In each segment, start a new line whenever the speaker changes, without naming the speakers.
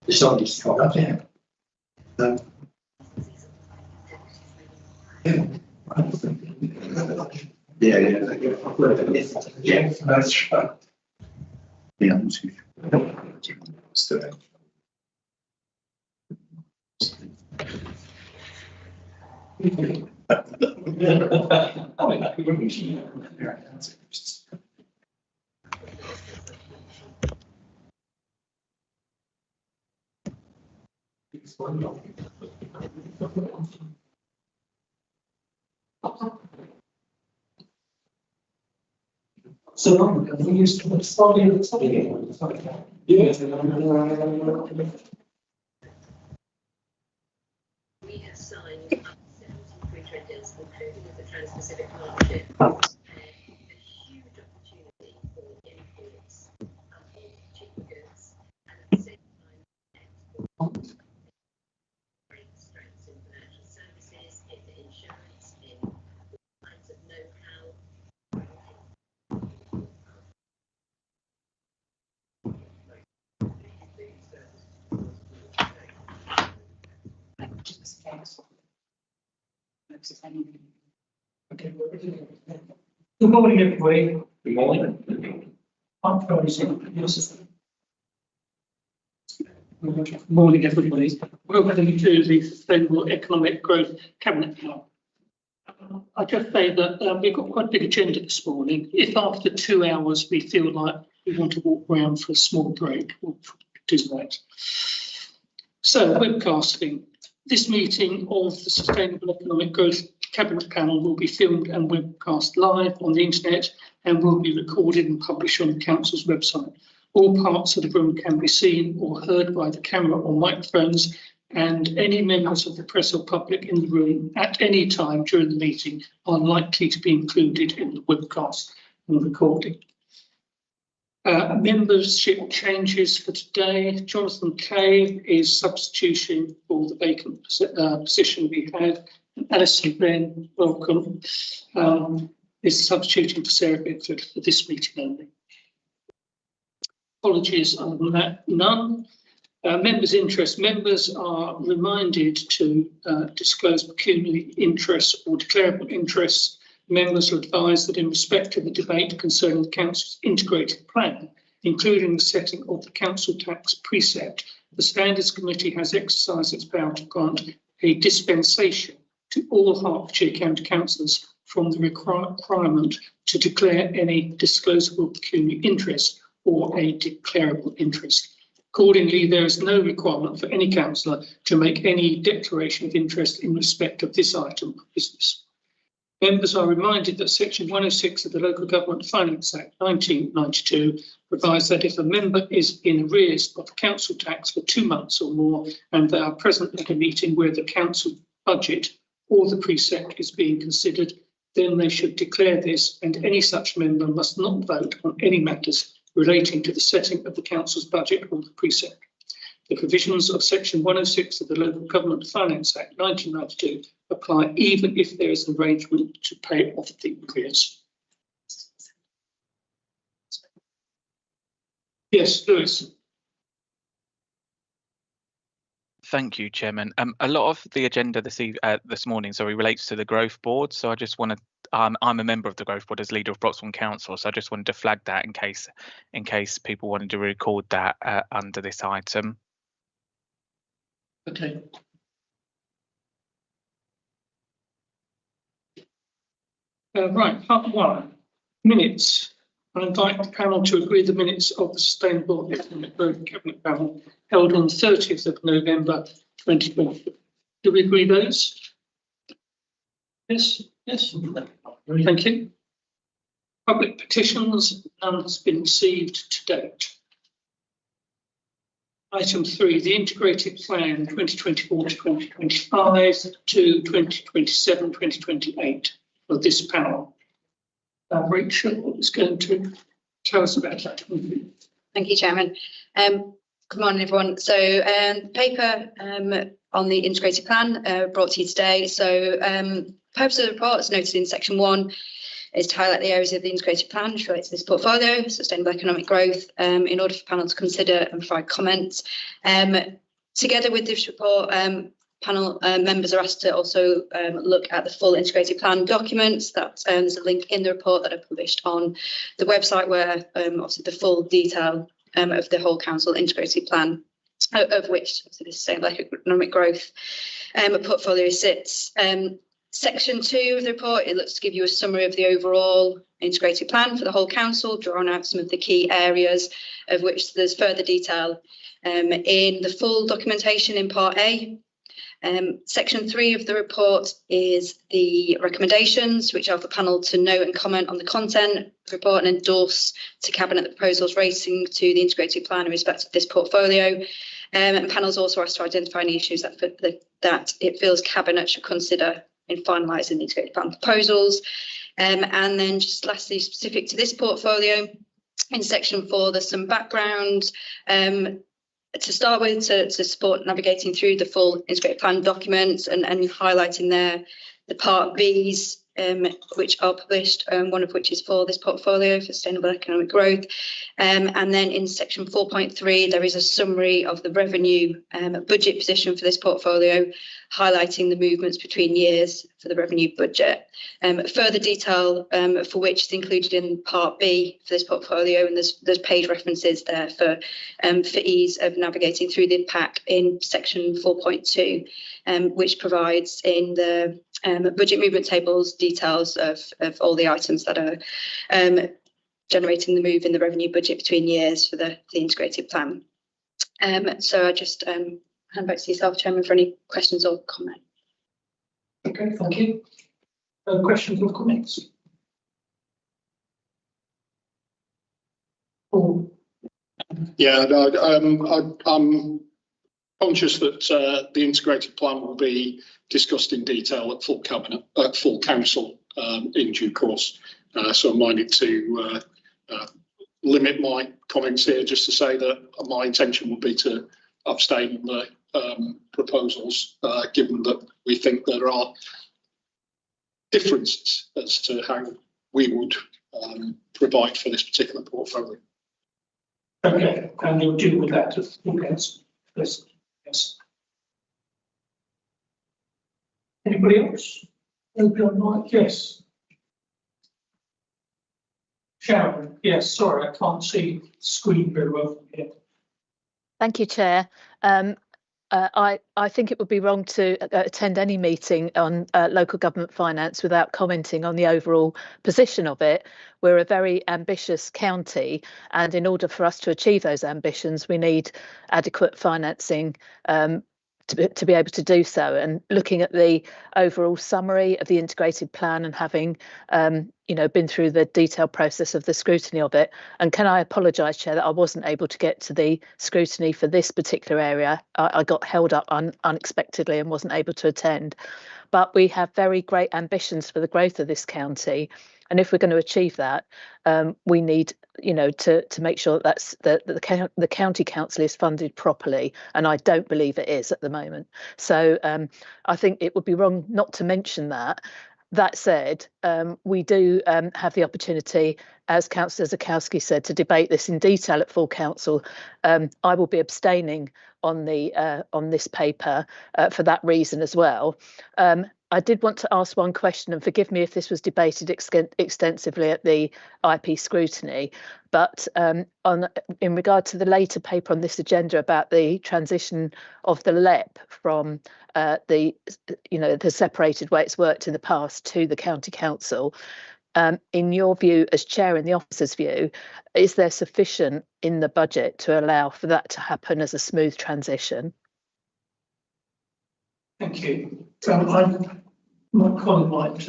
It's not just called up there. Yeah, that's right. Yeah, so we used to study.
We have signed up 73 treaties, including with the Trans-Pacific Partnership. A huge opportunity for imports of cheap goods and at the same time export great strengths in financial services, in insurance, in all kinds of know-how.
Okay. Good morning, everybody. Good morning. I'm Good morning, everybody. Welcome to the Sustainable Economic Growth Cabinet Plan. I just say that we've got quite a big agenda this morning. If after 2 hours we feel like we want to walk around for a small break, we'll do that. So, webcasting. This meeting of the Sustainable Economic Growth Cabinet Panel will be filmed and webcast live on the internet and will be recorded and published on the Council's website. All parts of the room can be seen or heard by the camera or microphones, and any members of the press or public in the room at any time during the meeting are likely to be included in the webcast and recording. Membership changes for today. Jonathan Kay is substituting for the vacant position we have. Alison Ben, welcome, is substituting for Sarah Bickford for this meeting only. Apologies on that, none. Members' interest. Members are reminded to disclose pecuniary interests or declarable interests. Members are advised that in respect of the debate concerning the Council's integrated plan, including the setting of the Council tax precept, the Standards Committee has exercised its power to grant a dispensation to all Hertfordshire County Councillors from the requirement to declare any disclosable pecuniary interest or a declarable interest. Accordingly, there is no requirement for any councillor to make any declaration of interest in respect of this item of business. Members are reminded that Section 106 of the Local Government Finance Act 1992 provides that if a member is in arrears of the council tax for 2 months or more and they are present at a meeting where the council budget or the precept is being considered, then they should declare this, and any such member must not vote on any matters relating to the setting of the council's budget or the precept. The provisions of Section 106 of the Local Government Finance Act 1992 apply even if there is an arrangement to pay off the arrears. Yes, Lewis.
Thank you, Chairman. A lot of the agenda this morning, relates to the Growth Board. So I just wanted, I'm a member of the Growth Board as leader of Broxbourne Council. So I just wanted to flag that in case people wanted to record that under this item.
Okay. Right, part 1, minutes. I invite the panel to agree the minutes of the Sustainable Economic Growth Cabinet Panel held on 30th of November 2020. Do we agree those? Yes, yes. Thank you. Public petitions, none has been received to date. Item 3, the Integrated Plan 2024 to 2025 to 2027-2028 for this panel. Rachel is going to tell us about that.
Thank you, Chairman. Good morning, everyone. So paper on the integrated plan brought to you today. So purpose of the report is noted in section 1. is to highlight the areas of the integrated plan which relate to this portfolio, sustainable economic growth, in order for panel to consider and provide comments. Together with this report, panel members are asked to also look at the full integrated plan documents. There's a link in the report that are published on the website where obviously the full detail of the whole council integrated plan, of which obviously the sustainable economic growth portfolio sits. Section 2 of the report, it looks to give you a summary of the overall integrated plan for the whole council, drawing out some of the key areas of which there's further detail in the full documentation in Part A. Section 3 of the report is the recommendations, which are for panel to note and comment on the content of the report and endorse to Cabinet the proposals relating to the integrated plan in respect of this portfolio. And panels also asked to identify any issues that it feels Cabinet should consider in finalising the integrated plan proposals. And then just lastly, specific to this portfolio, in section 4, there's some background to start with to support navigating through the full integrated plan documents and highlighting there the Part Bs which are published, one of which is for this portfolio for sustainable economic growth. And then in section 4.3, there is a summary of the revenue budget position for this portfolio, highlighting the movements between years for the revenue budget. Further detail for which is included in Part B for this portfolio, and there's page references there for ease of navigating through the pack in section 4.2, which provides in the budget movement tables details of all the items that are generating the move in the revenue budget between years for the integrated plan. So I just hand back to yourself, Chairman, for any questions or comments.
Okay, thank you. Questions or comments? Paul?
Yeah, no, I'm conscious that the integrated plan will be discussed in detail at full cabinet, at full council in due course. So I'm minded to limit my comments here, just to say that my intention would be to abstain on the proposals, given that we think there are differences as to how we would provide for this particular portfolio.
Okay, and you'll deal with that at full council. Yes. Anybody else? Open on mic, yes. Sharon, yes, sorry, I can't see the screen very well from here.
Thank you, Chair. I think it would be wrong to attend any meeting on local government finance without commenting on the overall position of it. We're a very ambitious county, and in order for us to achieve those ambitions, we need adequate financing to be able to do so. And looking at the overall summary of the integrated plan and having been through the detailed process of the scrutiny of it, and can I apologise, Chair, that I wasn't able to get to the scrutiny for this particular area. I got held up unexpectedly and wasn't able to attend. But we have very great ambitions for the growth of this county, and if we're going to achieve that, we need to make sure that the county council is funded properly, and I don't believe it is at the moment. So I think it would be wrong not to mention that. That said, we do have the opportunity, as Councillor Zakowski said, to debate this in detail at full council. I will be abstaining on this paper for that reason as well. I did want to ask one question, and forgive me if this was debated extensively at the IP scrutiny, but in regard to the later paper on this agenda about the transition of the LEP from the separated way it's worked in the past to the county council, in your view, as chair, in the officer's view, is there sufficient in the budget to allow for that to happen as a smooth transition?
Thank you. My colleague might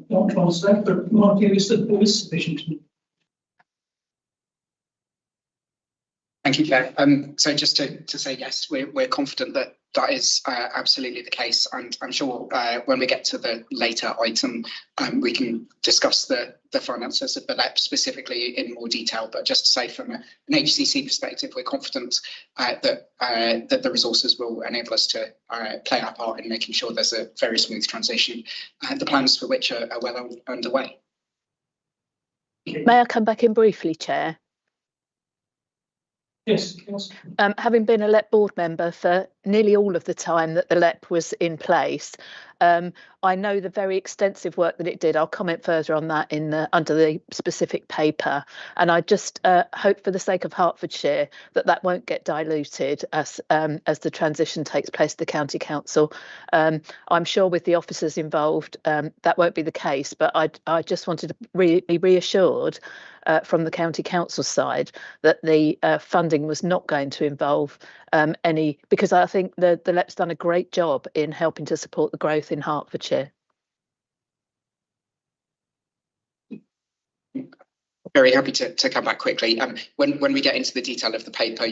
want to answer that, but my view is that there is sufficient.
Thank you, Chair. So just to say yes, we're confident that that is absolutely the case, and I'm sure when we get to the later item, we can discuss the finances of the LEP specifically in more detail. But just to say, from an HCC perspective, we're confident that the resources will enable us to play our part in making sure there's a very smooth transition, the plans for which are well underway.
May I come back in briefly, Chair?
Yes.
Having been a LEP board member for nearly all of the time that the LEP was in place, I know the very extensive work that it did. I'll comment further on that under the specific paper, and I just hope, for the sake of Hertfordshire, that won't get diluted as the transition takes place to the county council. I'm sure with the officers involved, that won't be the case, but I just wanted to be reassured from the county council side that the funding was not going to involve any, because I think the LEP's done a great job in helping to support the growth in Hertfordshire.
Very happy to come back quickly. When we get into the detail of the paper,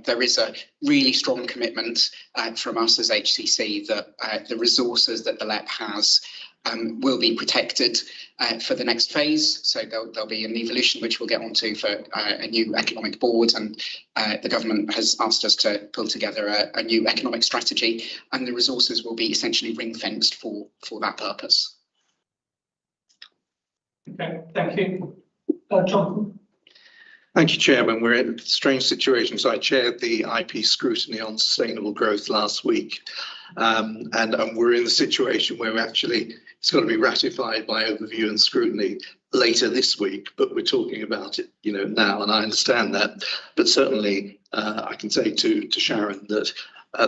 there is a really strong commitment from us as HCC that the resources that the LEP has will be protected for the next phase. So there'll be an evolution which we'll get onto for a new economic board, and the government has asked us to pull together a new economic strategy, and the resources will be essentially ring-fenced for that purpose.
Okay, thank you. John.
Thank you, Chairman. We're in strange situations. I chaired the IP scrutiny on sustainable growth last week, and we're in the situation where it's got to be ratified by overview and scrutiny later this week, but we're talking about it, now, and I understand that. But certainly, I can say to Sharon that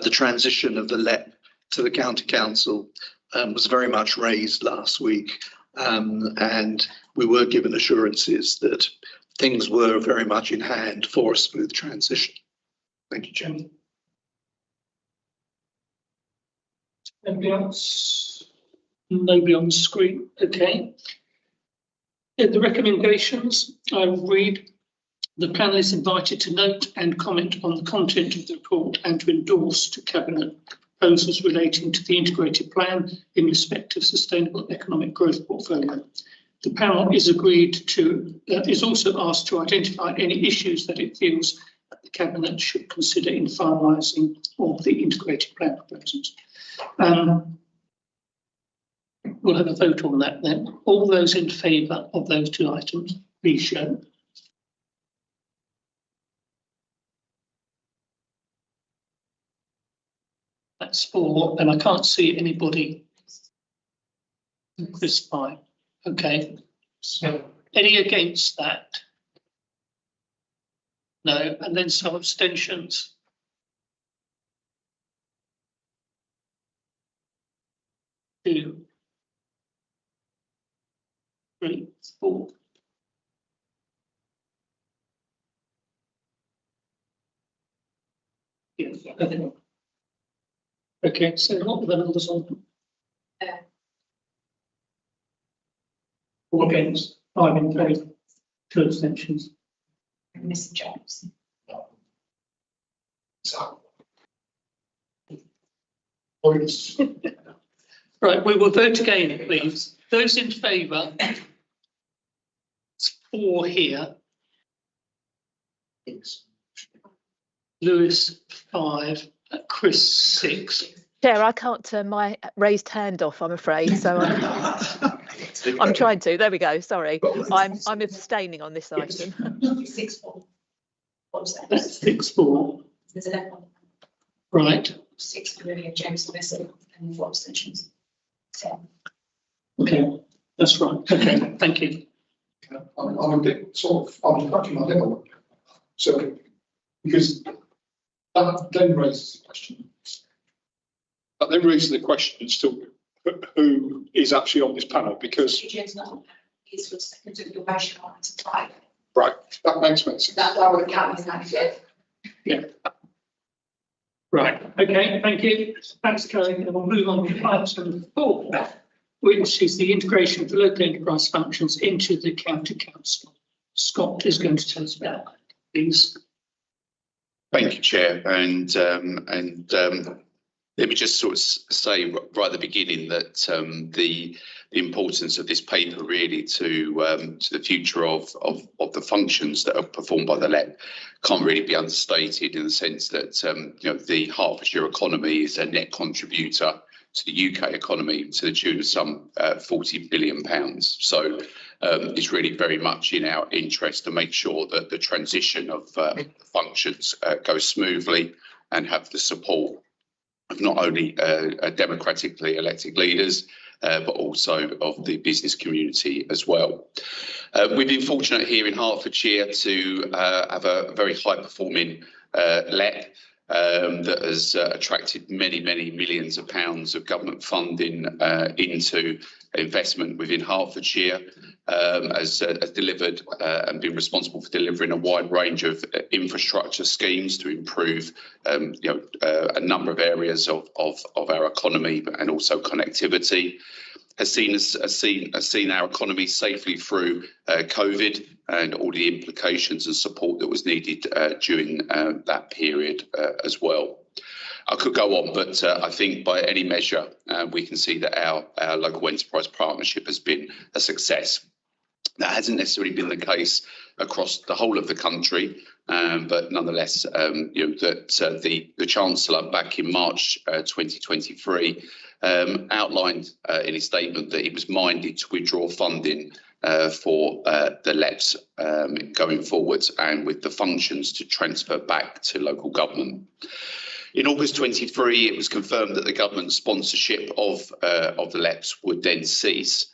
the transition of the LEP to the county council was very much raised last week, and we were given assurances that things were very much in hand for a smooth transition. Thank you, Chairman.
Anybody else? Nobody on the screen. Okay. In the recommendations, I will read: the panel is invited to note and comment on the content of the report and to endorse to Cabinet proposals relating to the integrated plan in respect of sustainable economic growth portfolio. The panel is is also asked to identify any issues that it feels that the Cabinet should consider in finalising of the integrated plan proposals. We'll have a vote on that then. All those in favour of those two items, please show. That's 4, and I can't see anybody. Chris 5. Okay. So, any against that? No, and then some abstentions. Two. 3, 4. Yes. Okay, so what were the numbers on? 4 against, 5 in favour, 2 abstentions.
Mr. Jones.
Right, we will vote again, please. Those in favour, it's 4 here. Lewis 5, Chris 6.
Chair, I can't turn my raised hand off, I'm afraid, so I'm trying to. There we go. Sorry, I'm abstaining on this item.
6-4.
That's 6-4.
There's 11.
Right.
6 for Lily and James Smith and 4 abstentions. 10.
Okay, that's right. Okay, thank you.
I'm a bit I'm scratching my head on. So, because that then raises the question.
That then raises the question as to who is actually on this panel, because
James not. He's for second of your motion on to 5.
right, that makes sense.
That's why we're counting that again.
Yeah. Right. Okay. Thank you. Thanks, Kelly. And we'll move on to item 4, which is the integration of the local enterprise functions into the county council. Scott is going to tell us about that, please.
Thank you, Chair. And let me just sort of say right at the beginning that the importance of this paper really to the future of the functions that are performed by the LEP can't really be understated, in the sense that the Hertfordshire economy is a net contributor the UK economy to the tune of some £40 billion. So it's really very much in our interest to make sure that the transition of functions goes smoothly and have the support of not only democratically elected leaders, but also of the business community as well. We've been fortunate here in Hertfordshire to have a very high-performing LEP that has attracted many millions of pounds of government funding into investment within Hertfordshire, has delivered and been responsible for delivering a wide range of infrastructure schemes to improve a number of areas of our economy and also connectivity. Has seen our economy safely through COVID and all the implications and support that was needed during that period as well. I could go on, but I think by any measure, we can see that our local enterprise partnership has been a success. That hasn't necessarily been the case across the whole of the country, but nonetheless, that the Chancellor back in March 2023 outlined in his statement that he was minded to withdraw funding for the LEPs going forwards and with the functions to transfer back to local government. In August 23, it was confirmed that the government sponsorship of the LEPs would then cease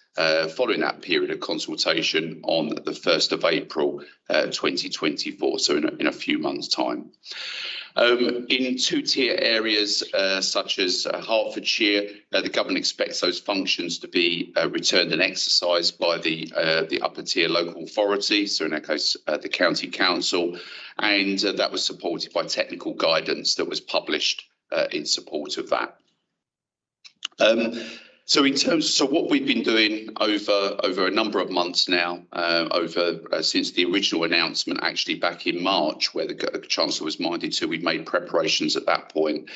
following that period of consultation on the 1st of April 2024, so in a few months' time. In two-tier areas such as Hertfordshire, the government expects those functions to be returned and exercised by the upper-tier local authority, so in our case, the County Council, and that was supported by technical guidance that was published in support of that. So what we've been doing over a number of months now, since the original announcement actually back in March, where the Chancellor was minded to, we've made preparations at that point.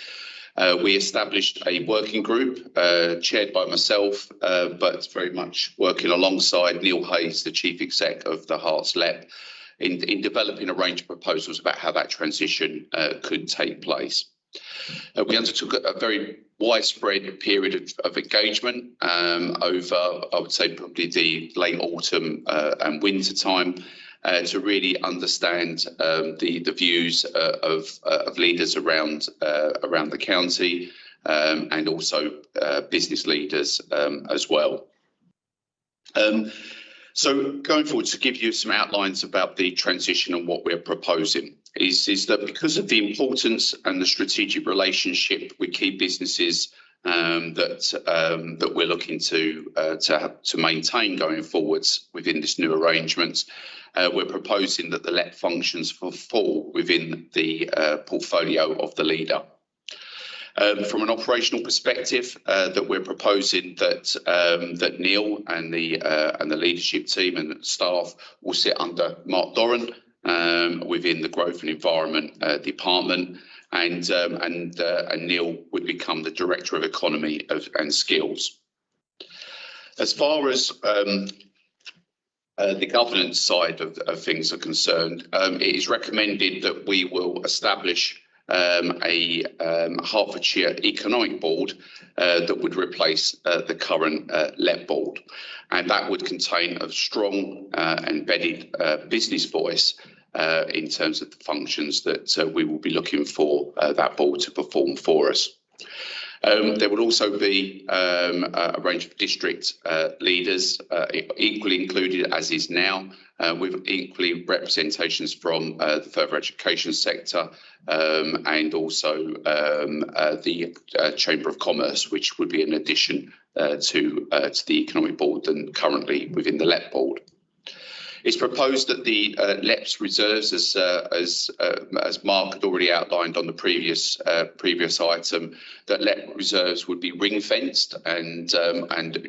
We established a working group chaired by myself, but very much working alongside Neil Hayes, the Chief Exec of the Herts LEP, in developing a range of proposals about how that transition could take place. We undertook a very widespread period of engagement over, I would say, probably the late autumn and winter time to really understand the views of leaders around the county and also business leaders as well. So going forward, to give you some outlines about the transition and what we're proposing is that because of the importance and the strategic relationship with key businesses that we're looking to maintain going forwards within this new arrangement, we're proposing that the LEP functions fall within the portfolio of the leader. From an operational perspective, that we're proposing that Neil and the leadership team and staff will sit under Mark Doran within the Growth and Environment Department, and Neil would become the Director of Economy and Skills. As far as the governance side of things are concerned, it is recommended that we will establish a Hertfordshire Economic Board that would replace the current LEP board, and that would contain a strong embedded business voice in terms of the functions that we will be looking for that board to perform for us. There will also be a range of district leaders equally included as is now, with equally representations from the further education sector and also the Chamber of Commerce, which would be an addition to the Economic Board than currently within the LEP board. It's proposed that the LEP's reserves, as Mark had already outlined on the previous item, that LEP reserves would be ring fenced, and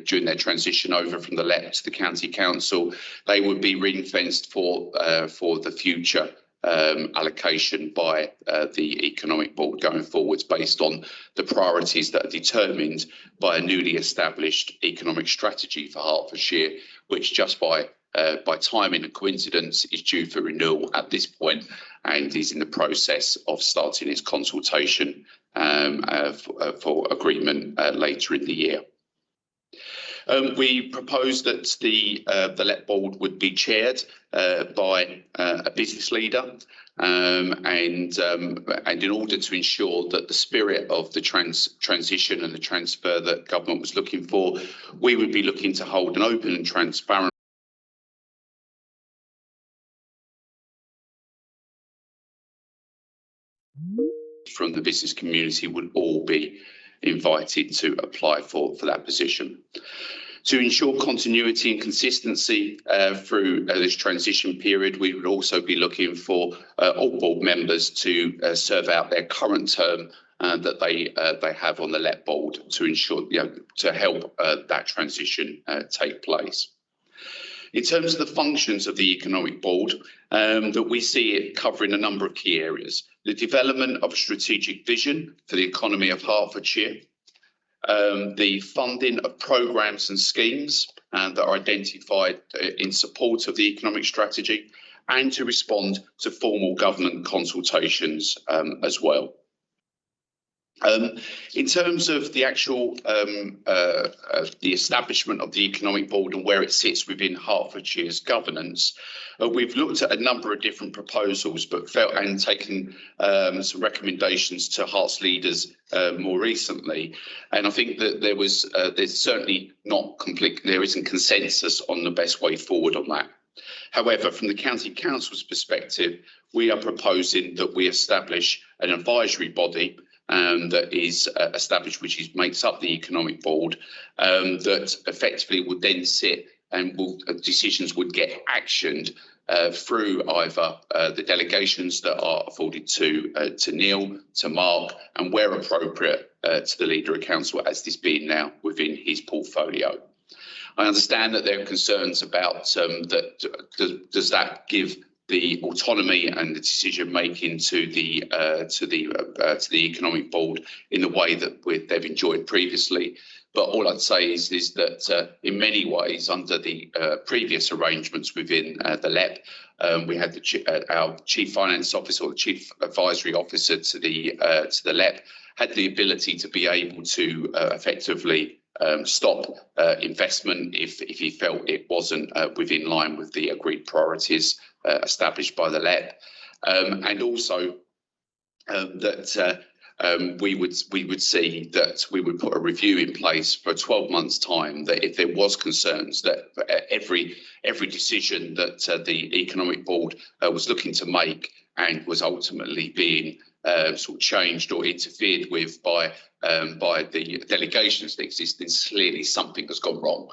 during their transition over from the LEP to the County Council, they would be ring fenced for the future allocation by the Economic Board going forwards, based on the priorities that are determined by a newly established economic strategy for Hertfordshire, which just by timing and coincidence is due for renewal at this point, and is in the process of starting its consultation for agreement later in the year. We propose that the LEP board would be chaired by a business leader, and in order to ensure that the spirit of the transition and the transfer that government was looking for, we would be looking to hold an open and transparent from the business community would all be invited to apply for that position. To ensure continuity and consistency through this transition period, we would also be looking for all board members to serve out their current term that they have on the LEP board to ensure, to help that transition take place. In terms of the functions of the Economic Board, that we see it covering a number of key areas. The development of a strategic vision for the economy of Hertfordshire, the funding of programmes and schemes that are identified in support of the economic strategy, and to respond to formal government consultations as well. In terms of the actual the establishment of the Economic Board and where it sits within Hertfordshire's governance, we've looked at a number of different proposals, but felt and taken some recommendations to Hert's leaders more recently. And I think that there's certainly not complete, there isn't consensus on the best way forward on that. However, from the County Council's perspective, we are proposing that we establish an advisory body that is established, which makes up the Economic Board, that effectively would then sit and decisions would get actioned through either the delegations that are afforded to Neil, to Mark, and where appropriate to the Leader of Council, as this being now within his portfolio. I understand that there are concerns about does that give the autonomy and the decision making to the Economic Board in the way that they've enjoyed previously. But all I'd say is that in many ways, under the previous arrangements within the LEP, we had our Chief Finance Officer or the Chief Advisory Officer to the LEP had the ability to be able to effectively stop investment if he felt it wasn't within line with the agreed priorities established by the LEP, and also that we would see that we would put a review in place for 12 months' time, that if there was concerns that every decision that the Economic Board was looking to make and was ultimately being sort of changed or interfered with by the delegations that exist, then clearly something has gone wrong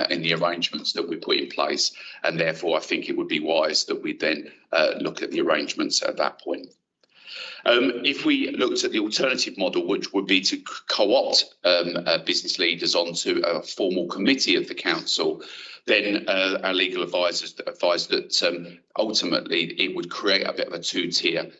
in the arrangements that we put in place, and therefore I think it would be wise that we then look at the arrangements at that point. If we looked at the alternative model, which would be to co-opt business leaders onto a formal committee of the council, then our legal advisors advised that ultimately it would create a bit of a two-tier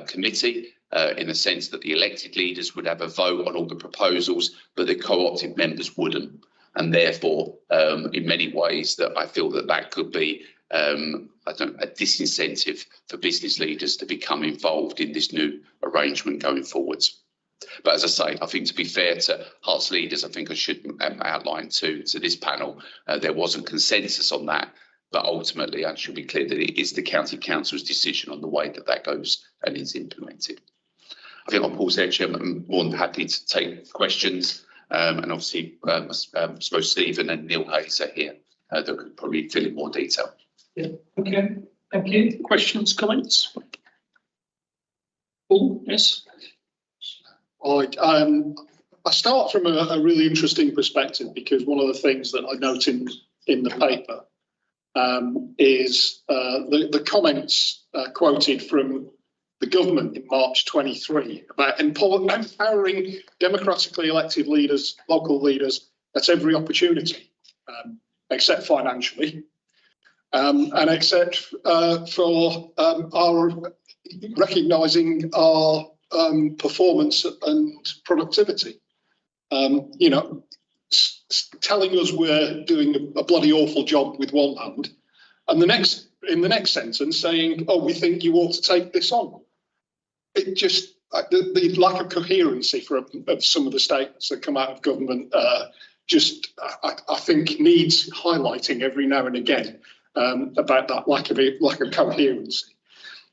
committee, in the sense that the elected leaders would have a vote on all the proposals, but the co-opted members wouldn't. And therefore, in many ways, that I feel that could be a disincentive for business leaders to become involved in this new arrangement going forwards. But as I say, I think to be fair to Hert's leaders, I think I should outline to this panel, there wasn't consensus on that, but ultimately I should be clear that it is the County Council's decision on the way that goes and is implemented. I think I'll pause there, Chairman. I'm more than happy to take questions. And obviously, I suppose Stephen and Neil Hayes are here that could probably fill in more detail.
Yeah. Okay. Thank you. Questions, comments? Paul, yes.
I start from a really interesting perspective, because one of the things that I note in the paper is the comments quoted from the government in March 23 about empowering democratically elected leaders, local leaders, at every opportunity, except financially, and except for our recognising our performance and productivity. Telling us we're doing a bloody awful job with one hand, and the next in the next sentence saying, oh, we think you ought to take this on. It just, the lack of coherency of some of the statements that come out of government I think needs highlighting every now and again about that lack of coherency.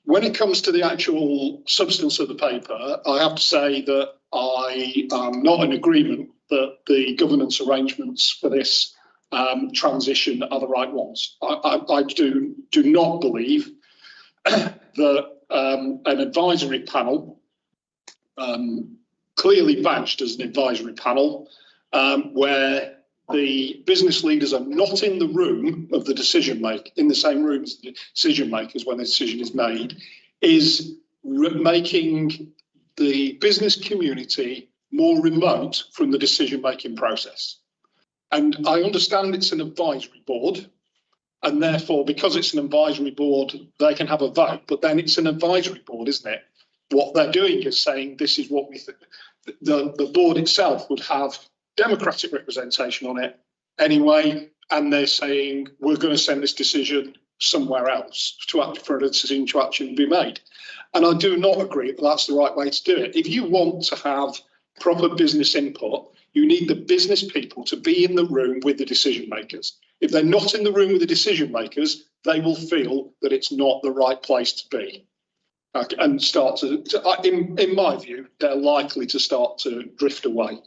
When it comes to the actual substance of the paper, I have to say that I am not in agreement that the governance arrangements for this transition are the right ones. I do not believe that an advisory panel, clearly badged as an advisory panel, where the business leaders are not in the room of the decision maker, in the same room as the decision makers when the decision is made, is making the business community more remote from the decision making process. And I understand it's an advisory board, and therefore, because it's an advisory board, they can have a vote, but then it's an advisory board, isn't it? What they're doing is saying, this is what we think. The board itself would have democratic representation on it anyway, and they're saying, we're going to send this decision somewhere else for a decision to actually be made. And I do not agree that that's the right way to do it. If you want to have proper business input, you need the business people to be in the room with the decision makers. If they're not in the room with the decision makers, they will feel that it's not the right place to be. And start in my view, they're likely to start to drift away.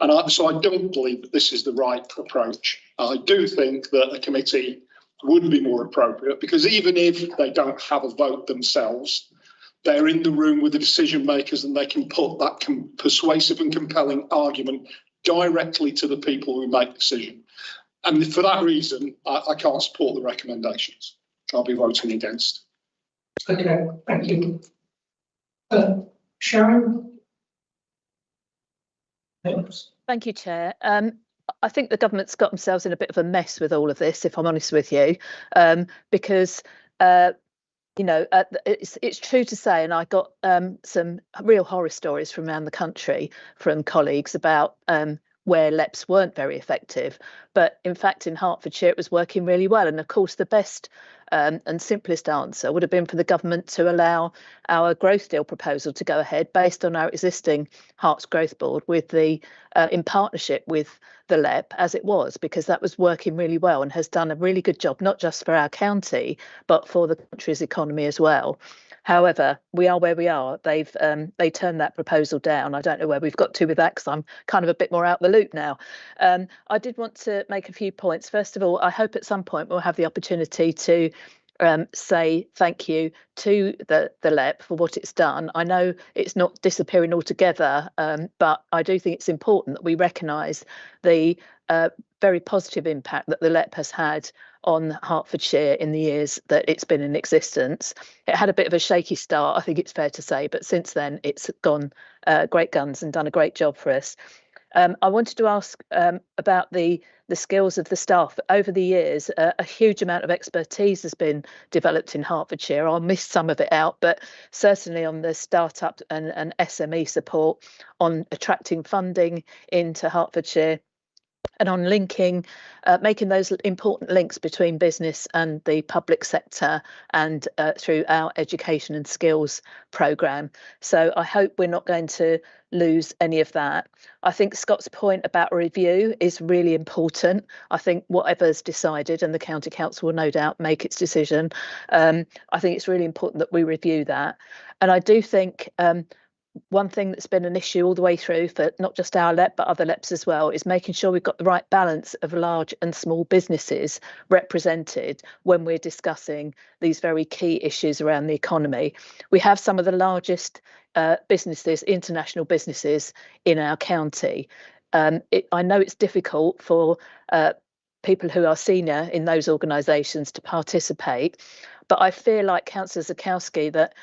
And so I don't believe that this is the right approach. I do think that a committee would be more appropriate, because even if they don't have a vote themselves, they're in the room with the decision makers and they can put that persuasive and compelling argument directly to the people who make the decision. And for that reason, I can't support the recommendations. I'll be voting against.
Okay, thank you. Sharon? Thanks.
Thank you, Chair. I think the government's got themselves in a bit of a mess with all of this, if I'm honest with you, because it's true to say, and I got some real horror stories from around the country from colleagues about where LEPs weren't very effective. But in fact, in Hertfordshire, it was working really well. And of course, the best and simplest answer would have been for the government to allow our growth deal proposal to go ahead based on our existing Herts Growth Board with the in partnership with the LEP as it was, because that was working really well and has done a really good job, not just for our county, but for the country's economy as well. However, we are where we are. They turned that proposal down. I don't know where we've got to with that, because I'm kind of a bit more out the loop now. I did want to make a few points. First of all, I hope at some point we'll have the opportunity to say thank you to the LEP for what it's done. I know it's not disappearing altogether, but I do think it's important that we recognise the very positive impact that the LEP has had on Hertfordshire in the years that it's been in existence. It had a bit of a shaky start, I think it's fair to say, but since then it's gone great guns and done a great job for us. I wanted to ask about the skills of the staff. Over the years, a huge amount of expertise has been developed in Hertfordshire. I'll miss some of it out, but certainly on the startup and SME support, on attracting funding into Hertfordshire, and on linking, making those important links between business and the public sector, and through our education and skills programme. So I hope we're not going to lose any of that. I think Scott's point about a review is really important. I think whatever's decided, and the County Council will no doubt make its decision, I think it's really important that we review that. And I do think one thing that's been an issue all the way through for not just our LEP but other LEPs as well is making sure we've got the right balance of large and small businesses represented when we're discussing these very key issues around the economy. We have some of the largest businesses, international businesses in our county. I know it's difficult for people who are senior in those organisations to participate, but I feel like Councillor Zakowski that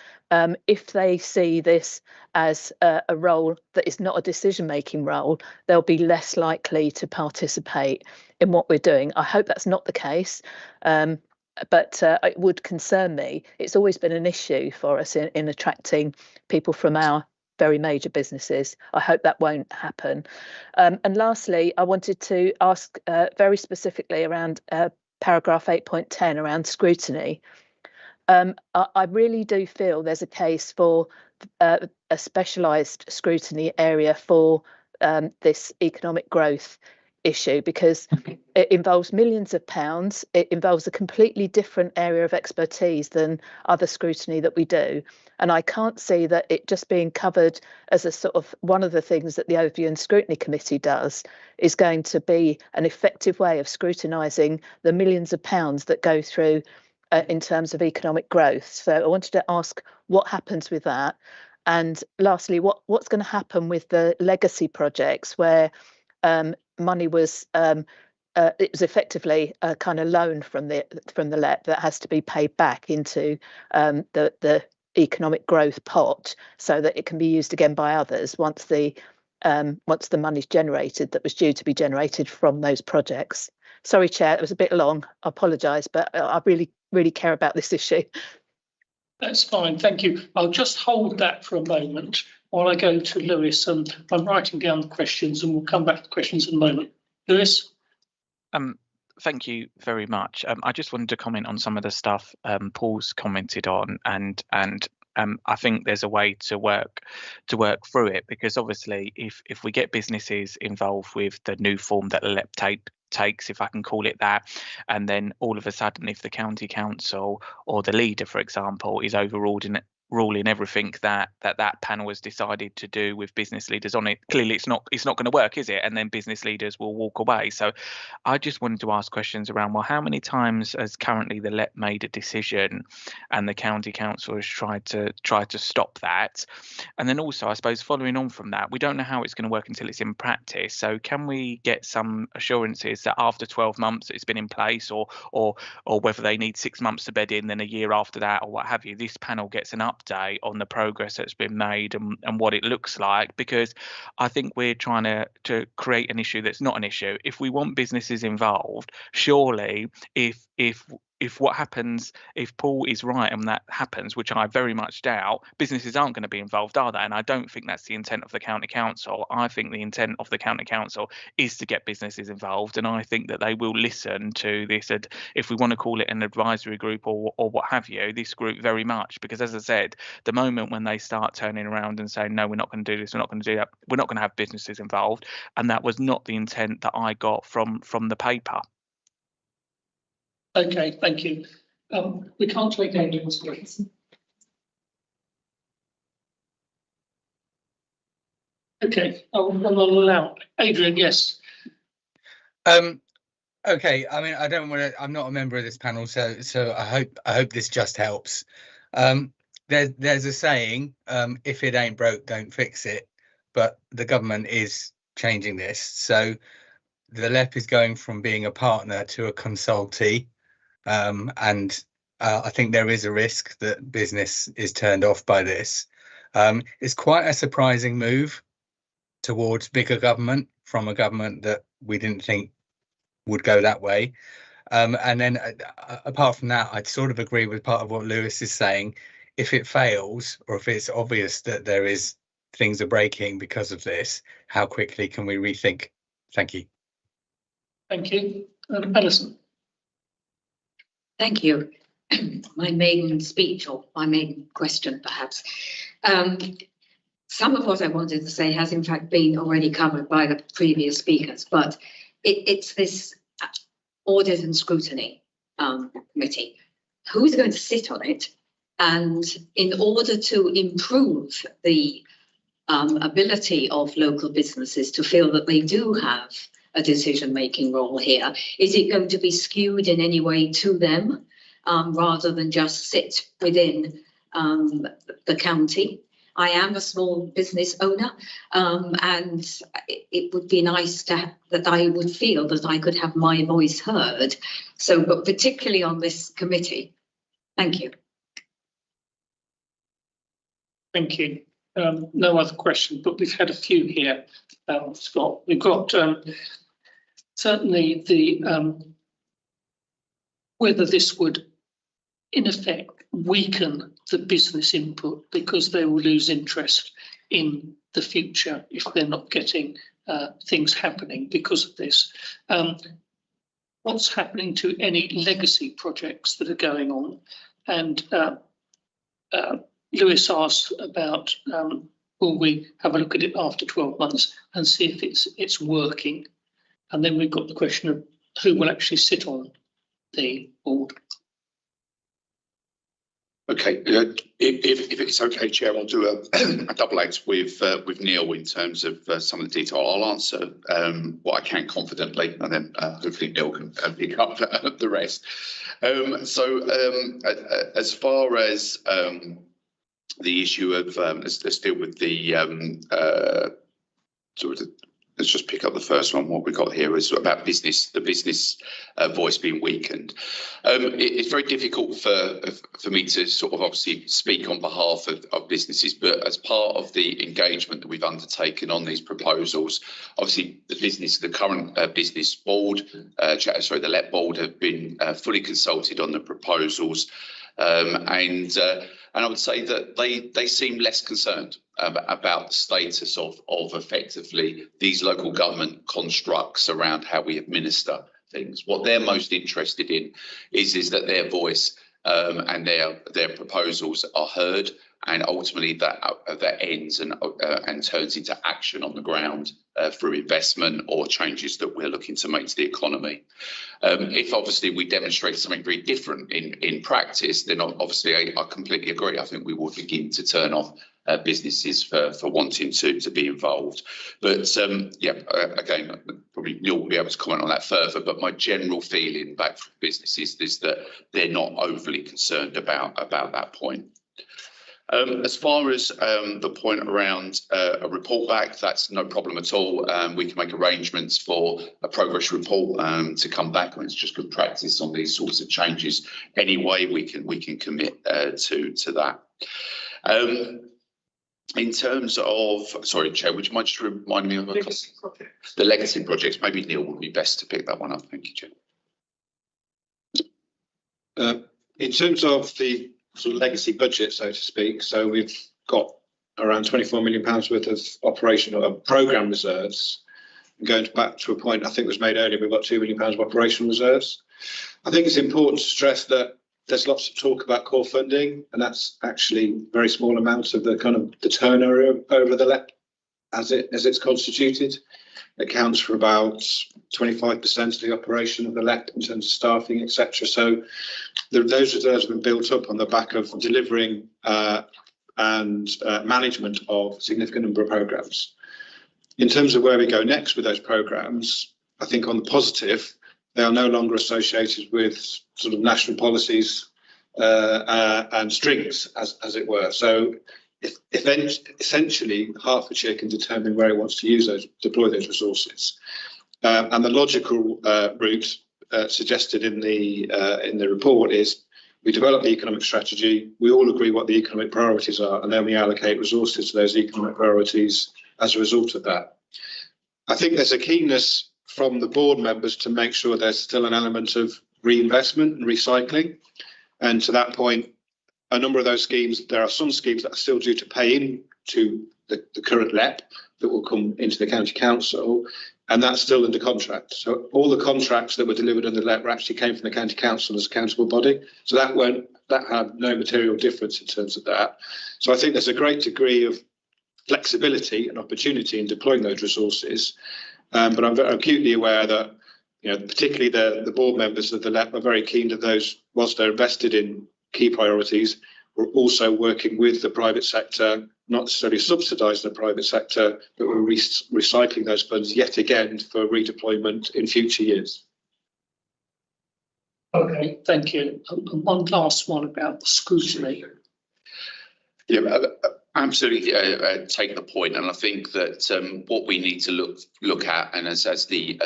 if they see this as a role that is not a decision-making role, they'll be less likely to participate in what we're doing. I hope that's not the case, but it would concern me. It's always been an issue for us in attracting people from our very major businesses. I hope that won't happen. And lastly, I wanted to ask very specifically around paragraph 8.10 around scrutiny. I really do feel there's a case for a specialised scrutiny area for this economic growth issue, because it involves millions of pounds. It involves a completely different area of expertise than other scrutiny that we do. And I can't see that it just being covered as a sort of one of the things that the Overview and Scrutiny Committee does is going to be an effective way of scrutinising the millions of pounds that go through in terms of economic growth. So I wanted to ask what happens with that. And lastly, what's going to happen with the legacy projects where money was it was effectively a kind of loan from the LEP that has to be paid back into the economic growth pot so that it can be used again by others once the money's generated that was due to be generated from those projects. Sorry, Chair, it was a bit long. I apologise, but I really care about this issue.
That's fine, thank you. I'll just hold that for a moment while I go to Lewis, and I'm writing down the questions, and we'll come back to questions in a moment. Lewis?
Thank you very much. I just wanted to comment on some of the stuff Paul's commented on, and I think there's a way to work through it, because obviously if we get businesses involved with the new form that the LEP takes, if I can call it that, and then all of a sudden if the county council or the leader, for example, is overruling everything that panel has decided to do with business leaders on it, clearly it's not going to work, is it? And then business leaders will walk away. So I just wanted to ask questions around, well, how many times has currently the LEP made a decision and the county council has tried to stop that? And then also, I suppose, following on from that, we don't know how it's going to work until it's in practice. So can we get some assurances that after 12 months it's been in place, or whether they need 6 months to bed in, then a year after that, or what have you, this panel gets an update on the progress that's been made and what it looks like? Because I think we're trying to create an issue that's not an issue. If we want businesses involved, surely if what happens, if Paul is right and that happens, which I very much doubt, businesses aren't going to be involved, are they? And I don't think that's the intent of the county council. I think the intent of the county council is to get businesses involved, and I think that they will listen to this, if we want to call it an advisory group or what have you, this group very much, because as I said, the moment when they start turning around and saying, no, we're not going to do this, we're not going to do that, we're not going to have businesses involved, and that was not the intent that I got from the paper.
Okay, thank you. We can't take Adrian's question. Okay, I'll allow Adrian. Yes.
Okay. I mean, I don't want to. I'm not a member of this panel, so I hope this just helps. There's a saying: if it ain't broke, don't fix it. But the government is changing this, so the LEP is going from being a partner to a consultee. And I think there is a risk that business is turned off by this. It's quite a surprising move towards bigger government from a government that we didn't think would go that way. And then apart from that, I'd sort of agree with part of what Lewis is saying. If it fails, or if it's obvious that things are breaking because of this, how quickly can we rethink? Thank you.
Thank you. Alison.
Thank you. My maiden speech, or my maiden question, perhaps. Some of what I wanted to say has in fact been already covered by the previous speakers, but it's this audit and scrutiny committee. Who's going to sit on it? And in order to improve the ability of local businesses to feel that they do have a decision-making role here, is it going to be skewed in any way to them rather than just sit within the county? I am a small business owner, and it would be nice that I would feel that I could have my voice heard. So, but particularly on this committee. Thank you.
Thank you. No other questions, but we've had a few here, Scott. We've got certainly the whether this would in effect weaken the business input, because they will lose interest in the future if they're not getting things happening because of this. what's happening to any legacy projects that are going on? And Lewis asked about will we have a look at it after 12 months and see if it's working? And then we've got the question of who will actually sit on the board.
Okay, if it's okay, Chair, I'll do a double act with Neil in terms of some of the detail. I'll answer what I can confidently, and then hopefully Neil can pick up the rest. As far as the issue of let's deal with the let's just pick up the first one. What we got here is about the business voice being weakened. It's very difficult for me to sort of obviously speak on behalf of businesses, but as part of the engagement that we've undertaken on these proposals, obviously the current business board, the LEP board, have been fully consulted on the proposals, and I would say that they seem less concerned about the status of effectively these local government constructs around how we administer things. What they're most interested in is that their voice and their proposals are heard, and ultimately that ends and turns into action on the ground through investment or changes that we're looking to make to the economy. If obviously we demonstrate something very different in practice, then obviously I completely agree. I think we will begin to turn off businesses for wanting to be involved. But again, probably Neil will be able to comment on that further. But my general feeling back from businesses is that they're not overly concerned about that point. As far as the point around a report back, that's no problem at all. We can make arrangements for a progress report to come back, and it's just good practice on these sorts of changes. Anyway, we can commit to that. In terms of, sorry, Chair, would you mind just remind me of the legacy projects? Maybe Neil would be best to pick that one up. Thank you, Chair.
In terms of the sort of legacy budget, so to speak, so we've got around £24 million worth of operational programme reserves. Going back to a point I think was made earlier, we've got £2 million of operational reserves. I think it's important to stress that there's lots of talk about core funding, and that's actually very small amounts of the kind of the turnover over the LEP as it's constituted. It accounts for about 25% of the operation of the LEP in terms of staffing, etc. So those reserves have been built up on the back of delivering and management of a significant number of programmes. In terms of where we go next with those programmes, I think on the positive, they are no longer associated with sort of national policies and strings, as it were. So essentially, Hertfordshire can determine where it wants to deploy those resources. And the logical route suggested in the report is we develop the economic strategy, we all agree what the economic priorities are, and then we allocate resources to those economic priorities as a result of that. I think there's a keenness from the board members to make sure there's still an element of reinvestment and recycling. And to that point, a number of those schemes, there are some schemes that are still due to pay into the current LEP that will come into the county council, and that's still under contract. So all the contracts that were delivered under the LEP actually came from the county council as a accountable body. So that had no material difference in terms of that. So I think there's a great degree of flexibility and opportunity in deploying those resources. But I'm very acutely aware that, particularly the board members of the LEP are very keen that those, whilst they're invested in key priorities, we're also working with the private sector, not necessarily subsidising the private sector, but we're recycling those funds yet again for redeployment in future years.
Okay, thank you. And one last one about the scrutiny.
Yeah, absolutely take the point, and I think that what we need to look at, and as the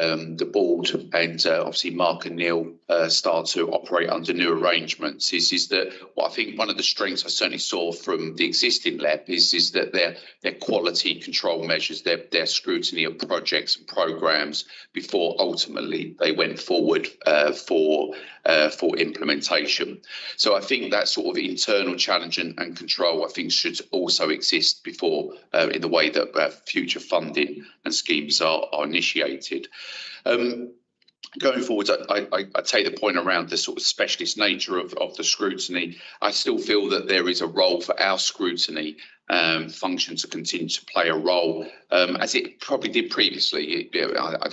board and obviously Mark and Neil start to operate under new arrangements, is that what I think one of the strengths I certainly saw from the existing LEP is that their quality control measures, their scrutiny of projects and programmes before ultimately they went forward for implementation. So I think that sort of internal challenge and control, I think, should also exist before in the way that future funding and schemes are initiated. Going forward, I take the point around the sort of specialist nature of the scrutiny. I still feel that there is a role for our scrutiny function to continue to play a role, as it probably did previously. I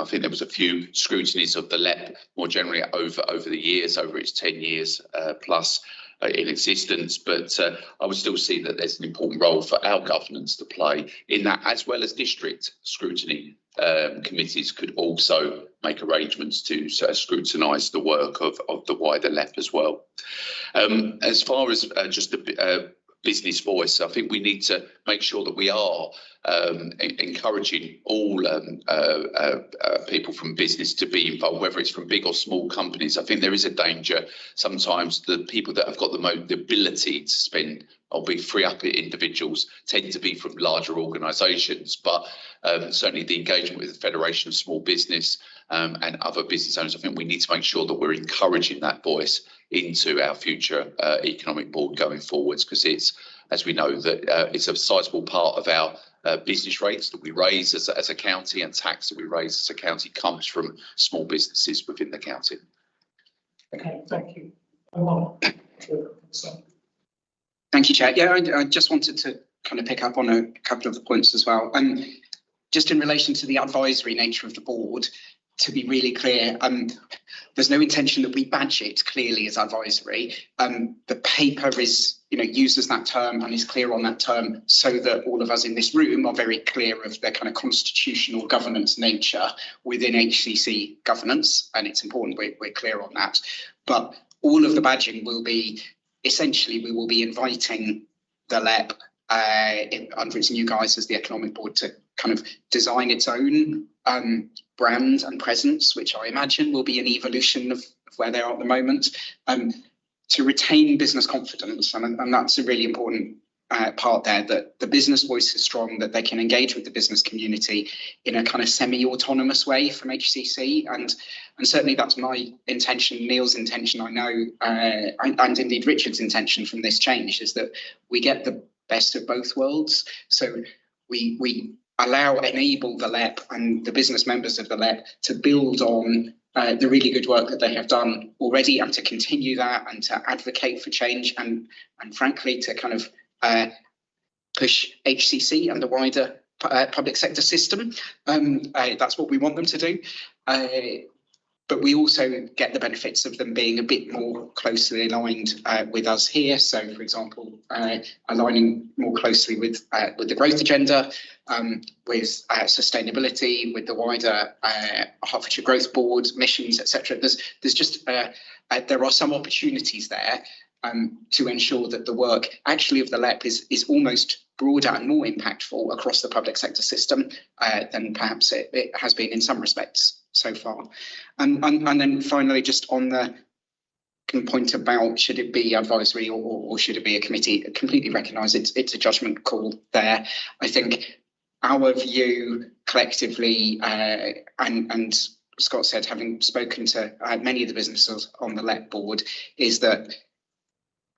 think there was a few scrutinies of the LEP more generally over the years, over its 10 years plus in existence, but I would still see that there's an important role for our governance to play in that, as well as district scrutiny. Committees could also make arrangements to scrutinise the work of the wider LEP as well. As far as just the business voice, I think we need to make sure that we are encouraging all people from business to be involved, whether it's from big or small companies. I think there is a danger sometimes the people that have got the ability to spend or be free up individuals tend to be from larger organisations, but certainly the engagement with the Federation of Small Business and other business owners, I think we need to make sure that we're encouraging that voice into our future economic board going forwards, because it's, as we know, that it's a sizable part of our business rates that we raise as a county, and tax that we raise as a county comes from small businesses within the county.
Okay, thank you.
Thank you, Chair. Yeah, I just wanted to kind of pick up on a couple of the points as well. Just in relation to the advisory nature of the board, to be really clear, there's no intention that we badge it clearly as advisory. The paper is, uses that term and is clear on that term, so that all of us in this room are very clear of their kind of constitutional governance nature within HCC governance, and it's important we're clear on that. But all of the badging will be, essentially, we will be inviting the LEP under its new guise as the Economic Board to kind of design its own brand and presence, which I imagine will be an evolution of where they are at the moment, to retain business confidence. And that's a really important part there, that the business voice is strong, that they can engage with the business community in a kind of semi-autonomous way from HCC. And certainly that's my intention, Neil's intention, I know, and indeed Richard's intention from this change, is that we get the best of both worlds. So we enable the LEP and the business members of the LEP to build on the really good work that they have done already, and to continue that, and to advocate for change, and frankly to kind of push HCC and the wider public sector system. That's what we want them to do. But we also get the benefits of them being a bit more closely aligned with us here. So, for example, aligning more closely with the growth agenda, with sustainability, with the wider Hertfordshire Growth Board missions, etc. There's just there are some opportunities there to ensure that the work actually of the LEP is almost broader and more impactful across the public sector system than perhaps it has been in some respects so far. And then finally, just on the point about should it be advisory or should it be a committee, I completely recognise it's a judgment call there. I think our view collectively, and Scott said, having spoken to many of the businesses on the LEP board, is that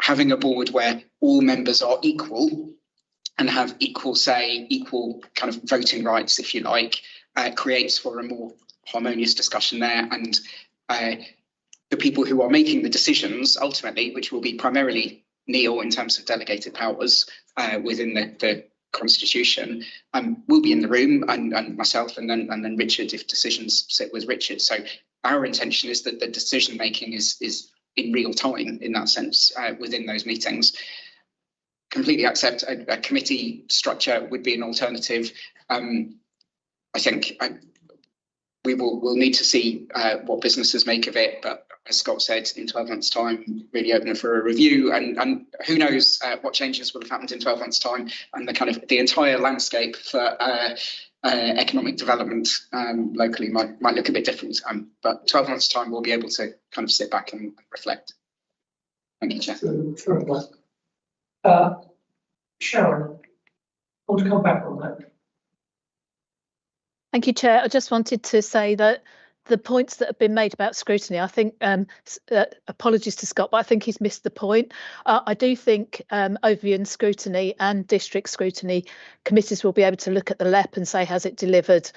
having a board where all members are equal and have equal say, equal kind of voting rights, if you like, creates for a more harmonious discussion there. And the people who are making the decisions ultimately, which will be primarily Neil in terms of delegated powers within the constitution, will be in the room, and myself, and then Richard if decisions sit with Richard. So our intention is that the decision making is in real time in that sense within those meetings. Completely accept a committee structure would be an alternative. I think we'll need to see what businesses make of it, but as Scott said, in 12 months' time, really open for a review, and who knows what changes will have happened in 12 months' time, and the entire landscape for economic development locally might look a bit different. But 12 months' time, we'll be able to kind of sit back and reflect. Thank you, Chair.
Sharon, I want to come back on that.
Thank you, Chair. I just wanted to say that the points that have been made about scrutiny, I think, apologies to Scott, but I think he's missed the point. I do think overview and scrutiny and district scrutiny committees will be able to look at the LEP and say, has it delivered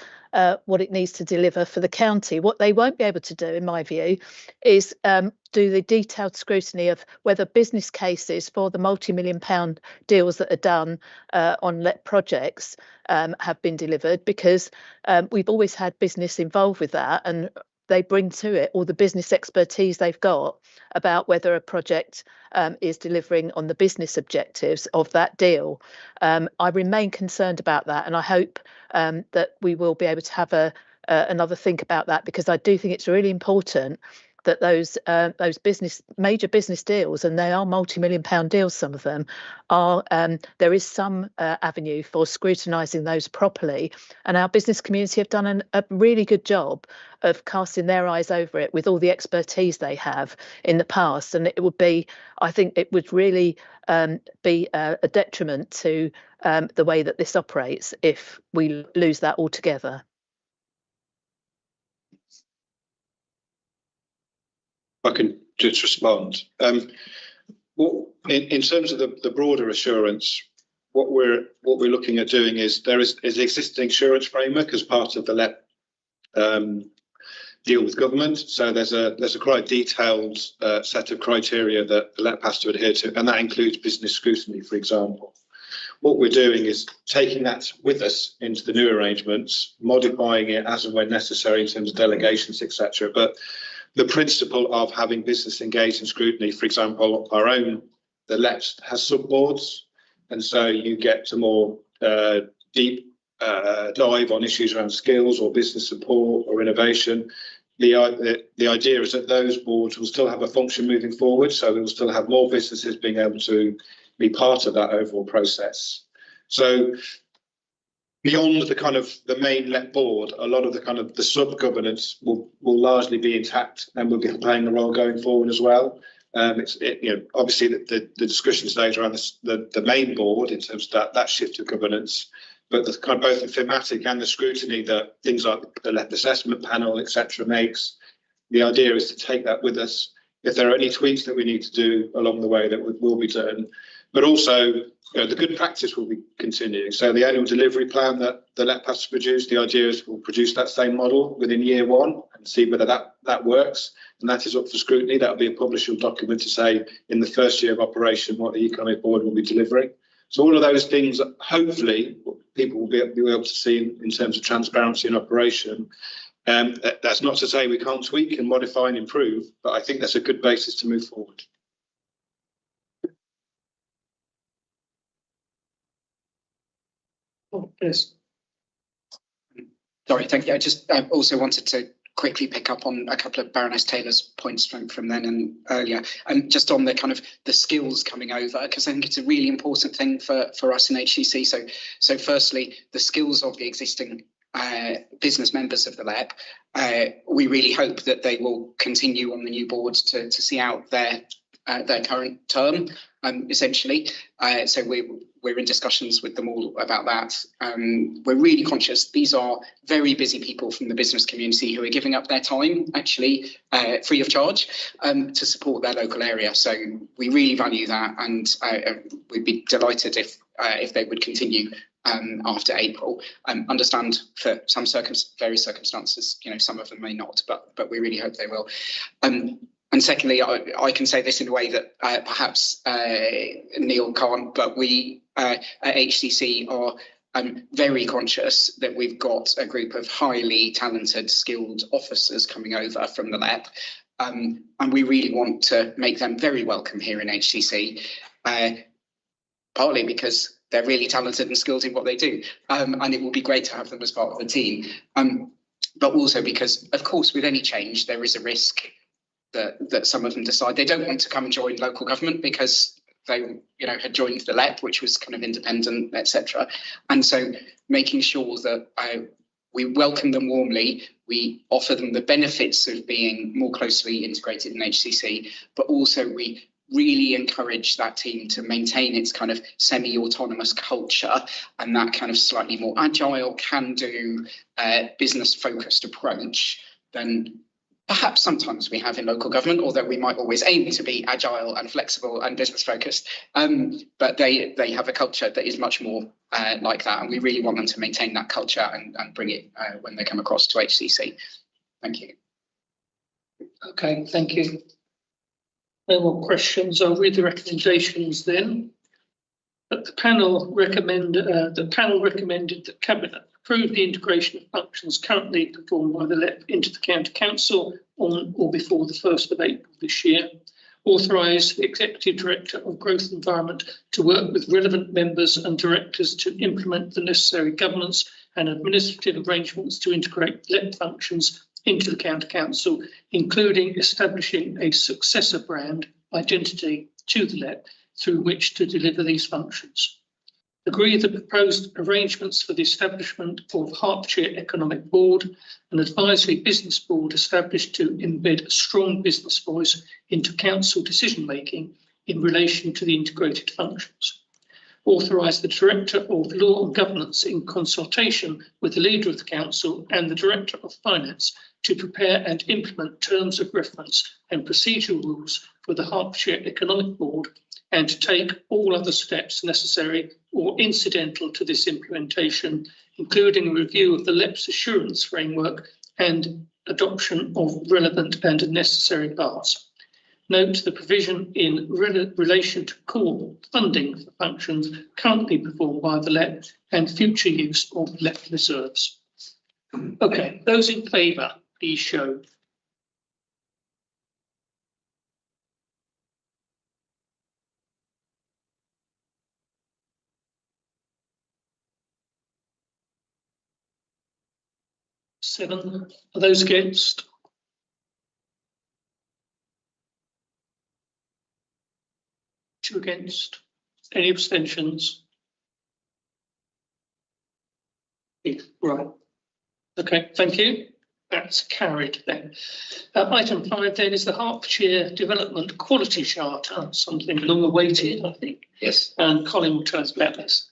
what it needs to deliver for the county? What they won't be able to do, in my view, is do the detailed scrutiny of whether business cases for the multi-million-pound deals that are done on LEP projects have been delivered, because we've always had business involved with that, and they bring to it all the business expertise they've got about whether a project is delivering on the business objectives of that deal. I remain concerned about that, and I hope that we will be able to have another think about that, because I do think it's really important that those major business deals, and they are multi-million-pound deals, some of them are, there is some avenue for scrutinising those properly, and our business community have done a really good job of casting their eyes over it with all the expertise they have in the past. And it would be, I think it would really be a detriment to the way that this operates if we lose that altogether.
I can just respond. In terms of the broader assurance, what we're looking at doing is there is existing insurance framework as part of the LEP deal with government. So there's a quite detailed set of criteria that the LEP has to adhere to, and that includes business scrutiny, for example. What we're doing is taking that with us into the new arrangements, modifying it as and when necessary in terms of delegations, etc. But the principle of having business engaged in scrutiny, for example, the LEP has sub-boards, and so you get to more deep dive on issues around skills or business support or innovation. The idea is that those boards will still have a function moving forward, so we will still have more businesses being able to be part of that overall process. So beyond the main LEP board, a lot of the sub-governance will largely be intact and will be playing a role going forward as well. Obviously the discussion stage around the main board in terms of that shift of governance, but both the thematic and the scrutiny that things like the LEP assessment panel, etc., makes. The idea is to take that with us. If there are any tweaks that we need to do along the way, that will be done. But also, the good practice will be continuing. So the annual delivery plan that the LEP has to produce, the idea is we'll produce that same model within year one and see whether that works. And that is up for scrutiny. That will be a publishable document to say in the first year of operation what the economic board will be delivering. So all of those things, hopefully, people will be able to see in terms of transparency and operation. That's not to say we can't tweak and modify and improve, but I think that's a good basis to move forward.
Oh, yes.
Sorry, thank you. I just also wanted to quickly pick up on a couple of Baroness Taylor's points from then and earlier, and just on the the skills coming over, because I think it's a really important thing for us in HCC. So firstly, the skills of the existing business members of the LEP, we really hope that they will continue on the new board to see out their current term, essentially. So we're in discussions with them all about that. We're really conscious these are very busy people from the business community who are giving up their time, actually, free of charge, to support their local area. So we really value that, and we'd be delighted if they would continue after April. Understand for some various circumstances, some of them may not, but we really hope they will. And secondly, I can say this in a way that perhaps Neil can't, but we at HCC are very conscious that we've got a group of highly talented, skilled officers coming over from the LEP, and we really want to make them very welcome here in HCC, partly because they're really talented and skilled in what they do, and it will be great to have them as part of the team, but also because, of course, with any change, there is a risk that some of them decide they don't want to come and join local government because they had joined the LEP, which was kind of independent, etc. And so making sure that we welcome them warmly, we offer them the benefits of being more closely integrated in HCC, but also we really encourage that team to maintain its kind of semi-autonomous culture and that kind of slightly more agile, can-do, business-focused approach. than perhaps sometimes we have in local government, although we might always aim to be agile and flexible and business focused. But they have a culture that is much more like that, and we really want them to maintain that culture and bring it when they come across to HCC. Thank you.
Okay, thank you. No more questions. I'll read the recommendations then. But the panel recommended that Cabinet approve the integration of functions currently performed by the LEP into the County Council on or before the 1st of April this year. Authorise the Executive Director of Growth Environment to work with relevant members and directors to implement the necessary governance and administrative arrangements to integrate LEP functions into the County Council, including establishing a successor brand identity to the LEP through which to deliver these functions. Agree the proposed arrangements for the establishment of Hertfordshire Economic Board, an advisory business board established to embed a strong business voice into council decision making in relation to the integrated functions. Authorise the Director of Law and Governance in consultation with the Leader of the Council and the Director of Finance to prepare and implement terms of reference and procedural rules for the Hertfordshire Economic Board and to take all other steps necessary or incidental to this implementation, including a review of the LEP's assurance framework and adoption of relevant and necessary parts. Note the provision in relation to core funding for functions currently performed by the LEP and future use of LEP reserves. Okay, those in favour, please show. Seven. Are those against? Two against. Any abstentions? Right. Okay, thank you. That's carried then. Item 5 then is the Hertfordshire Development Quality Charter, something long awaited, I think.
Yes.
And Colin will tell us about this.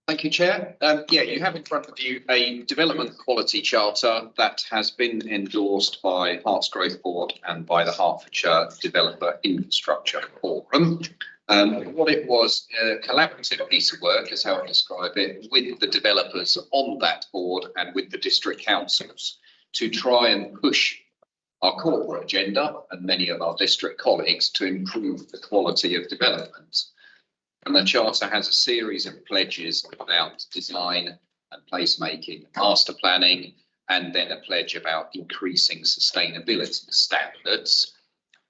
Thank you, Chair. Yeah, you have in front of you a development quality charter that has been endorsed by Herts Growth Board and by the Hertfordshire Developer Infrastructure Forum. What it was, a collaborative piece of work, is how I describe it, with the developers on that board and with the district councils to try and push our corporate agenda and many of our district colleagues to improve the quality of development. And the charter has a series of pledges about design and placemaking, master planning, and then a pledge about increasing sustainability standards.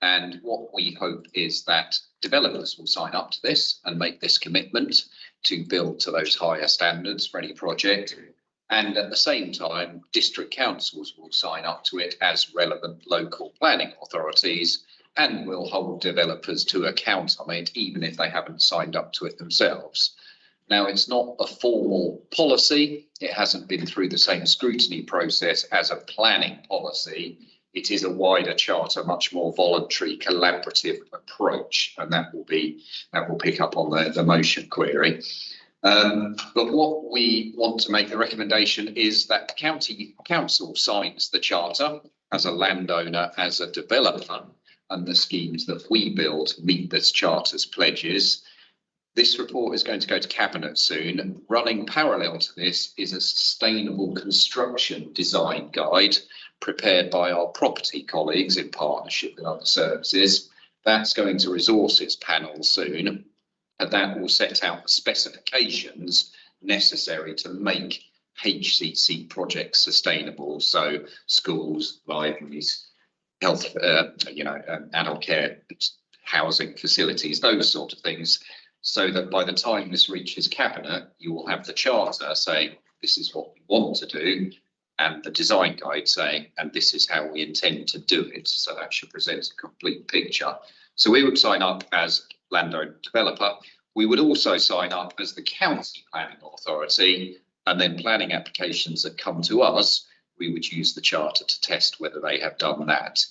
And what we hope is that developers will sign up to this and make this commitment to build to those higher standards for any project. And at the same time, district councils will sign up to it as relevant local planning authorities and will hold developers to account on it, even if they haven't signed up to it themselves. Now, it's not a formal policy. It hasn't been through the same scrutiny process as a planning policy. It is a wider charter, much more voluntary, collaborative approach, and that will pick up on the motion query. But what we want to make the recommendation is that the county council signs the charter as a landowner, as a developer, and the schemes that we build meet this charter's pledges. This report is going to go to Cabinet soon. Running parallel to this is a sustainable construction design guide prepared by our property colleagues in partnership with other services. That's going to resources panel soon, and that will set out the specifications necessary to make HCC projects sustainable. So schools, libraries, health, adult care, housing facilities, those sort of things, so that by the time this reaches Cabinet, you will have the charter saying, this is what we want to do, and the design guide saying, and this is how we intend to do it. So that should present a complete picture. So we would sign up as landowner developer. We would also sign up as the county planning authority, and then planning applications that come to us, we would use the charter to test whether they have done that.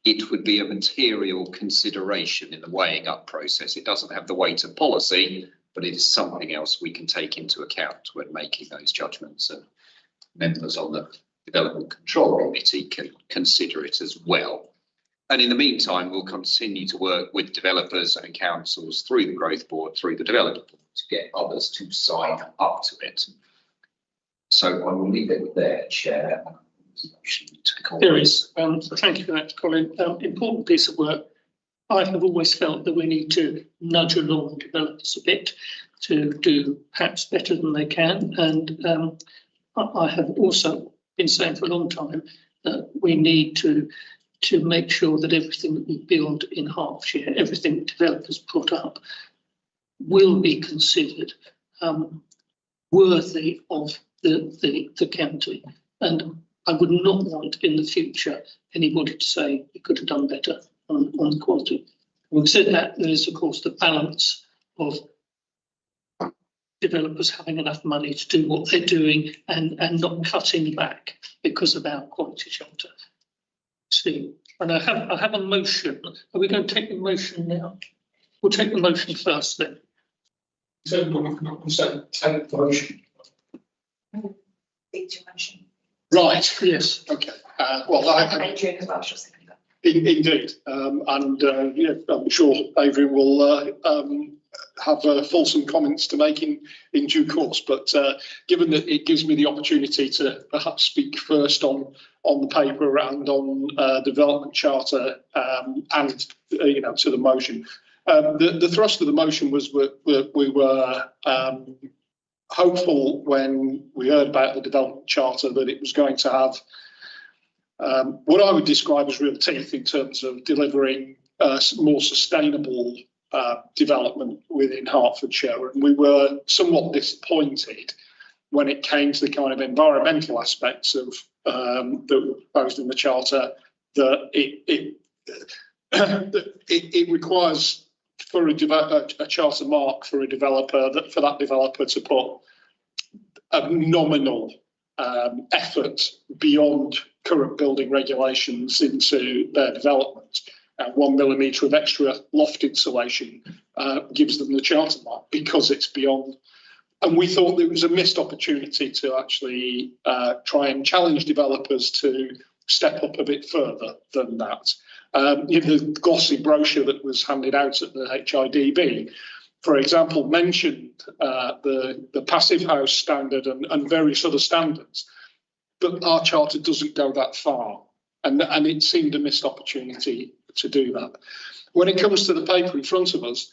It would be a material consideration in the weighing up process. It doesn't have the weight of policy, but it is something else we can take into account when making those judgments. And members on the Development Control Committee can consider it as well. And in the meantime, we'll continue to work with developers and councils through the Growth Board, through the Development Board, to get others to sign up to it. So I will leave it there, Chair.
There is. Thank you for that, Colin. Important piece of work. I have always felt that we need to nudge along developers a bit to do perhaps better than they can. And I have also been saying for a long time that we need to make sure that everything that we build in Hertfordshire, everything that developers put up, will be considered worthy of the county. And I would not want in the future anybody to say we could have done better on the quality. Having said that, there is of course the balance of developers having enough money to do what they're doing and not cutting back because of our quality shelter. See, and I have a motion. Are we going to take the motion now? We'll take the motion first then.
So we're not going to take the motion.
Right.
Yes.
Okay. Indeed. Yeah, I'm sure Adrian will have fulsome comments to make in due course. But given that it gives me the opportunity to perhaps speak first on the paper and on the development charter and to the motion. The thrust of the motion was we were hopeful when we heard about the development charter that it was going to have what I would describe as real teeth in terms of delivering more sustainable development within Hertfordshire. And we were somewhat disappointed when it came to the kind of environmental aspects of that were proposed in the charter, that it requires for a charter mark for a developer, for that developer to put a nominal effort beyond current building regulations into their development. 1 millimetre of extra loft insulation gives them the charter mark because it's beyond. And we thought there was a missed opportunity to actually try and challenge developers to step up a bit further than that. The glossy brochure that was handed out at the HIDB, for example, mentioned the passive house standard and various other standards, but our charter doesn't go that far, and it seemed a missed opportunity to do that. When it comes to the paper in front of us,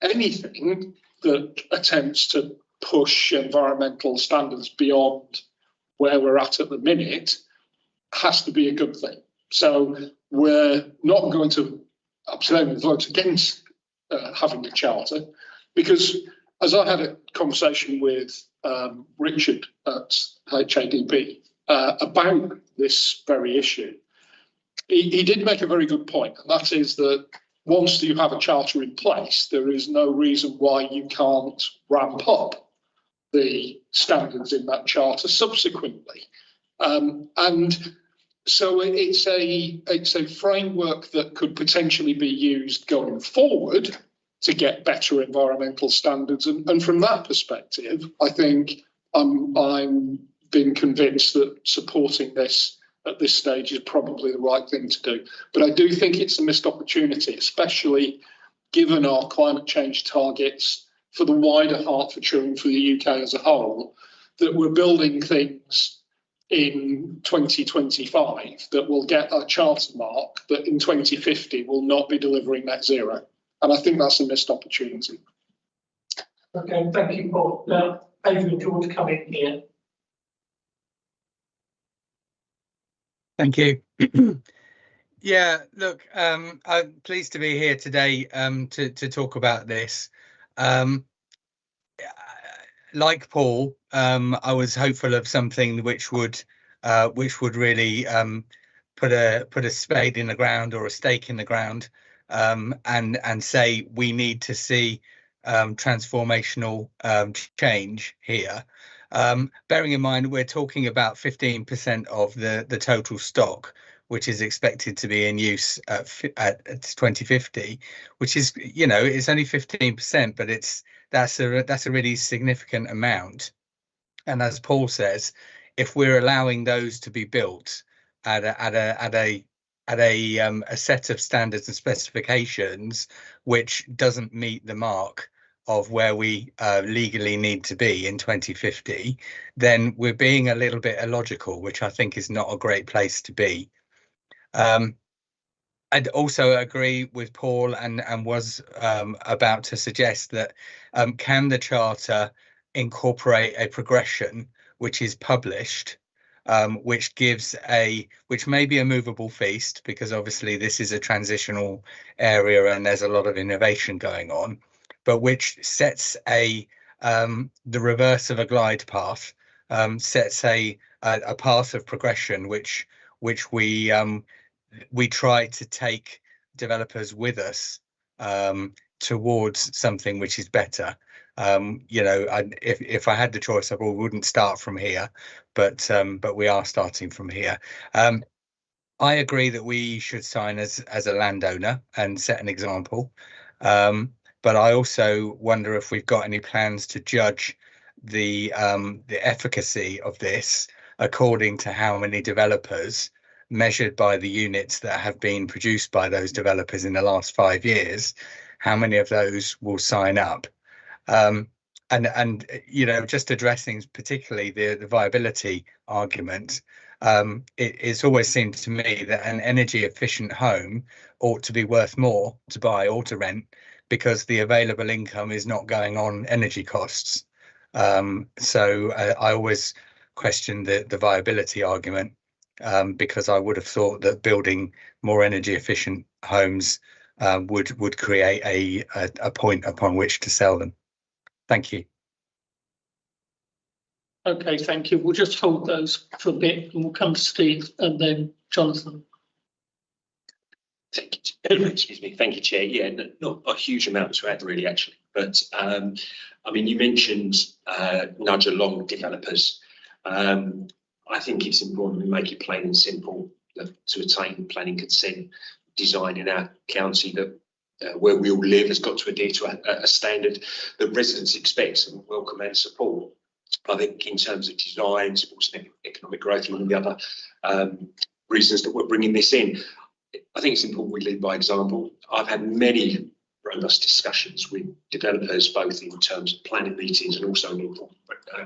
anything that attempts to push environmental standards beyond where we're at the minute has to be a good thing. So we're not going to vote against having a charter, because as I had a conversation with Richard at HADB about this very issue, he did make a very good point, and that is that once you have a charter in place, there is no reason why you can't ramp up the standards in that charter subsequently. And so it's a framework that could potentially be used going forward to get better environmental standards. And from that perspective, I think I'm been convinced that supporting this at this stage is probably the right thing to do. But I do think it's a missed opportunity, especially given our climate change targets for the wider Hertfordshire and for the UK as a whole, that we're building things in 2025 that will get a charter mark that in 2050 will not be delivering net zero. And I think that's a missed opportunity.
Okay, thank you, Paul. Now, Adrian, do you want to come in here?
Thank you. Yeah, look, I'm pleased to be here today to talk about this. Like Paul, I was hopeful of something which would really put a spade in the ground or a stake in the ground, and say we need to see transformational change here. Bearing in mind we're talking about 15% of the total stock, which is expected to be in use at 2050, which is, it's only 15%, but that's a really significant amount. And as Paul says, if we're allowing those to be built at a set of standards and specifications which doesn't meet the mark of where we legally need to be in 2050, then we're being a little bit illogical, which I think is not a great place to be. I'd also agree with Paul and was about to suggest that can the Charter incorporate a progression which is published, which may be a movable feast, because obviously this is a transitional area and there's a lot of innovation going on, but which sets the reverse of a glide path, sets a path of progression which we try to take developers with us towards something which is better. If I had the choice, I probably wouldn't start from here, but we are starting from here. I agree that we should sign as a landowner and set an example, but I also wonder if we've got any plans to judge the efficacy of this according to how many developers, measured by the units that have been produced by those developers in the last 5 years, how many of those will sign up. And just addressing particularly the viability argument, it's always seemed to me that an energy efficient home ought to be worth more to buy or to rent, because the available income is not going on energy costs. So I always question the viability argument, because I would have thought that building more energy efficient homes would create a point upon which to sell them. Thank you.
Okay, thank you. We'll just hold those for a bit and we'll come to Steve and then Jonathan.
Thank you. Excuse me. Thank you, Chair. Yeah, not a huge amount to add really, actually. But I mean, you mentioned nudge along developers. I think it's important we make it plain and simple to attain planning consent. Design in our county that where we all live has got to adhere to a standard that residents expect and welcome and support. I think in terms of design, supporting economic growth and all the other reasons that we're bringing this in, I think it's important we lead by example. I've had many robust discussions with developers, both in terms of planning meetings and also in important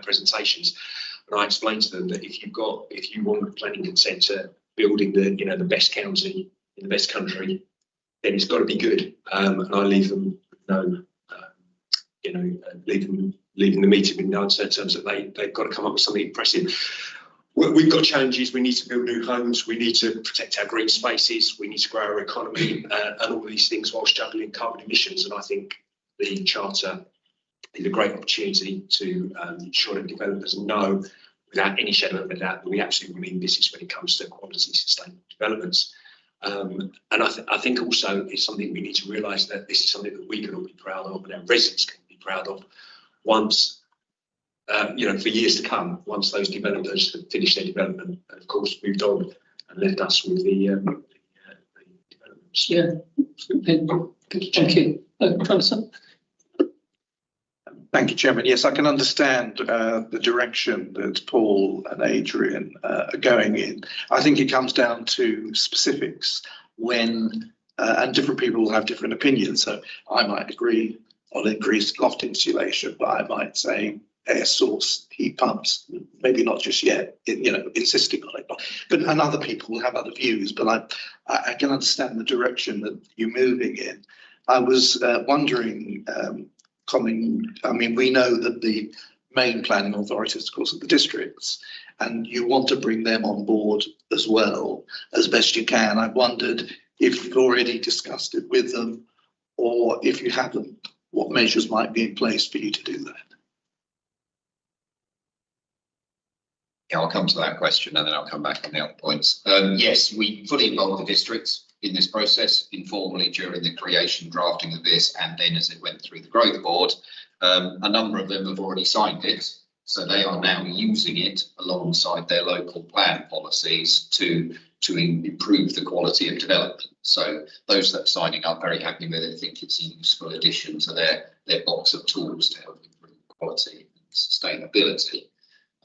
presentations. And I explained to them that if you want planning consent to build in the best county in the best country, then it's got to be good. And I leave them leaving the meeting with no uncertain terms that they've got to come up with something impressive. We've got challenges. We need to build new homes. We need to protect our green spaces. We need to grow our economy and all of these things whilst juggling carbon emissions. And I think the Charter is a great opportunity to ensure that developers know without any shadow of a doubt that we absolutely mean business when it comes to quality sustainable developments. And I think also it's something we need to realise that this is something that we can all be proud of and our residents can be proud of once, for years to come, once those developers have finished their development and of course moved on and left us with the developments.
Yeah, thank you. Jonathan?
Thank you, Chairman. Yes, I can understand the direction that Paul and Adrian are going in. I think it comes down to specifics when, and different people will have different opinions. So I might agree on increased loft insulation, but I might say air source heat pumps, maybe not just yet, insisting on it. And other people will have other views, but I can understand the direction that you're moving in. I was wondering, we know that the main planning authorities, of course, are the districts, and you want to bring them on board as well as best you can. I wondered if you've already discussed it with them, or if you haven't, what measures might be in place for you to do that?
Yeah, I'll come to that question and then I'll come back on the other points. Yes, we fully involved the districts in this process informally during the creation, drafting of this, and then as it went through the growth board. A number of them have already signed it, so they are now using it alongside their local plan policies to improve the quality of development. So those that are signing up very happy with it, think it's a useful addition to their box of tools to help improve quality and sustainability.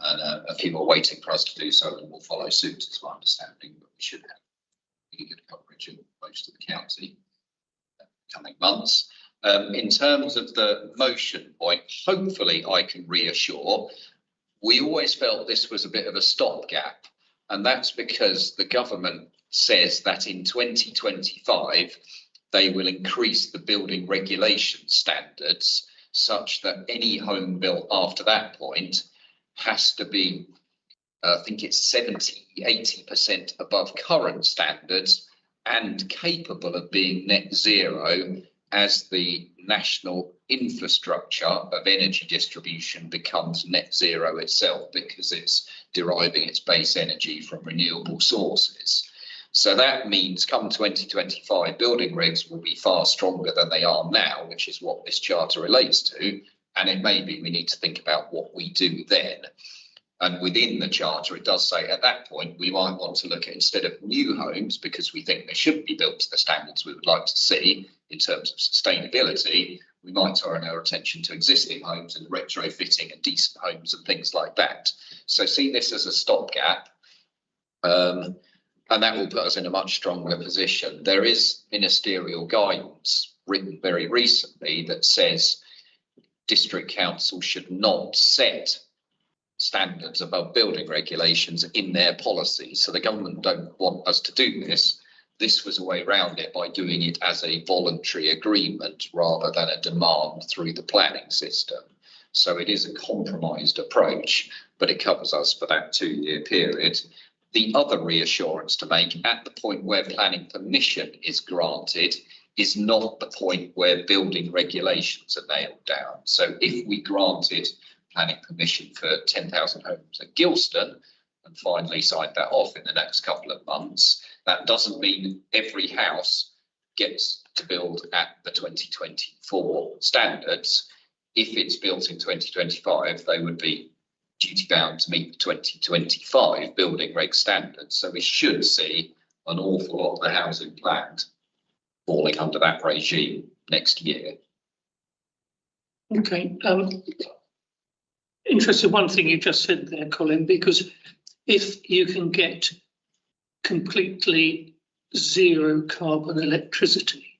and a few are waiting for us to do so, and will follow suit, is my understanding. But we should have really good coverage in most of the county in the coming months. In terms of the motion point, hopefully I can reassure. We always felt this was a bit of a stopgap, and that's because the government says that in 2025 they will increase the building regulation standards such that any home built after that point has to be, I think it's 70–80% above current standards and capable of being net zero as the national infrastructure of energy distribution becomes net zero itself, because it's deriving its base energy from renewable sources. So that means come 2025, building regs will be far stronger than they are now, which is what this charter relates to. And it may be we need to think about what we do then. And within the charter, it does say at that point, we might want to look at, instead of new homes, because we think they should be built to the standards we would like to see in terms of sustainability, we might turn our attention to existing homes and retrofitting and decent homes and things like that. So see this as a stopgap. And that will put us in a much stronger position. There is ministerial guidance written very recently that says district council should not set standards above building regulations in their policy. So the government don't want us to do this. This was a way around it by doing it as a voluntary agreement rather than a demand through the planning system. So it is a compromised approach, but it covers us for that 2-year period. The other reassurance to make, at the point where planning permission is granted, is not the point where building regulations are nailed down. So if we granted planning permission for 10,000 homes at Gilston and finally signed that off in the next couple of months, that doesn't mean every house gets to build at the 2024 standards. If it's built in 2025, they would be duty bound to meet the 2025 building reg standards. So we should see an awful lot of the housing planned falling under that regime next year.
Okay. Interested one thing you just said there, Colin, because if you can get completely zero carbon electricity,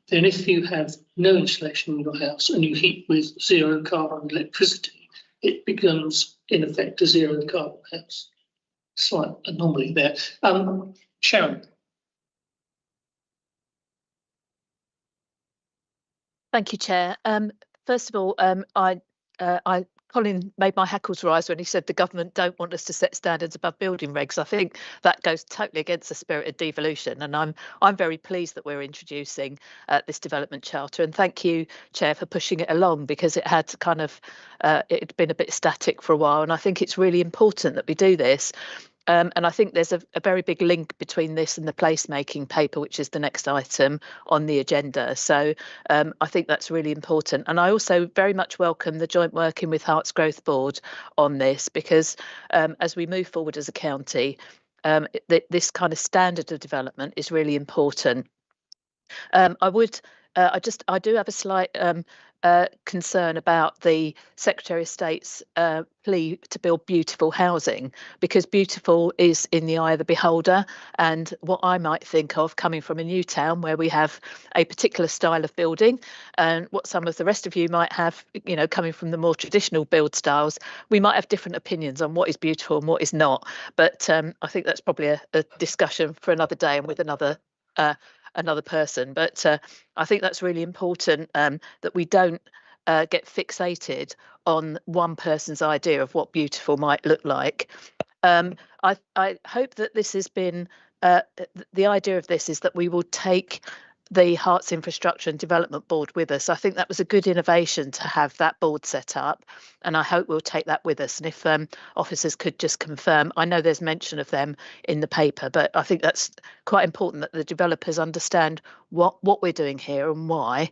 then if you have no insulation in your house and you heat with zero carbon electricity, it becomes in effect a zero carbon house. Slight anomaly there. Sharon.
Thank you, Chair. First of all, Colin made my hackles rise when he said the government don't want us to set standards above building regs. I think that goes totally against the spirit of devolution, and I'm very pleased that we're introducing this development charter. And thank you, Chair, for pushing it along, because it had kind of it had been a bit static for a while, and I think it's really important that we do this. And I think there's a very big link between this and the placemaking paper, which is the next item on the agenda. So I think that's really important. And I also very much welcome the joint working with Herts Growth Board on this, because as we move forward as a county, this kind of standard of development is really important. I do have a slight concern about the Secretary of State's plea to build beautiful housing, because beautiful is in the eye of the beholder. And what I might think of coming from a new town where we have a particular style of building, and what some of the rest of you might have, you know, coming from the more traditional build styles, we might have different opinions on what is beautiful and what is not. But I think that's probably a discussion for another day and with another person. But I think that's really important, that we don't get fixated on one person's idea of what beautiful might look like. I hope that this has been the idea of this is that we will take the Herts Infrastructure and Development Board with us. I think that was a good innovation to have that board set up, and I hope we'll take that with us. And if officers could just confirm, I know there's mention of them in the paper, but I think that's quite important that the developers understand what we're doing here and why.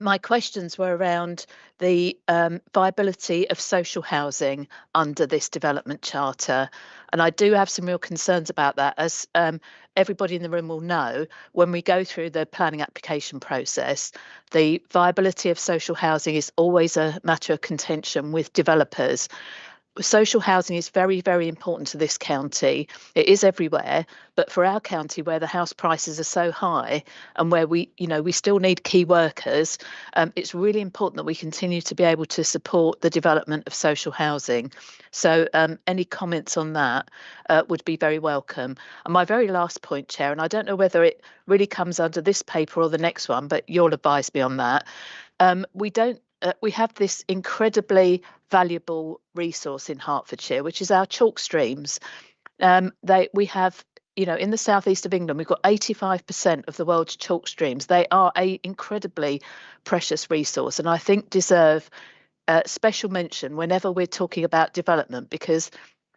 my questions were around the viability of social housing under this development charter. And I do have some real concerns about that. As everybody in the room will know, when we go through the planning application process, the viability of social housing is always a matter of contention with developers. Social housing is very, very important to this county. It is everywhere, but for our county where the house prices are so high and where we still need key workers, it's really important that we continue to be able to support the development of social housing. So any comments on that would be very welcome. And my very last point, Chair, and I don't know whether it really comes under this paper or the next one, but you'll advise me on that. We have this incredibly valuable resource in Hertfordshire, which is our chalk streams. We have, in the southeast of England, we've got 85% of the world's chalk streams. They are an incredibly precious resource, and I think deserve special mention whenever we're talking about development, because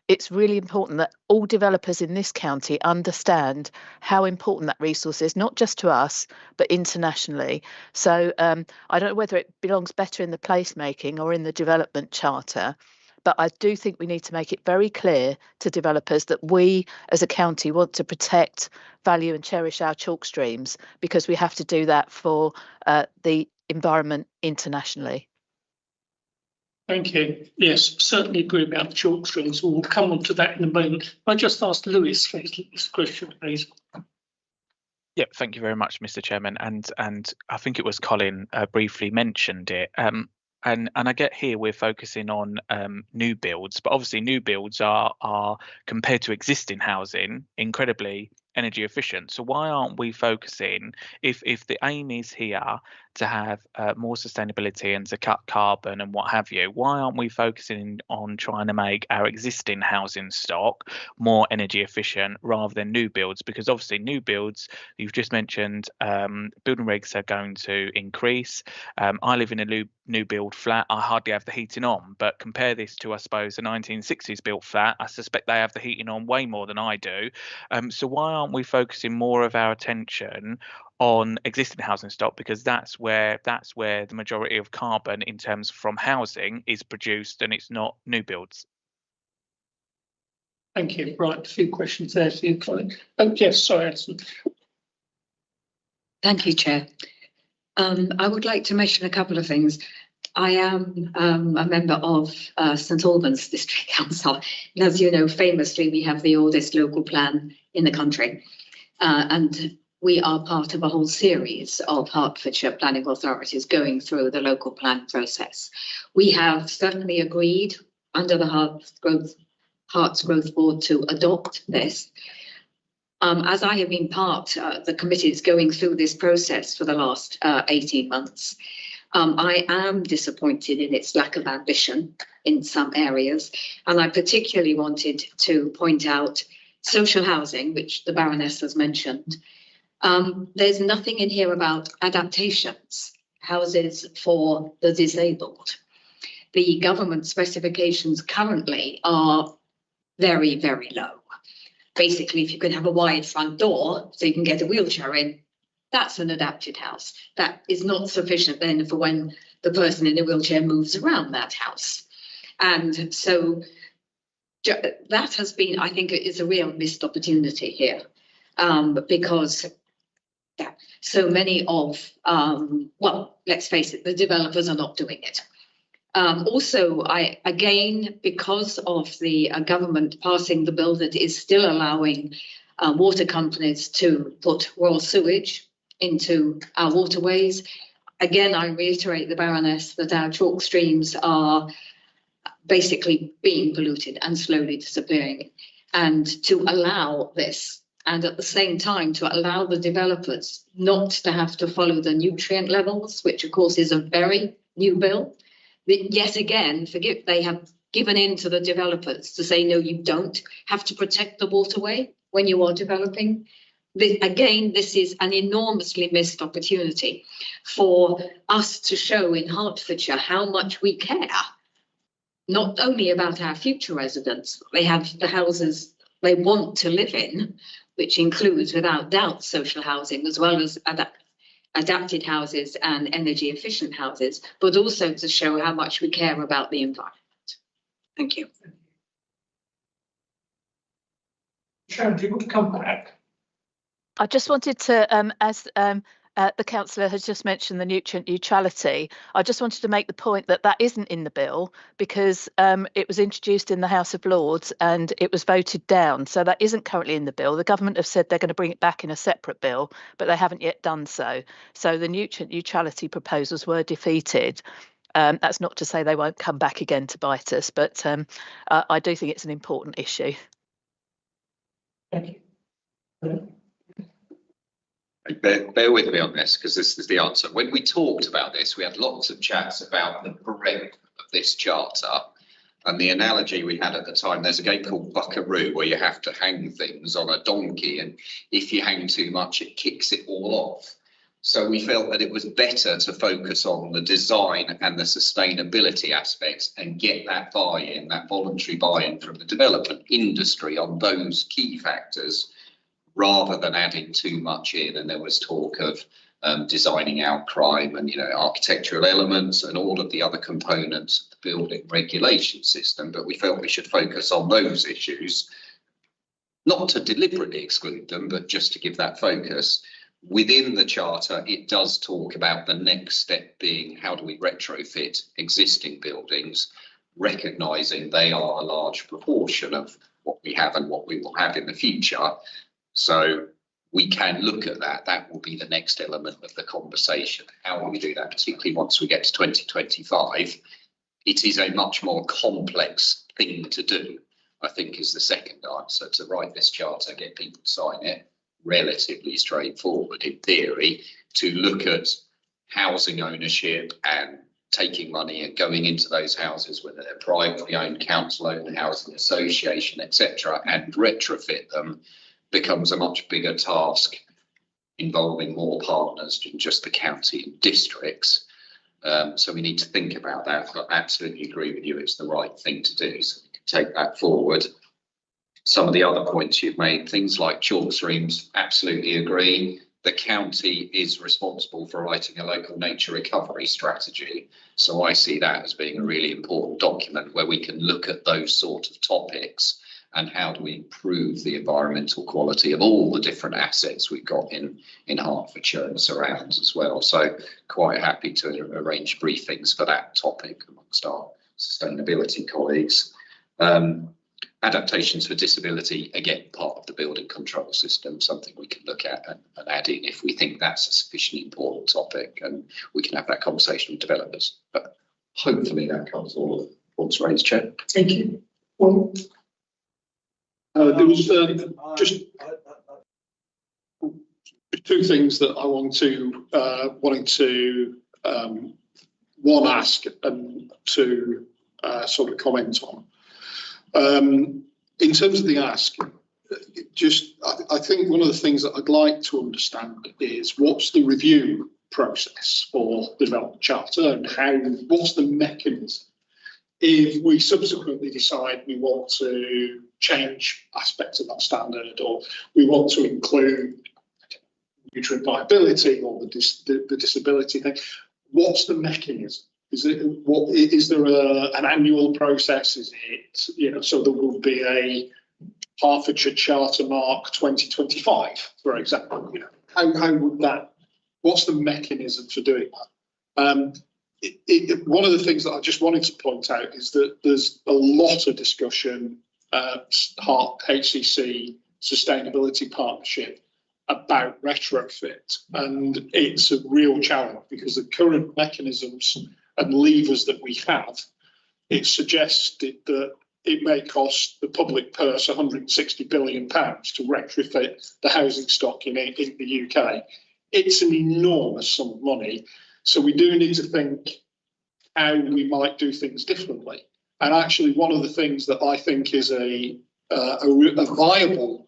it's really important that all developers in this county understand how important that resource is, not just to us, but internationally. So I don't know whether it belongs better in the placemaking or in the development charter, but I do think we need to make it very clear to developers that we as a county want to protect, value and cherish our chalk streams, because we have to do that for the environment internationally.
Thank you. Yes, certainly agree about the chalk streams. We'll come on to that in a moment. I just asked Lewis for his question, please.
Yeah, thank you very much, Mr. Chairman. And I think it was Colin briefly mentioned it. And I get here we're focusing on new builds, but obviously new builds are compared to existing housing incredibly energy efficient. So why aren't we focusing, if the aim is here to have more sustainability and to cut carbon and what have you, why aren't we focusing on trying to make our existing housing stock more energy efficient rather than new builds? Because obviously new builds, you've just mentioned, building regs are going to increase. I live in a new build flat. I hardly have the heating on, but compare this to, I suppose, a 1960s built flat. I suspect they have the heating on way more than I do. So why aren't we focusing more of our attention on existing housing stock, because that's where the majority of carbon in terms from housing is produced, and it's not new builds?
Thank you. Right, a few questions there for you, Colin. Oh yes, sorry, Alison.
Thank you, Chair. I would like to mention a couple of things. I am a member of St Albans District Council, and as you know, famously we have the oldest local plan in the country, and we are part of a whole series of Hertfordshire planning authorities going through the local plan process. We have certainly agreed under the Herts Growth Board to adopt this. As I have been part of the committees going through this process for the last 18 months, I am disappointed in its lack of ambition in some areas, and I particularly wanted to point out social housing, which the Baroness has mentioned. There's nothing in here about adaptations, houses for the disabled. The government specifications currently are very, very low. Basically, if you can have a wide front door so you can get a wheelchair in, that's an adapted house. That is not sufficient then for when the person in the wheelchair moves around that house. And so that has been, I think, it is a real missed opportunity here, because so many of, well, let's face it, the developers are not doing it. Also, again, because of the government passing the bill that is still allowing water companies to put raw sewage into our waterways, again, I reiterate the Baroness that our chalk streams are basically being polluted and slowly disappearing. And to allow this, and at the same time to allow the developers not to have to follow the nutrient levels, which of course is a very new bill. Yet again, they have given in to the developers to say, no, you don't have to protect the waterway when you are developing. This is an enormously missed opportunity for us to show in Hertfordshire how much we care, not only about our future residents, they have the houses they want to live in, which includes without doubt social housing as well as adapted houses and energy efficient houses, but also to show how much we care about the environment. Thank you.
Sharon, do you want to come back?
I just wanted to, as the councillor has just mentioned the nutrient neutrality, I just wanted to make the point that that isn't in the bill because it was introduced in the House of Lords and it was voted down. So that isn't currently in the bill. The government have said they're going to bring it back in a separate bill, but they haven't yet done so. So the nutrient neutrality proposals were defeated. That's not to say they won't come back again to bite us, but I do think it's an important issue.
Thank you.
Bear with me on this because this is the answer. When we talked about this, we had lots of chats about the breadth of this charter. And the analogy we had at the time, there's a game called Buckaroo where you have to hang things on a donkey. And if you hang too much, it kicks it all off. So we felt that it was better to focus on the design and the sustainability aspects and get that buy-in, that voluntary buy-in from the development industry on those key factors, rather than adding too much in. And there was talk of designing out crime and, architectural elements and all of the other components of the building regulation system. But we felt we should focus on those issues, not to deliberately exclude them, but just to give that focus. Within the charter, it does talk about the next step being how do we retrofit existing buildings, recognising they are a large proportion of what we have and what we will have in the future. So we can look at that. That will be the next element of the conversation. How will we do that, particularly once we get to 2025? It is a much more complex thing to do, I think, is the second answer. To write this charter, get people to sign it, relatively straightforward in theory. To look at housing ownership and taking money and going into those houses, whether they're privately owned, council-owned housing association, etc., and retrofit them, becomes a much bigger task involving more partners than just the county and districts. So we need to think about that. But I absolutely agree with you, it's the right thing to do. So we can take that forward. Some of the other points you've made, things like chalk streams, absolutely agree. The county is responsible for writing a local nature recovery strategy. So I see that as being a really important document where we can look at those sort of topics and how do we improve the environmental quality of all the different assets we've got in Hertfordshire and surrounds as well. So quite happy to arrange briefings for that topic amongst our sustainability colleagues. Adaptations for disability, again, part of the building control system, something we can look at and add in if we think that's a sufficiently important topic, and we can have that conversation with developers. But hopefully that covers all of what's raised, Chair.
Thank you. Well, there was just
two things that I wanted to one, ask, and two, sort of comment on. In terms of the ask, I think one of the things that I'd like to understand is what's the review process for the development charter, and what's the mechanism if we subsequently decide we want to change aspects of that standard, or we want to include nutrient viability or the disability thing. What's the mechanism? Is there an annual process? Is it, so there will be a Hertfordshire Charter Mark 2025, for example? How would that? What's the mechanism for doing that? One of the things that I just wanted to point out is that there's a lot of discussion at HCC Sustainability Partnership about retrofit, and it's a real challenge because the current mechanisms and levers that we have, it suggested that it may cost the public purse £160 billion to retrofit the housing stock in the UK. It's an enormous sum of money. So we do need to think how we might do things differently. And actually, one of the things that I think is a viable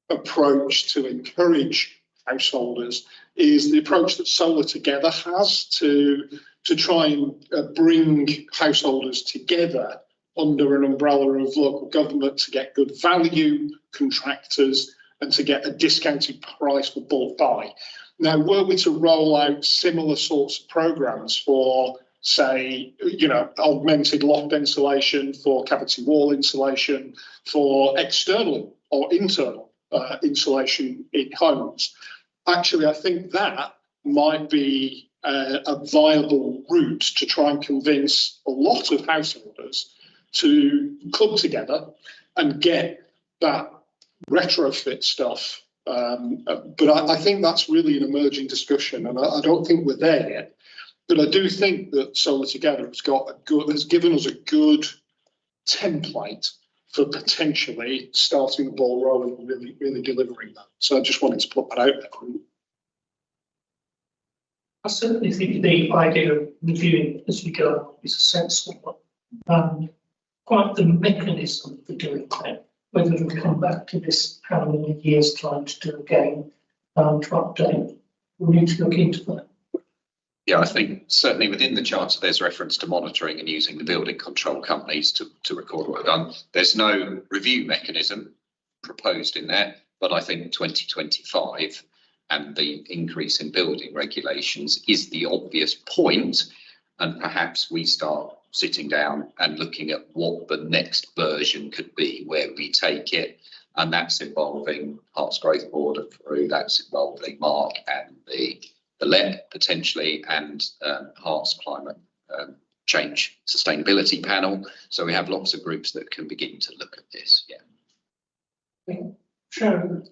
approach to encourage householders is the approach that Solar Together has to try and bring householders together under an umbrella of local government to get good value, contractors, and to get a discounted price for bulk buy. Now, were we to roll out similar sorts of programmes for, say, augmented loft insulation, for cavity wall insulation, for external or internal insulation in homes, actually, I think that might be a viable route to try and convince a lot of householders to club together and get that retrofit stuff. But I think that's really an emerging discussion, and I don't think we're there yet. But I do think that Solar Together has given us a good template for potentially starting the ball rolling and really delivering that. So I just wanted to put that out there.
I certainly think the idea of reviewing as we go is a sensible one. Quite the mechanism for doing that, whether we'll come back to this panel in a year's time to do again, to update, we need to look into that.
Yeah, I think certainly within the charter, there's reference to monitoring and using the building control companies to record what we've done. There's no review mechanism proposed in there, but I think 2025 and the increase in building regulations is the obvious point, and perhaps we start sitting down and looking at what the next version could be, where we take it, and that's involving Herts Growth Board and Peru, that's involving Mark and the LEP potentially, and Herts Climate Change Sustainability Panel. So we have lots of groups that can begin to look at this. Yeah.
Sure.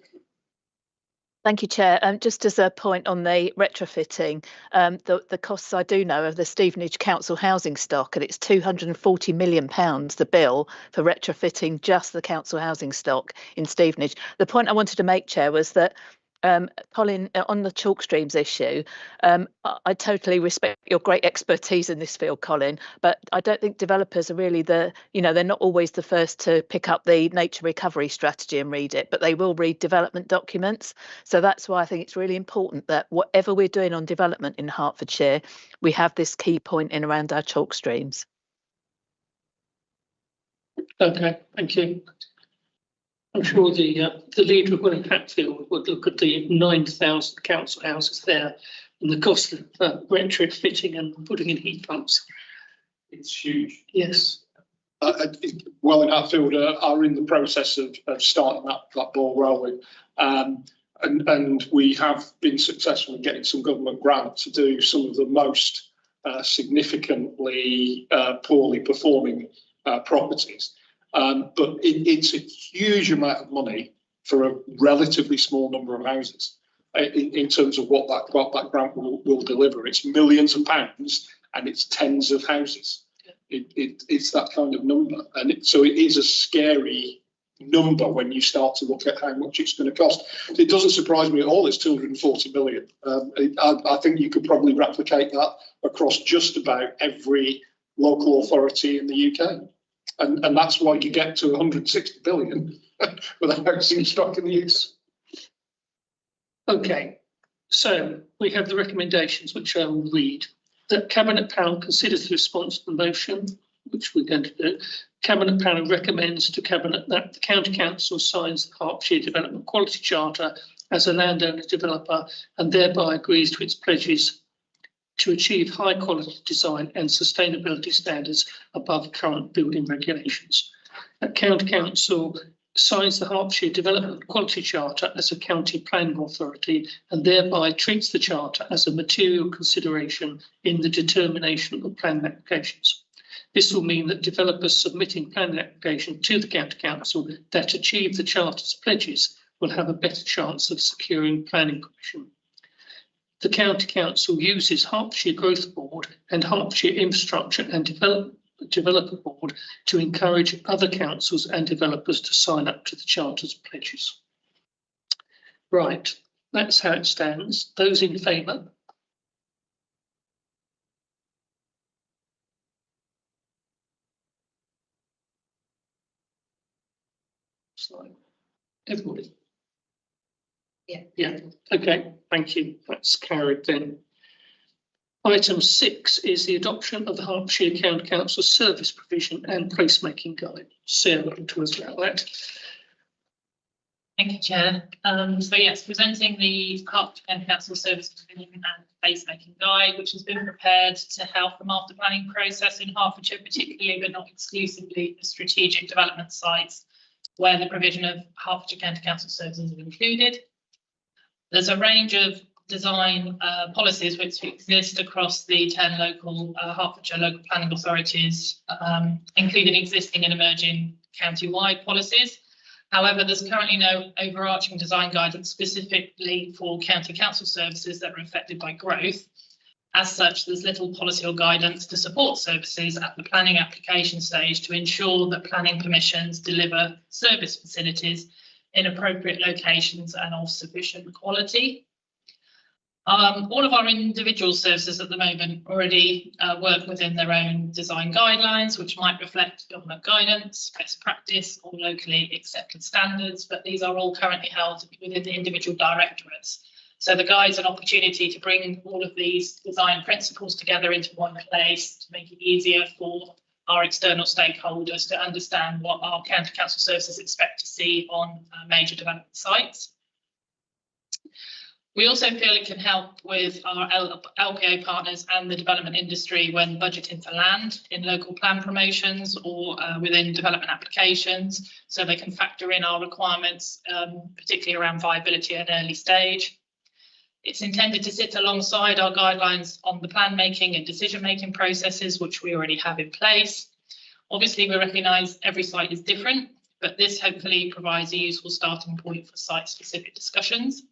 Thank you, Chair. Just as a point on the retrofitting, the costs I do know of the Stevenage Council housing stock, and it's £240 million, the bill for retrofitting just the council housing stock in Stevenage. The point I wanted to make, Chair, was that Colin, on the chalk streams issue, I totally respect your great expertise in this field, Colin, but I don't think developers are really they're not always the first to pick up the nature recovery strategy and read it, but they will read development documents. So that's why I think it's really important that whatever we're doing on development in Hertfordshire, we have this key point in around our chalk streams.
Okay, thank you. I'm sure the leader of Willing Hatfield would look at the 9,000 council houses there and the cost of retrofitting and putting in heat pumps.
It's huge.
Yes.
Willing Hatfield are in the process of starting that ball rolling. And we have been successful in getting some government grant to do some of the most significantly poorly performing properties. But it's a huge amount of money for a relatively small number of houses in terms of what that grant will deliver. It's millions of pounds and it's tens of houses. It's that kind of number. And so it is a scary number when you start to look at how much it's going to cost. It doesn't surprise me at all. It's 240 million. I think you could probably replicate that across just about every local authority in the UK. And that's why you get to 160 billion with a housing stock in the use.
Okay, so we have the recommendations, which I will read. That Cabinet Panel considers the response to the motion, which we're going to do. Cabinet Panel recommends to Cabinet that the County Council signs the Hertfordshire Development Quality Charter as a landowner developer and thereby agrees to its pledges to achieve high quality design and sustainability standards above current building regulations. That County Council signs the Hertfordshire Development Quality Charter as a county planning authority and thereby treats the charter as a material consideration in the determination of planning applications. This will mean that developers submitting planning application to the County Council that achieve the charter's pledges will have a better chance of securing planning permission. The County Council uses Hertfordshire Growth Board and Hertfordshire Infrastructure and Developer Board to encourage other councils and developers to sign up to the Charter's pledges. Right, that's how it stands. Those in favour? Everybody? Yeah, okay, thank you. That's carried then. Item 6 is the adoption of the Hertfordshire County Council Service Provision and Placemaking Guide. Sarah will talk to us about that.
Thank you, Chair. So yes, presenting the Hertfordshire Council Service Provision and Placemaking Guide, which has been prepared to help the master planning process in Hertfordshire, particularly but not exclusively for strategic development sites where the provision of Hertfordshire County Council services is included. There's a range of design policies which exist across the 10 local Hertfordshire local planning authorities, including existing and emerging county-wide policies. However, there's currently no overarching design guidance specifically for county council services that are affected by growth. As such, there's little policy or guidance to support services at the planning application stage to ensure that planning permissions deliver service facilities in appropriate locations and of sufficient quality. All of our individual services at the moment already work within their own design guidelines, which might reflect government guidance, best practice, or locally accepted standards, but these are all currently held within the individual directorates. So the guide's an opportunity to bring all of these design principles together into one place to make it easier for our external stakeholders to understand what our county council services expect to see on major development sites. We also feel it can help with our LPA partners and the development industry when budgeting for land in local plan promotions or within development applications, so they can factor in our requirements, particularly around viability at an early stage. It's intended to sit alongside our guidelines on the plan making and decision making processes, which we already have in place. Obviously, we recognise every site is different, but this hopefully provides a useful starting point for site specific discussions.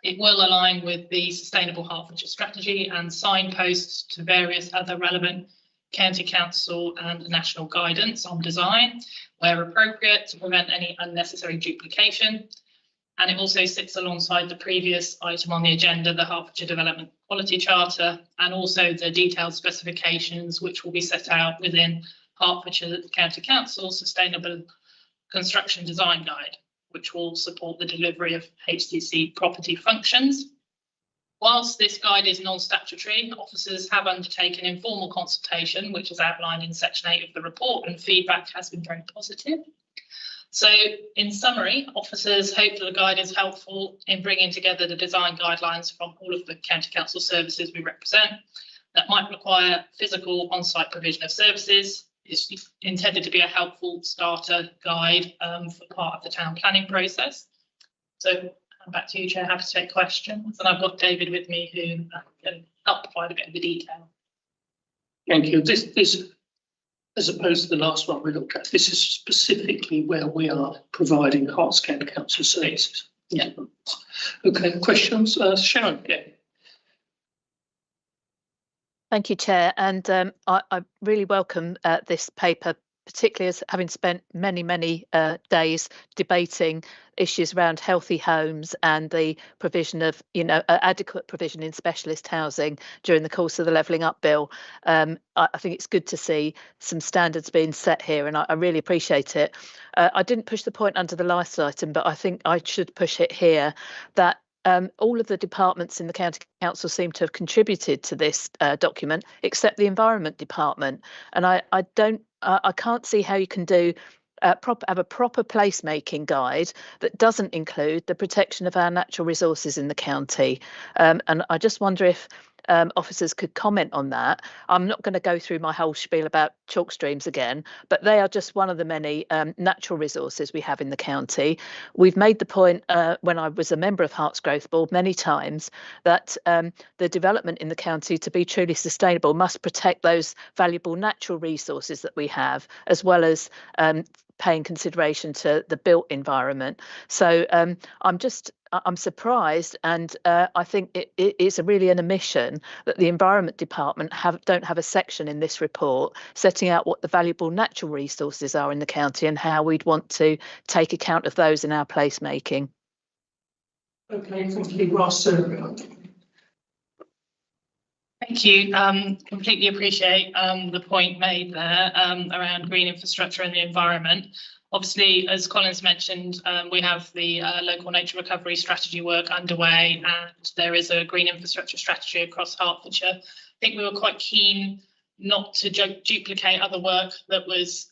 It will align with the Sustainable Hertfordshire strategy and signposts to various other relevant county council and national guidance on design, where appropriate, to prevent any unnecessary duplication. And it also sits alongside the previous item on the agenda, the Hertfordshire Development Quality Charter, and also the detailed specifications which will be set out within Hertfordshire County Council Sustainable Construction Design Guide, which will support the delivery of HCC property functions. Whilst this guide is non-statutory, officers have undertaken informal consultation, which is outlined in section 8 of the report, and feedback has been very positive. So in summary, officers hope that the guide is helpful in bringing together the design guidelines from all of the county council services we represent that might require physical on-site provision of services. It's intended to be a helpful starter guide for part of the town planning process. So back to you, Chair, happy to take questions. And I've got David with me who can help provide a bit of the detail.
Thank you. This, as opposed to the last one we looked at, this is specifically where we are providing Herts County Council services. Yeah. Okay, questions? Sharon, yeah.
Thank you, Chair, and I really welcome this paper, particularly as having spent many days debating issues around healthy homes and the provision of, adequate provision in specialist housing during the course of the Levelling Up Bill. I think it's good to see some standards being set here, and I really appreciate it. I didn't push the point under the last item, but I think I should push it here that all of the departments in the County Council seem to have contributed to this document, except the Environment Department. And I can't see how you can do have a proper placemaking guide that doesn't include the protection of our natural resources in the county. And I just wonder if officers could comment on that. I'm not going to go through my whole spiel about chalk streams again, but they are just one of the many natural resources we have in the county. We've made the point when I was a member of Herts Growth Board many times that the development in the county to be truly sustainable must protect those valuable natural resources that we have, as well as paying consideration to the built environment. So I'm surprised, and I think it's really an omission that the Environment Department don't have a section in this report setting out what the valuable natural resources are in the county and how we'd want to take account of those in our placemaking.
Okay, thank you, Ross.
Thank you. Completely appreciate the point made there around green infrastructure and the environment. Obviously, as Colin's mentioned, we have the local nature recovery strategy work underway, and there is a green infrastructure strategy across Hertfordshire. I think we were quite keen not to duplicate other work that was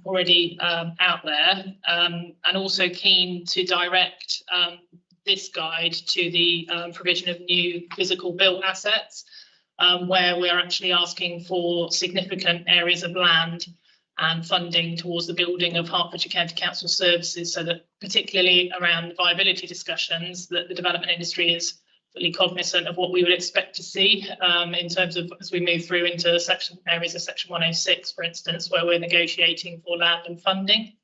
already out there, and also keen to direct this guide to the provision of new physical built assets, where we're actually asking for significant areas of land and funding towards the building of Hertfordshire County Council services, so that particularly around viability discussions, that the development industry is fully cognizant of what we would expect to see in terms of as we move through into areas of section 106, for instance, where we're negotiating for land and funding.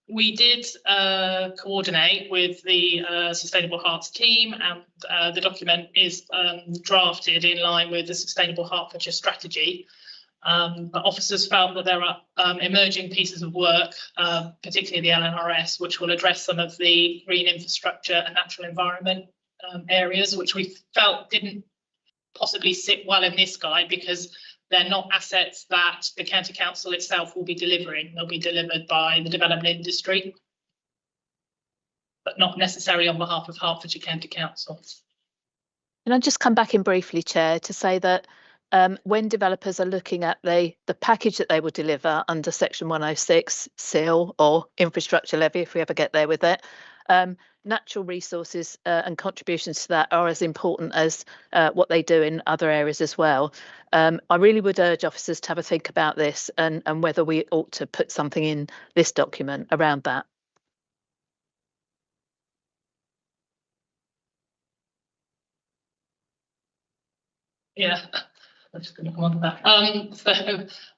We did coordinate with the Sustainable Herts team, and the document is drafted in line with the Sustainable Hertfordshire strategy. But officers felt that there are emerging pieces of work, particularly the LNRS, which will address some of the green infrastructure and natural environment areas, which we felt didn't possibly sit well in this guide because they're not assets that the County Council itself will be delivering. They'll be delivered by the development industry, but not necessarily on behalf of Hertfordshire County Council.
Can I just come back in briefly, Chair, to say that when developers are looking at the package that they will deliver under section 106 SIL or infrastructure levy, if we ever get there with it, natural resources and contributions to that are as important as what they do in other areas as well. I really would urge officers to have a think about this and whether we ought to put something in this document around that.
Yeah. I'm just going to come on to that.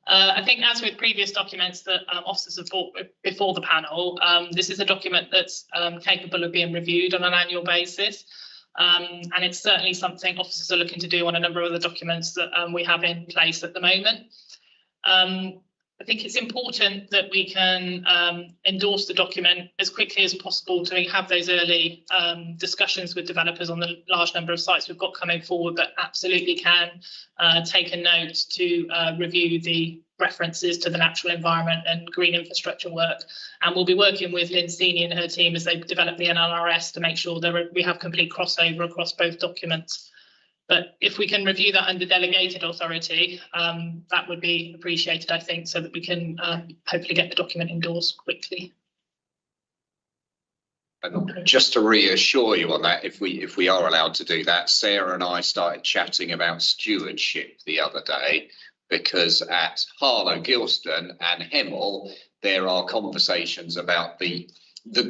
I think, as with previous documents that officers have brought before the panel, this is a document that's capable of being reviewed on an annual basis. And it's certainly something officers are looking to do on a number of other documents that we have in place at the moment. I think it's important that we can endorse the document as quickly as possible to have those early discussions with developers on the large number of sites we've got coming forward, but absolutely can take a note to review the references to the natural environment and green infrastructure work. And we'll be working with Lynn Senior and her team as they develop the NLRS to make sure that we have complete crossover across both documents. But if we can review that under delegated authority, that would be appreciated, I think, so that we can hopefully get the document endorsed quickly.
And just to reassure you on that, if we are allowed to do that, Sarah and I started chatting about stewardship the other day, because at Harlow, Gilston and Hemel, there are conversations about the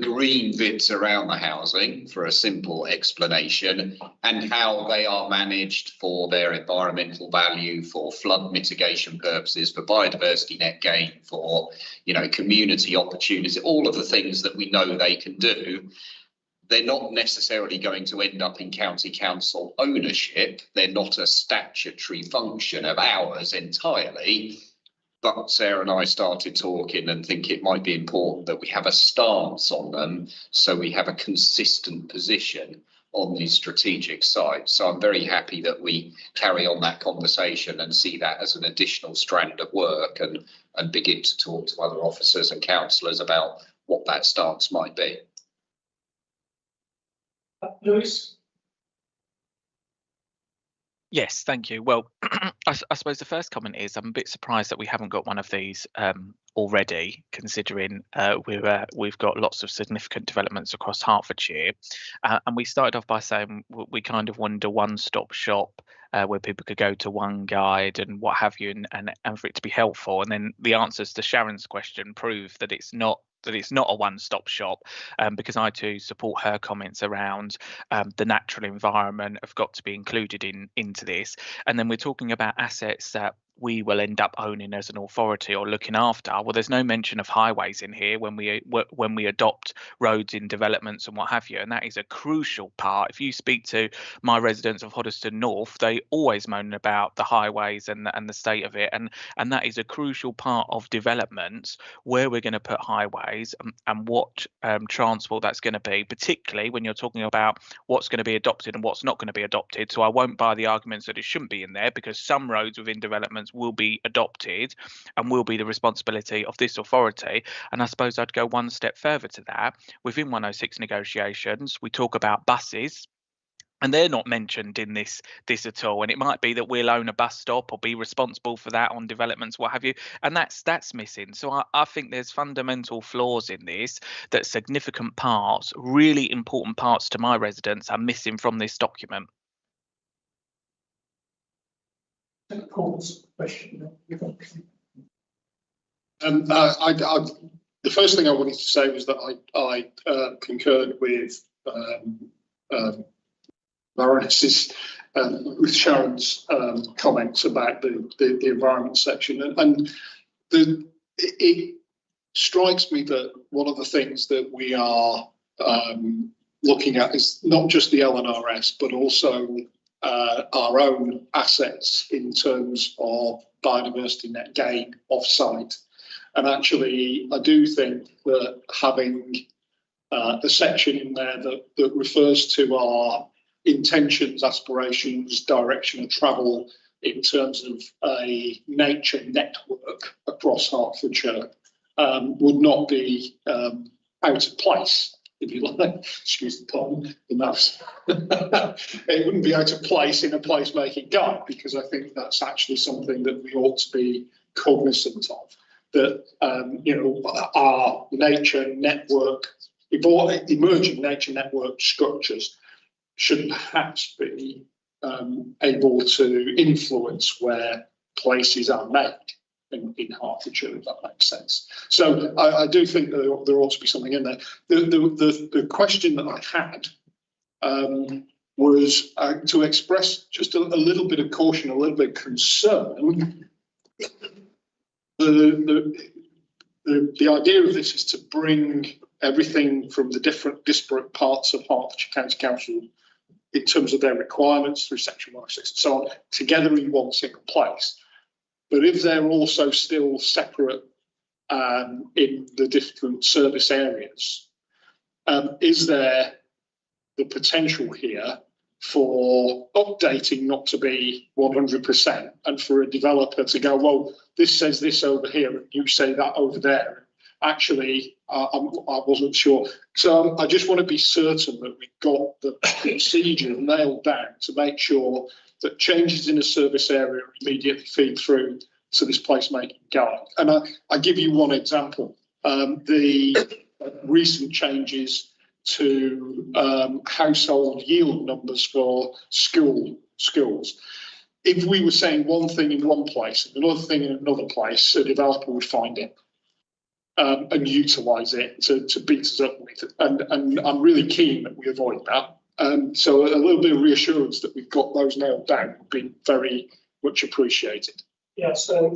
green bits around the housing, for a simple explanation, and how they are managed for their environmental value, for flood mitigation purposes, for biodiversity net gain, for, you know, community opportunities, all of the things that we know they can do. They're not necessarily going to end up in county council ownership. They're not a statutory function of ours entirely. But Sarah and I started talking and think it might be important that we have a stance on them, so we have a consistent position on these strategic sites. So I'm very happy that we carry on that conversation and see that as an additional strand of work, and begin to talk to other officers and councillors about what that stance might be.
Lewis?
Yes, thank you. Well, I suppose the first comment is I'm a bit surprised that we haven't got one of these already, considering we've got lots of significant developments across Hertfordshire. And we started off by saying we kind of wanted a one-stop shop where people could go to one guide and what have you, and for it to be helpful. And then the answers to Sharon's question prove that it's not a one-stop shop, because I too support her comments around the natural environment have got to be included into this. And then we're talking about assets that we will end up owning as an authority or looking after. Well, there's no mention of highways in here when we adopt roads in developments and what have you, and that is a crucial part. If you speak to my residents of Hoddesdon North, they always moan about the highways and the state of it, and that is a crucial part of developments, where we're going to put highways and what transport that's going to be, particularly when you're talking about what's going to be adopted and what's not going to be adopted. So I won't buy the arguments that it shouldn't be in there, because some roads within developments will be adopted and will be the responsibility of this authority. And I suppose I'd go one step further to that. Within 106 negotiations, we talk about buses. And they're not mentioned in this at all. And it might be that we'll own a bus stop or be responsible for that on developments, what have you. And that's missing. So I think there's fundamental flaws in this, that significant parts, really important parts to my residents, are missing from this document.
Paul's question.
The first thing I wanted to say was that I concurred with Baroness's with Sharon's comments about the environment section, and it strikes me that one of the things that we are looking at is not just the LNRS, but also our own assets in terms of biodiversity net gain off-site. And actually, I do think that having a section in there that refers to our intentions, aspirations, direction of travel in terms of a nature network across Hertfordshire would not be out of place, if you like. Excuse the pun. It wouldn't be out of place in a placemaking guide, because I think that's actually something that we ought to be cognizant of. That our nature network, emerging nature network structures should perhaps be able to influence where places are made in Hertfordshire, if that makes sense. So I do think that there ought to be something in there. The question that I had was to express just a little bit of caution, a little bit of concern. The idea of this is to bring everything from the different disparate parts of Hertfordshire County Council in terms of their requirements through Section 106 and so on, together in one single place. But if they're also still separate in the different service areas, is there the potential here for updating not to be 100%, and for a developer to go, well, this says this over here and you say that over there? Actually, I wasn't sure. So I just want to be certain that we've got the procedure nailed down to make sure that changes in a service area immediately feed through to this placemaking guide. And I give you one example. The recent changes to household yield numbers for schools. If we were saying one thing in one place and another thing in another place, a developer would find it and utilise it to beat us up with. And I'm really keen that we avoid that. So a little bit of reassurance that we've got those nailed down would be very much appreciated.
Yeah, so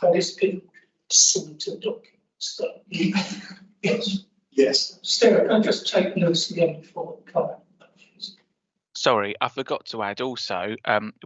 that is been sent to documents that you, yes.
Yes.
Sarah, can I just take notes again before we comment?
Sorry, I forgot to add also,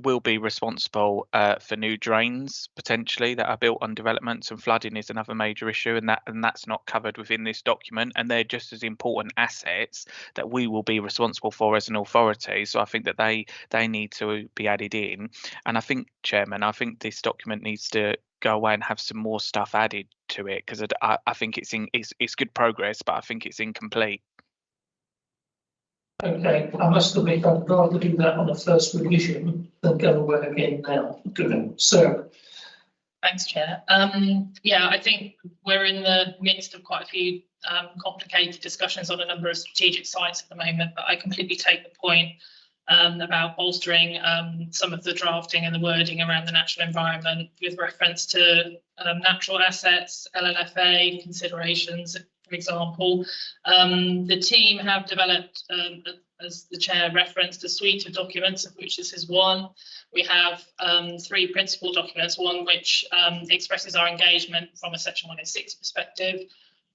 we'll be responsible for new drains potentially that are built on developments, and flooding is another major issue, and that's not covered within this document, and they're just as important assets that we will be responsible for as an authority. So I think that they need to be added in. And I think, Chairman, I think this document needs to go away and have some more stuff added to it, because I think it's good progress, but I think it's incomplete.
Okay, I must admit I'd rather do that on a first revision than go away again now. So,
thanks, Chair. Yeah, I think we're in the midst of quite a few complicated discussions on a number of strategic sites at the moment, but I completely take the point about bolstering some of the drafting and the wording around the natural environment with reference to natural assets, LLFA considerations, for example. The team have developed, as the chair referenced, a suite of documents, of which this is one. We have 3 principal documents, one which expresses our engagement from a Section 106 perspective,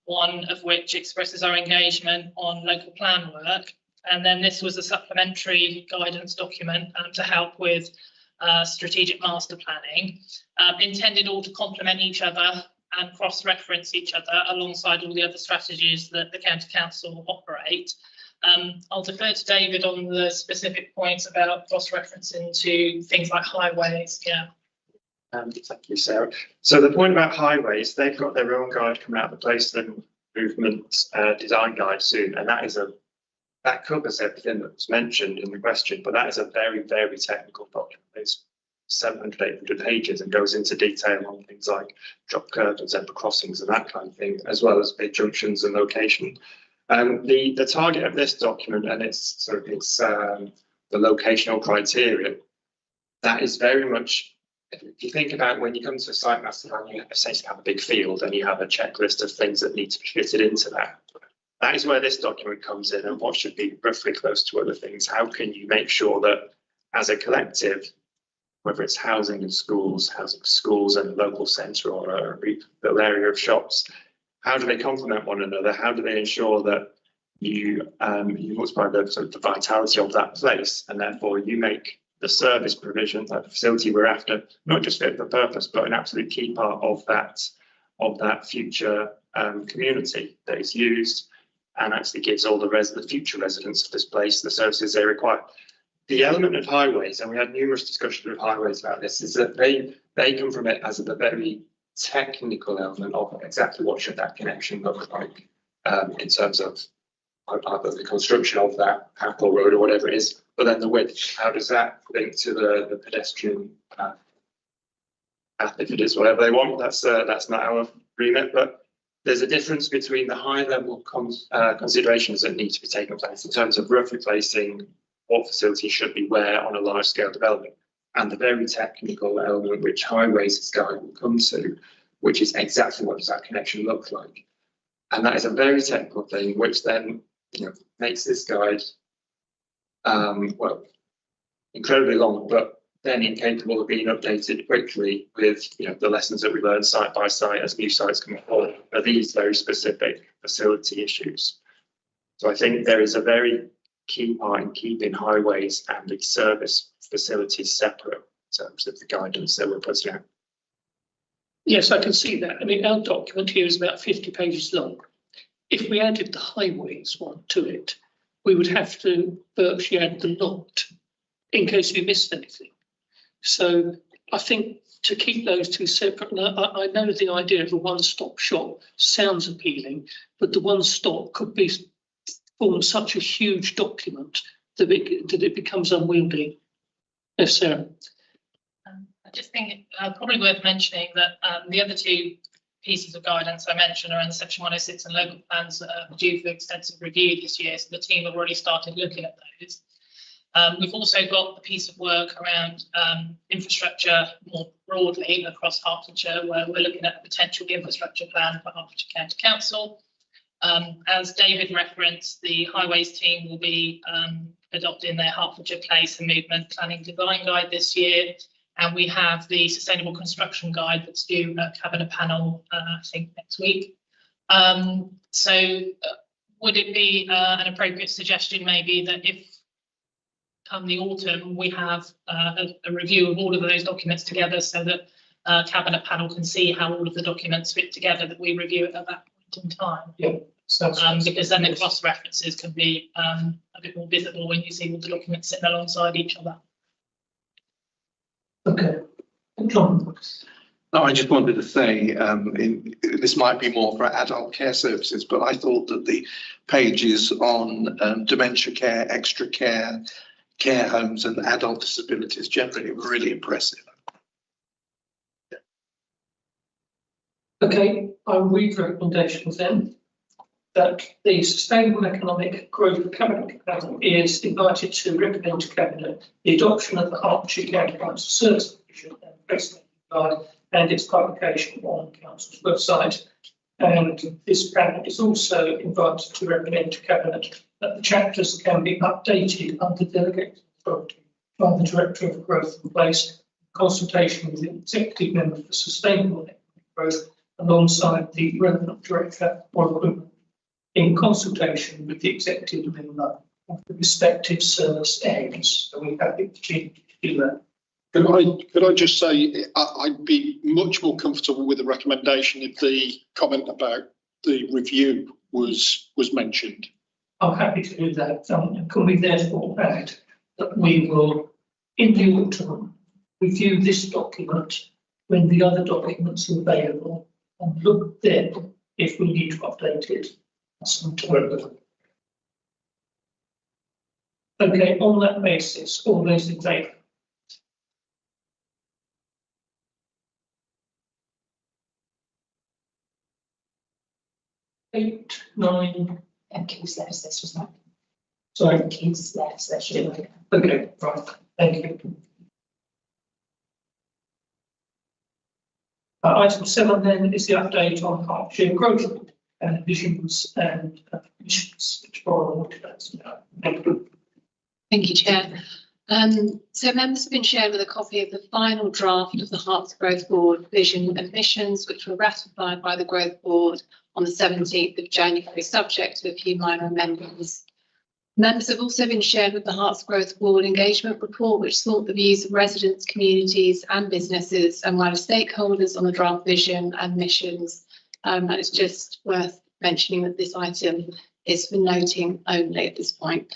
one of which expresses our engagement on local plan work. And then this was a supplementary guidance document to help with strategic master planning, intended all to complement each other and cross-reference each other alongside all the other strategies that the County Council operate. I'll defer to David on the specific points about cross-referencing to things like highways. Yeah.
Thank you, Sarah. So the point about highways, they've got their own guide coming out, the Place and Movement Design Guide soon, and that is that covers everything that was mentioned in the question, but that is a very, very technical document. It's 700, 800 pages and goes into detail on things like drop curves and zebra crossings and that kind of thing, as well as big junctions and location. The target of this document, and it's the locational criteria, that is very much, if you think about when you come to a site master plan, you essentially have a big field and you have a checklist of things that need to be fitted into that. That is where this document comes in, and what should be roughly close to other things. How can you make sure that as a collective, whether it's housing and schools and a local centre or a little area of shops, how do they complement one another? How do they ensure that you multiply the vitality of that place, and therefore you make the service provision, like the facility we're after, not just fit for purpose, but an absolute key part of that future community that is used and actually gives all the future residents of this place the services they require. The element of highways, and we had numerous discussions with highways about this, is that they come from it as a very technical element of exactly what should that connection look like in terms of either the construction of that path or road or whatever it is, but then the width, how does that link to the pedestrian path, if it is whatever they want. That's not our remit, but there's a difference between the high level considerations that need to be taken place in terms of roughly placing what facility should be where on a large scale development, and the very technical element which highways this guide will come to, which is exactly what does that connection look like. And that is a very technical thing, which then makes this guide incredibly long, but then incapable of being updated quickly with the lessons that we learn site by site as new sites come forward are these very specific facility issues. So I think there is a very key part in keeping highways and the service facilities separate in terms of the guidance that we're putting out.
Yes, I can see that. I mean, our document here is about 50 pages long. If we added the highways one to it, we would have to virtually add the lot in case we missed anything. So I think to keep those two separate, I know the idea of a one-stop shop sounds appealing, but the one-stop could form such a huge document that it becomes unwieldy. Yes, Sarah.
I just think probably worth mentioning that the other two pieces of guidance I mentioned are in Section 106 and local plans that are due for extensive review this year. So the team have already started looking at those. We've also got the piece of work around infrastructure more broadly across Hertfordshire, where we're looking at a potential infrastructure plan for Hertfordshire County Council. As David referenced, the highways team will be adopting their Hertfordshire Place and Movement Planning Design Guide this year. And we have the Sustainable Construction Guide that's due at Cabinet Panel, I think, next week. So would it be an appropriate suggestion maybe that if come the autumn, we have a review of all of those documents together so that Cabinet Panel can see how all of the documents fit together, that we review it at that point in time?
Yeah.
Because then the cross references can be a bit more visible when you see all the documents sitting alongside each other.
Okay. John.
No, I just wanted to say, this might be more for adult care services, but I thought that the pages on dementia care, extra care, care homes and adult disabilities generally were really impressive.
Okay, I'll read the recommendations then. That the Sustainable Economic Growth Cabinet Panel is invited to recommend to Cabinet the adoption of the Hertfordshire County Council Service Provision and Placement Guide and its publication on the Council's website. And this panel is also invited to recommend to Cabinet that the chapters can be updated under delegated authority by the Director of Growth and Place, in consultation with the Executive Member for Sustainable Economic Growth, alongside the relevant Director or equivalent, in consultation with the Executive Member of the respective service areas. So we're happy to do that.
Could I just say I'd be much more comfortable with the recommendation if the comment about the review was mentioned.
I'm happy to do that. Can we therefore add that we will, in the autumn, review this document when the other documents are available and look then if we need to update it? Okay, on that basis, all those in favour? Eight, nine.
And Keith's left, this was not.
Sorry.
Keith's left, so that should be.
Okay, right. Thank you. Item 7 then is the update on Hertfordshire growth visions and missions, which Barbara will tell us about. Thank you.
Thank you, Chair. So members have been shared with a copy of the final draft of the Herts Growth Board vision and missions, which were ratified by the Growth Board on the 17th of January, subject to a few minor amendments. Members have also been shared with the Herts Growth Board engagement report, which sought the views of residents, communities and businesses and wider stakeholders on the draft vision and missions. And it's just worth mentioning that this item is for noting only at this point.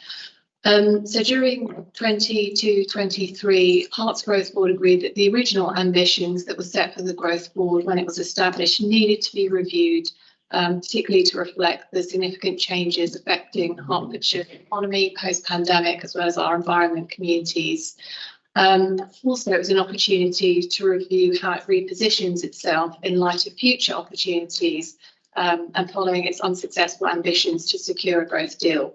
So during 22-23, Herts Growth Board agreed that the original ambitions that were set for the Growth Board when it was established needed to be reviewed, particularly to reflect the significant changes affecting Hertfordshire economy post-pandemic, as well as our environment communities. Also, it was an opportunity to review how it repositions itself in light of future opportunities and following its unsuccessful ambitions to secure a growth deal.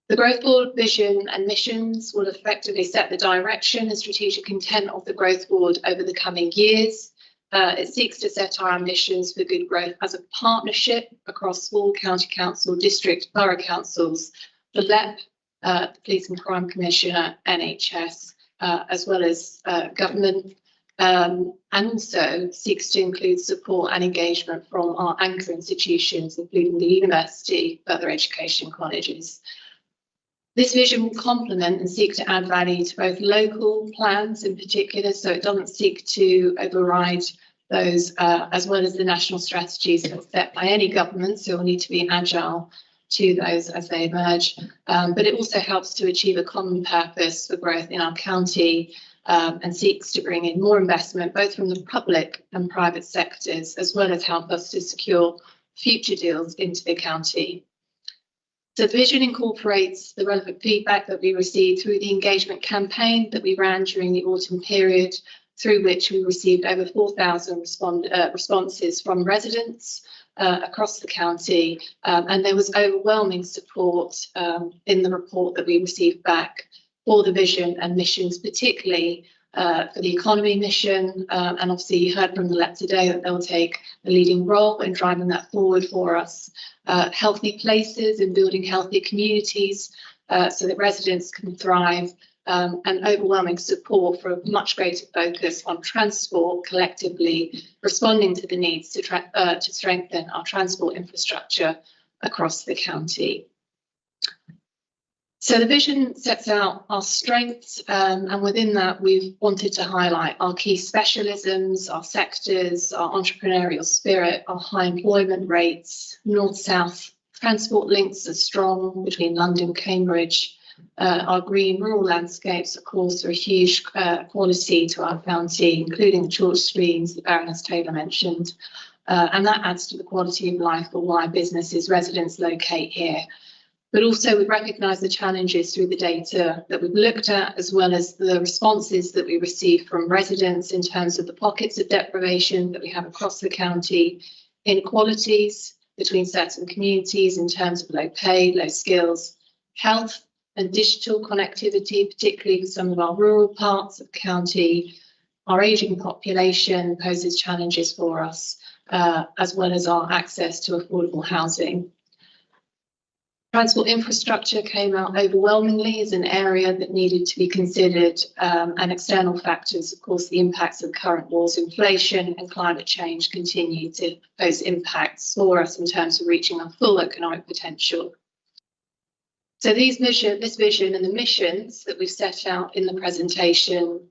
The Growth Board vision and missions will effectively set the direction and strategic intent of the Growth Board over the coming years. It seeks to set our ambitions for good growth as a partnership across all county council, district, borough councils, the LEP, the Police and Crime Commissioner, NHS, as well as government, and also seeks to include support and engagement from our anchor institutions, including the university, further education colleges. This vision will complement and seek to add value to both local plans in particular, so it doesn't seek to override those as well as the national strategies that are set by any government, so we'll need to be agile to those as they emerge. But it also helps to achieve a common purpose for growth in our county and seeks to bring in more investment, both from the public and private sectors, as well as help us to secure future deals into the county. So the vision incorporates the relevant feedback that we received through the engagement campaign that we ran during the autumn period, through which we received over 4,000 responses from residents across the county. And there was overwhelming support in the report that we received back for the vision and missions, particularly for the economy mission. And obviously you heard from the LEP today that they'll take a leading role in driving that forward for us. Healthy places and building healthy communities so that residents can thrive, and overwhelming support for a much greater focus on transport collectively, responding to the needs to strengthen our transport infrastructure across the county. So the vision sets out our strengths, and within that we've wanted to highlight our key specialisms, our sectors, our entrepreneurial spirit, our high employment rates, north-south transport links are strong between London, Cambridge, our green rural landscapes, of course, are a huge quality to our county, including the chalk streams that Baroness Taylor mentioned, and that adds to the quality of life for why businesses, residents locate here. But also we recognise the challenges through the data that we've looked at, as well as the responses that we receive from residents in terms of the pockets of deprivation that we have across the county, inequalities between certain communities in terms of low pay, low skills, health and digital connectivity, particularly for some of our rural parts of the county. Our ageing population poses challenges for us, as well as our access to affordable housing. Transport infrastructure came out overwhelmingly as an area that needed to be considered, and external factors, of course, the impacts of current wars, inflation and climate change continue to pose impacts for us in terms of reaching our full economic potential. So this vision and the missions that we've set out in the presentation,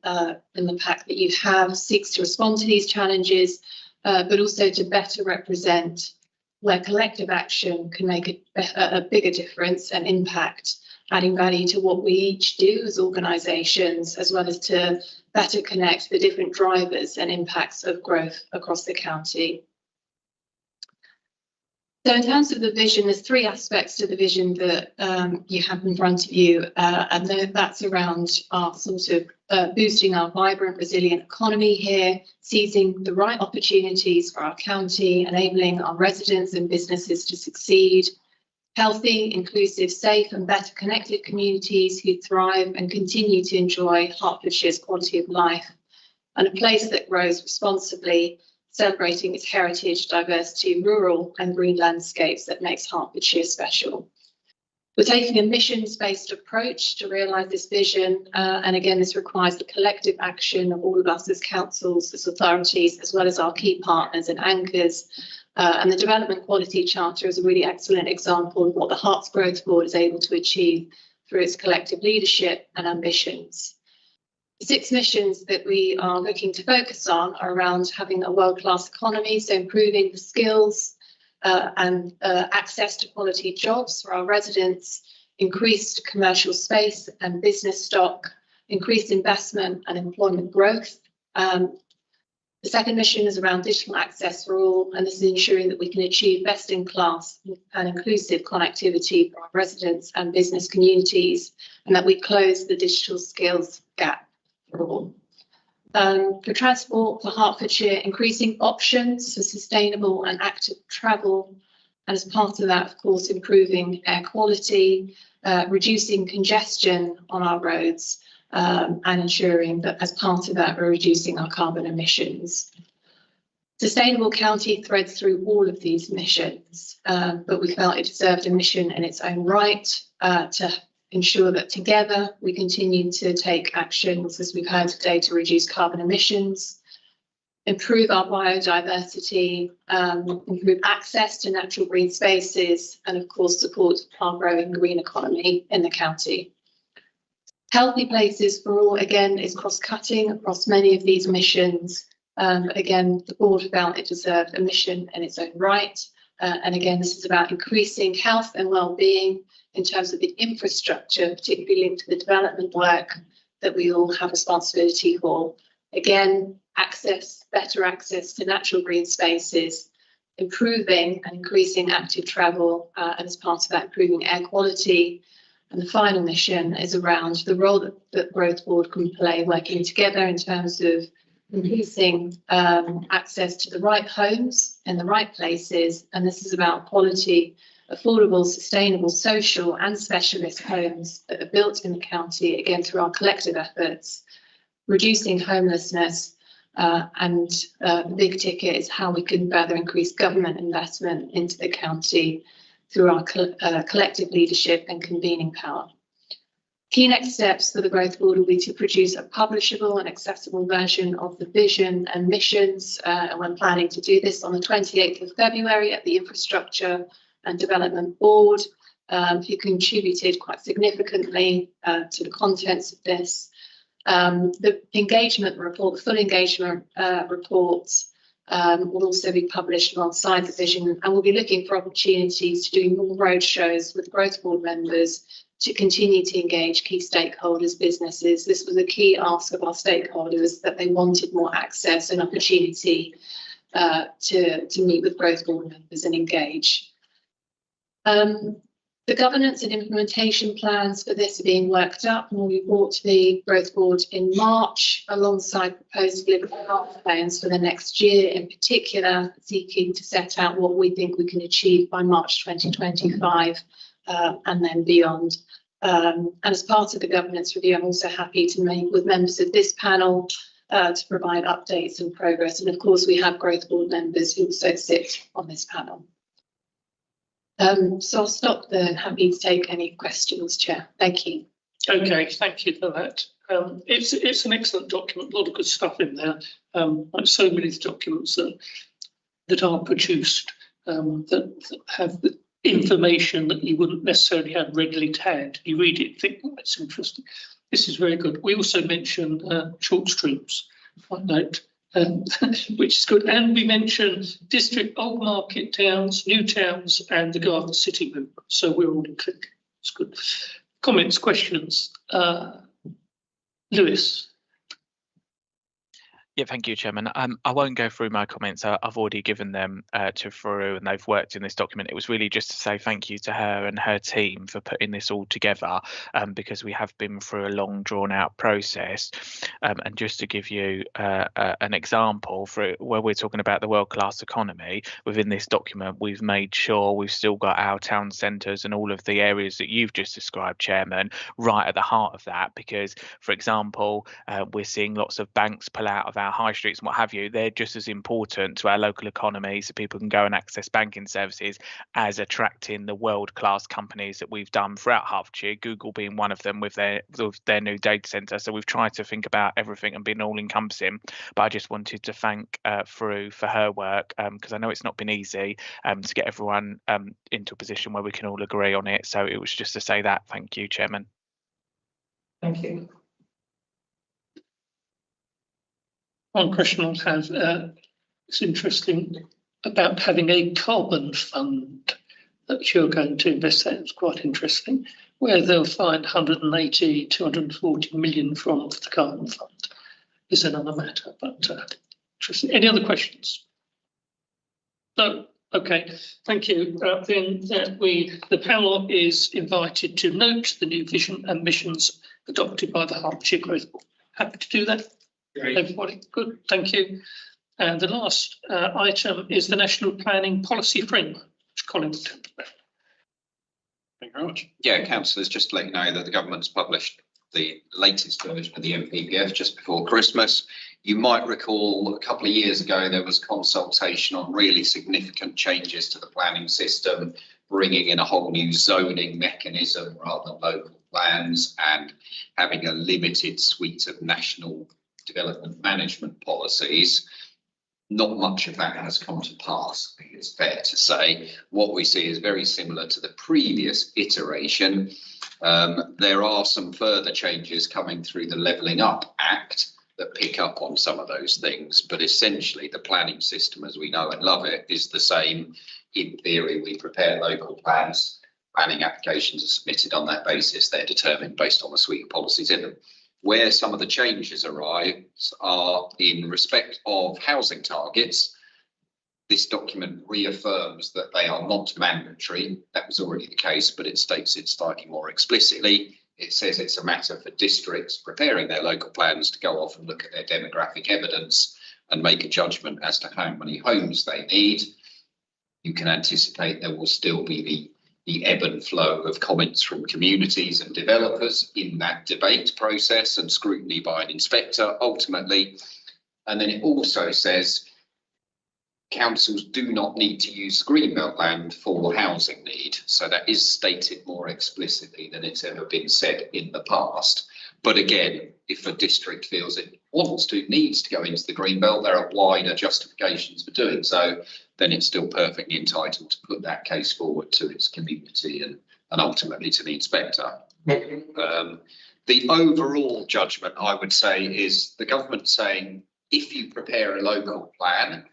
in the pack that you have, seeks to respond to these challenges, but also to better represent where collective action can make a bigger difference and impact, adding value to what we each do as organisations, as well as to better connect the different drivers and impacts of growth across the county.
So in terms of the vision, there's three aspects to the vision that you have in front of you, and that's around our sort of boosting our vibrant, resilient economy here, seizing the right opportunities for our county, enabling our residents and businesses to succeed, healthy, inclusive, safe and better connected communities who thrive and continue to enjoy Hertfordshire's quality of life, and a place that grows responsibly, celebrating its heritage, diversity, rural and green landscapes that makes Hertfordshire special. We're taking a missions-based approach to realise this vision, and again, this requires the collective action of all of us as councils, as authorities, as well as our key partners and anchors. And the Development Quality Charter is a really excellent example of what the Herts Growth Board is able to achieve through its collective leadership and ambitions. The 6 missions that we are looking to focus on are around having a world-class economy, so improving the skills and access to quality jobs for our residents, increased commercial space and business stock, increased investment and employment growth. The second mission is around digital access for all, and this is ensuring that we can achieve best-in-class and inclusive connectivity for our residents and business communities, and that we close the digital skills gap. For transport for Hertfordshire, increasing options for sustainable and active travel, and as part of that, of course, improving air quality, reducing congestion on our roads, and ensuring that as part of that, we're reducing our carbon emissions. Sustainable County threads through all of these missions, but we felt it deserved a mission in its own right to ensure that together we continue to take actions, as we've heard today, to reduce carbon emissions, improve our biodiversity, improve access to natural green spaces, and of course support our growing green economy in the county. Healthy Places for All, again, is cross-cutting across many of these missions. Again, the board felt it deserved a mission in its own right. And again, this is about increasing health and well-being in terms of the infrastructure, particularly linked to the development work that we all have responsibility for. Again, better access to natural green spaces, improving and increasing active travel, and as part of that, improving air quality. And the final mission is around the role that Growth Board can play working together in terms of increasing access to the right homes in the right places. And this is about quality, affordable, sustainable, social and specialist homes that are built in the county, again, through our collective efforts, reducing homelessness, and the big ticket is how we can further increase government investment into the county through our collective leadership and convening power. Key next steps for the Growth Board will be to produce a publishable and accessible version of the vision and missions, and we're planning to do this on the 28th of February at the Infrastructure and Development Board, who contributed quite significantly to the contents of this. The engagement report, the full engagement report, will also be published alongside the vision, and we'll be looking for opportunities to do more roadshows with Growth Board members to continue to engage key stakeholders, businesses. This was a key ask of our stakeholders, that they wanted more access and opportunity to meet with Growth Board members and engage. The governance and implementation plans for this are being worked up and will be brought to the Growth Board in March, alongside proposed delivery plans for the next year, in particular seeking to set out what we think we can achieve by March 2025 and then beyond. And as part of the governance review, I'm also happy to meet with members of this panel to provide updates and progress. And of course, we have Growth Board members who also sit on this panel. So I'll stop there. Happy to take any questions, Chair. Thank you.
Okay, thank you for that. It's an excellent document, a lot of good stuff in there. Like so many documents that are produced that have the information that you wouldn't necessarily have readily to hand. You read it, think, oh, that's interesting. This is very good. We also mentioned short streams, I note. Which is good. And we mentioned district, old market towns, new towns, and the Garden City movement. So we're all in click. It's good. Comments, questions? Lewis.
Yeah, thank you, Chairman. I won't go through my comments. I've already given them to Faru, and they've worked in this document. It was really just to say thank you to her and her team for putting this all together, because we have been through a long, drawn-out process. And just to give you an example, for where we're talking about the world-class economy, within this document, we've made sure we've still got our town centres and all of the areas that you've just described, Chairman, right at the heart of that. Because, for example, we're seeing lots of banks pull out of our high streets and what have you. They're just as important to our local economy, so people can go and access banking services, as attracting the world-class companies that we've done throughout Hertfordshire, Google being one of them with their new data centre. So we've tried to think about everything and been all-encompassing. But I just wanted to thank Faru for her work, because I know it's not been easy to get everyone into a position where we can all agree on it. So it was just to say that. Thank you, Chairman.
Thank you. One question I have, it's interesting about having a carbon fund that you're going to invest in. It's quite interesting, where they'll find 180, 240 million from the carbon fund is another matter, but interesting. Any other questions? No. Okay, thank you. Then the panel is invited to note the new vision and missions adopted by the Hertfordshire Growth Board. Happy to do that. Great. Everybody, good, thank you. And the last item is the National Planning Policy Framework, which Colin will talk about.
Thank you very much. Yeah, councillors, just to let you know that the government's published the latest version of the NPPF just before Christmas. You might recall a couple of years ago there was consultation on really significant changes to the planning system, bringing in a whole new zoning mechanism rather than local plans, and having a limited suite of national development management policies. Not much of that has come to pass, I think it's fair to say. What we see is very similar to the previous iteration. There are some further changes coming through the Levelling Up Act that pick up on some of those things, but essentially the planning system as we know and love it is the same. In theory, we prepare local plans, planning applications are submitted on that basis, they're determined based on the suite of policies in them. Where some of the changes arise are in respect of housing targets. This document reaffirms that they are not mandatory. That was already the case, but it states it slightly more explicitly. It says it's a matter for districts preparing their local plans to go off and look at their demographic evidence and make a judgment as to how many homes they need. You can anticipate there will still be the ebb and flow of comments from communities and developers in that debate process and scrutiny by an inspector ultimately. And then it also says councils do not need to use greenbelt land for housing need. So that is stated more explicitly than it's ever been said in the past. But again, if a district feels it needs to go into the greenbelt, there are wider justifications for doing so, then it's still perfectly entitled to put that case forward to its community and ultimately to the inspector. The overall judgment, I would say, is the government saying, if you prepare a local plan,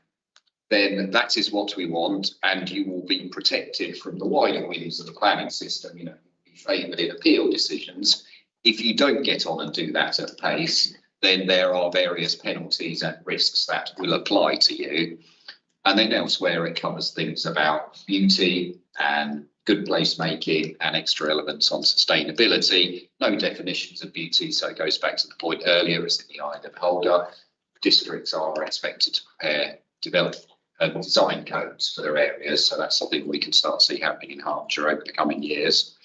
then that is what we want, and you will be protected from the wider winds of the planning system, you know, be favoured in appeal decisions. If you don't get on and do that at pace, then there are various penalties and risks that will apply to you. And then elsewhere, it covers things about beauty and good placemaking and extra elements on sustainability. No definitions of beauty, so it goes back to the point earlier, it's in the eye of the beholder. Districts are expected to prepare, develop design codes for their areas, so that's something we can start to see happening in Hertfordshire over the coming years.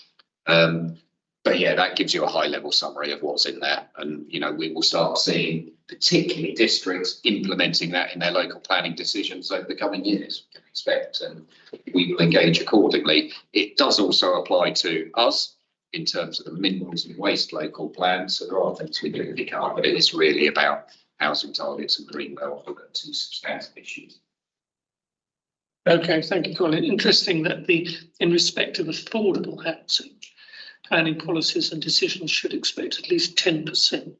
But yeah, that gives you a high-level summary of what's in there, and you know, we will start seeing particularly districts implementing that in their local planning decisions over the coming years, we can expect, and we will engage accordingly. It does also apply to us in terms of the minerals and waste local plans, so there are things we can pick up, but it is really about housing targets and greenbelt, two substantive issues.
Okay, thank you, Colin. Interesting that in respect of affordable housing, planning policies and decisions should expect at least 10%,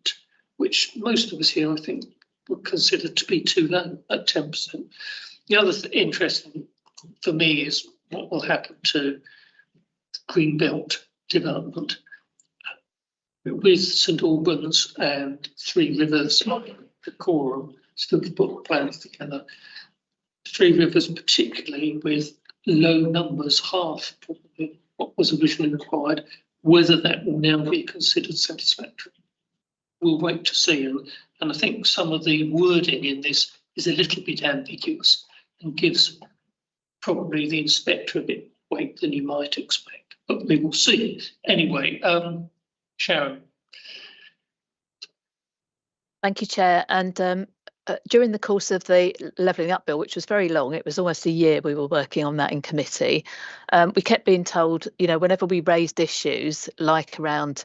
which most of us here, I think, would consider to be too low at 10%. The other interesting for me is what will happen to greenbelt development with St Albans and Three Rivers, Dacorum. still to put plans together. Three Rivers, particularly with low numbers, half probably what was originally required, whether that will now be considered satisfactory. We'll wait to see. And I think some of the wording in this is a little bit ambiguous and gives probably the inspector a bit more weight than you might expect, but we will see. Anyway, Sharon.
Thank you, Chair. And during the course of the Levelling Up Bill, which was very long, it was almost a year we were working on that in committee, we kept being told, you know, whenever we raised issues like around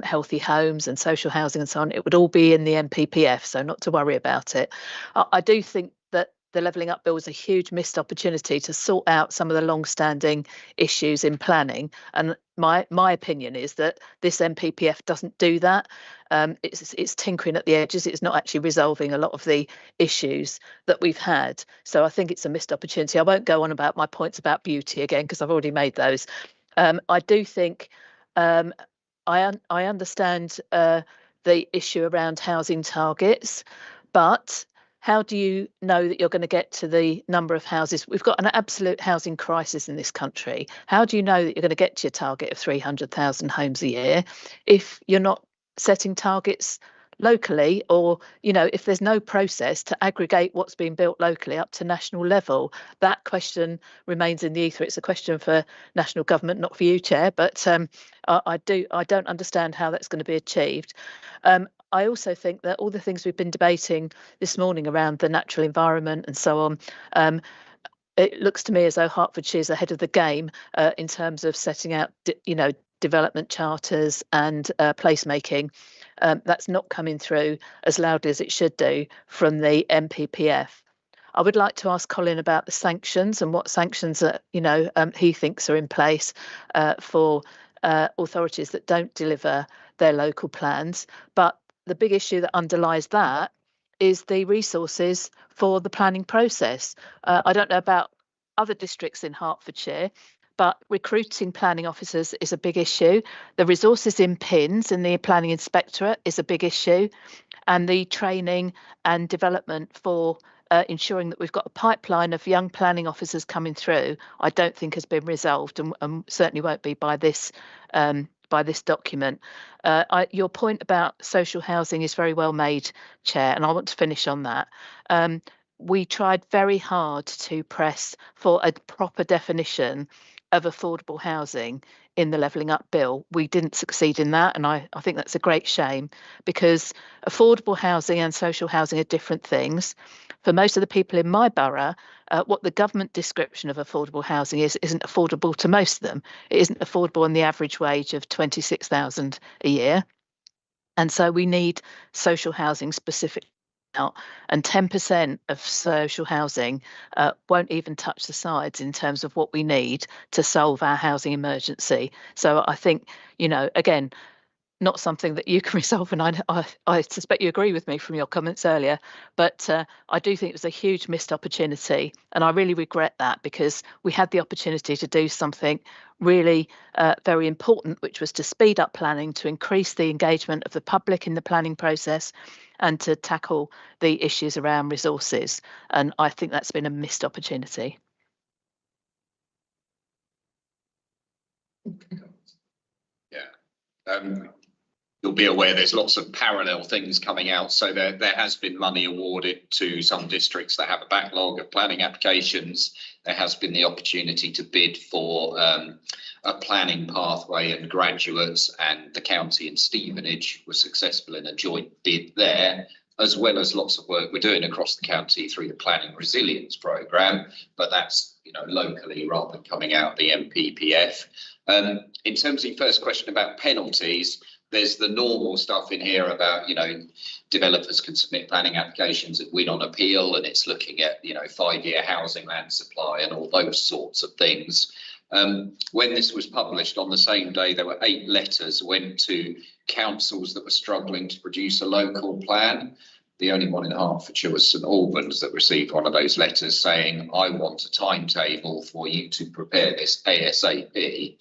healthy homes and social housing and so on, it would all be in the MPPF, so not to worry about it. I do think that the Levelling Up Bill was a huge missed opportunity to sort out some of the long-standing issues in planning. And my opinion is that this MPPF doesn't do that. It's tinkering at the edges. It's not actually resolving a lot of the issues that we've had. So I think it's a missed opportunity. I won't go on about my points about beauty again, because I've already made those. I do think I understand the issue around housing targets, but how do you know that you're going to get to the number of houses? We've got an absolute housing crisis in this country. How do you know that you're going to get to your target of 300,000 homes a year if you're not setting targets locally, or, you know, if there's no process to aggregate what's being built locally up to national level? That question remains in the ether. It's a question for national government, not for you, Chair, but I don't understand how that's going to be achieved. I also think that all the things we've been debating this morning around the natural environment and so on, it looks to me as though Hertfordshire is ahead of the game in terms of setting out, development charters and placemaking. That's not coming through as loudly as it should do from the MPPF. I would like to ask Colin about the sanctions and what sanctions he thinks are in place for authorities that don't deliver their local plans. But the big issue that underlies that is the resources for the planning process. I don't know about other districts in Hertfordshire, but recruiting planning officers is a big issue. The resources in PINS in the planning inspectorate is a big issue, and the training and development for ensuring that we've got a pipeline of young planning officers coming through, I don't think has been resolved, and certainly won't be by this document. Your point about social housing is very well made, Chair, and I want to finish on that. We tried very hard to press for a proper definition of affordable housing in the Levelling Up Bill. We didn't succeed in that, and I think that's a great shame, because affordable housing and social housing are different things. For most of the people in my borough, what the government description of affordable housing isn't affordable to most of them. It isn't affordable on the average wage of 26,000 a year. And so we need social housing specific out, and 10% of social housing won't even touch the sides in terms of what we need to solve our housing emergency. So I think, again, not something that you can resolve, and I suspect you agree with me from your comments earlier, but I do think it was a huge missed opportunity, and I really regret that, because we had the opportunity to do something really very important, which was to speed up planning, to increase the engagement of the public in the planning process, and to tackle the issues around resources. And I think that's been a missed opportunity.
Yeah. You'll be aware there's lots of parallel things coming out. So there has been money awarded to some districts that have a backlog of planning applications. There has been the opportunity to bid for a planning pathway and graduates, and the county and Stevenage were successful in a joint bid there, as well as lots of work we're doing across the county through the Planning Resilience Programme, but that's locally rather than coming out of the MPPF. In terms of your first question about penalties, there's the normal stuff in here about, developers can submit planning applications that win on appeal, and it's looking at, 5-year housing land supply and all those sorts of things. When this was published on the same day, there were 8 letters went to councils that were struggling to produce a local plan. The only one in Hertfordshire was St Albans that received one of those letters saying, I want a timetable for you to prepare this ASAP.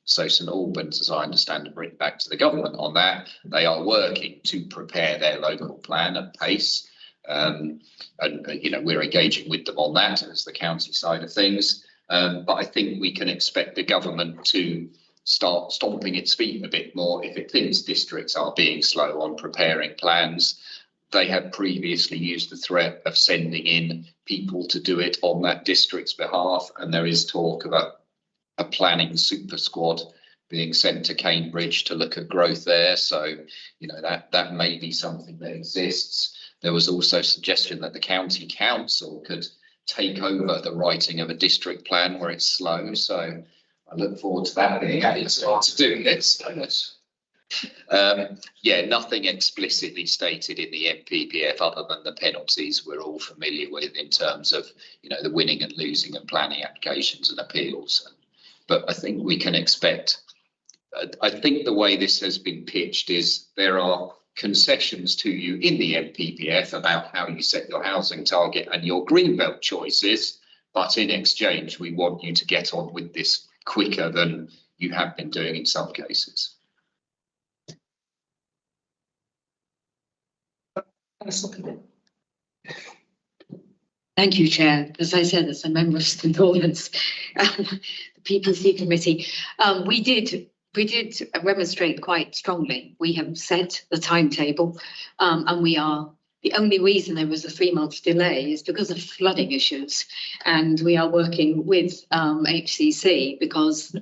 So St Albans, as I understand, have written back to the government on that. They are working to prepare their local plan at pace. And you know, we're engaging with them on that as the county side of things. But I think we can expect the government to start stomping its feet a bit more if it thinks districts are being slow on preparing plans. They have previously used the threat of sending in people to do it on that district's behalf, and there is talk of a planning super squad being sent to Cambridge to look at growth there. So, you know, that may be something that exists. There was also suggestion that the county council could take over the writing of a district plan where it's slow. So I look forward to that being added to doing this. Yeah, nothing explicitly stated in the NPPF other than the penalties we're all familiar with in terms of, you know, the winning and losing and planning applications and appeals. But I think we can expect, I think the way this has been pitched is there are concessions to you in the NPPF about how you set your housing target and your greenbelt choices, but in exchange we want you to get on with this quicker than you have been doing in some cases.
Thank you, Chair. As I said, as a member of St Albans, the PPC committee, we did remonstrate quite strongly. We have set the timetable, and we are, the only reason there was a 3-month delay is because of flooding issues. And we are working with HCC because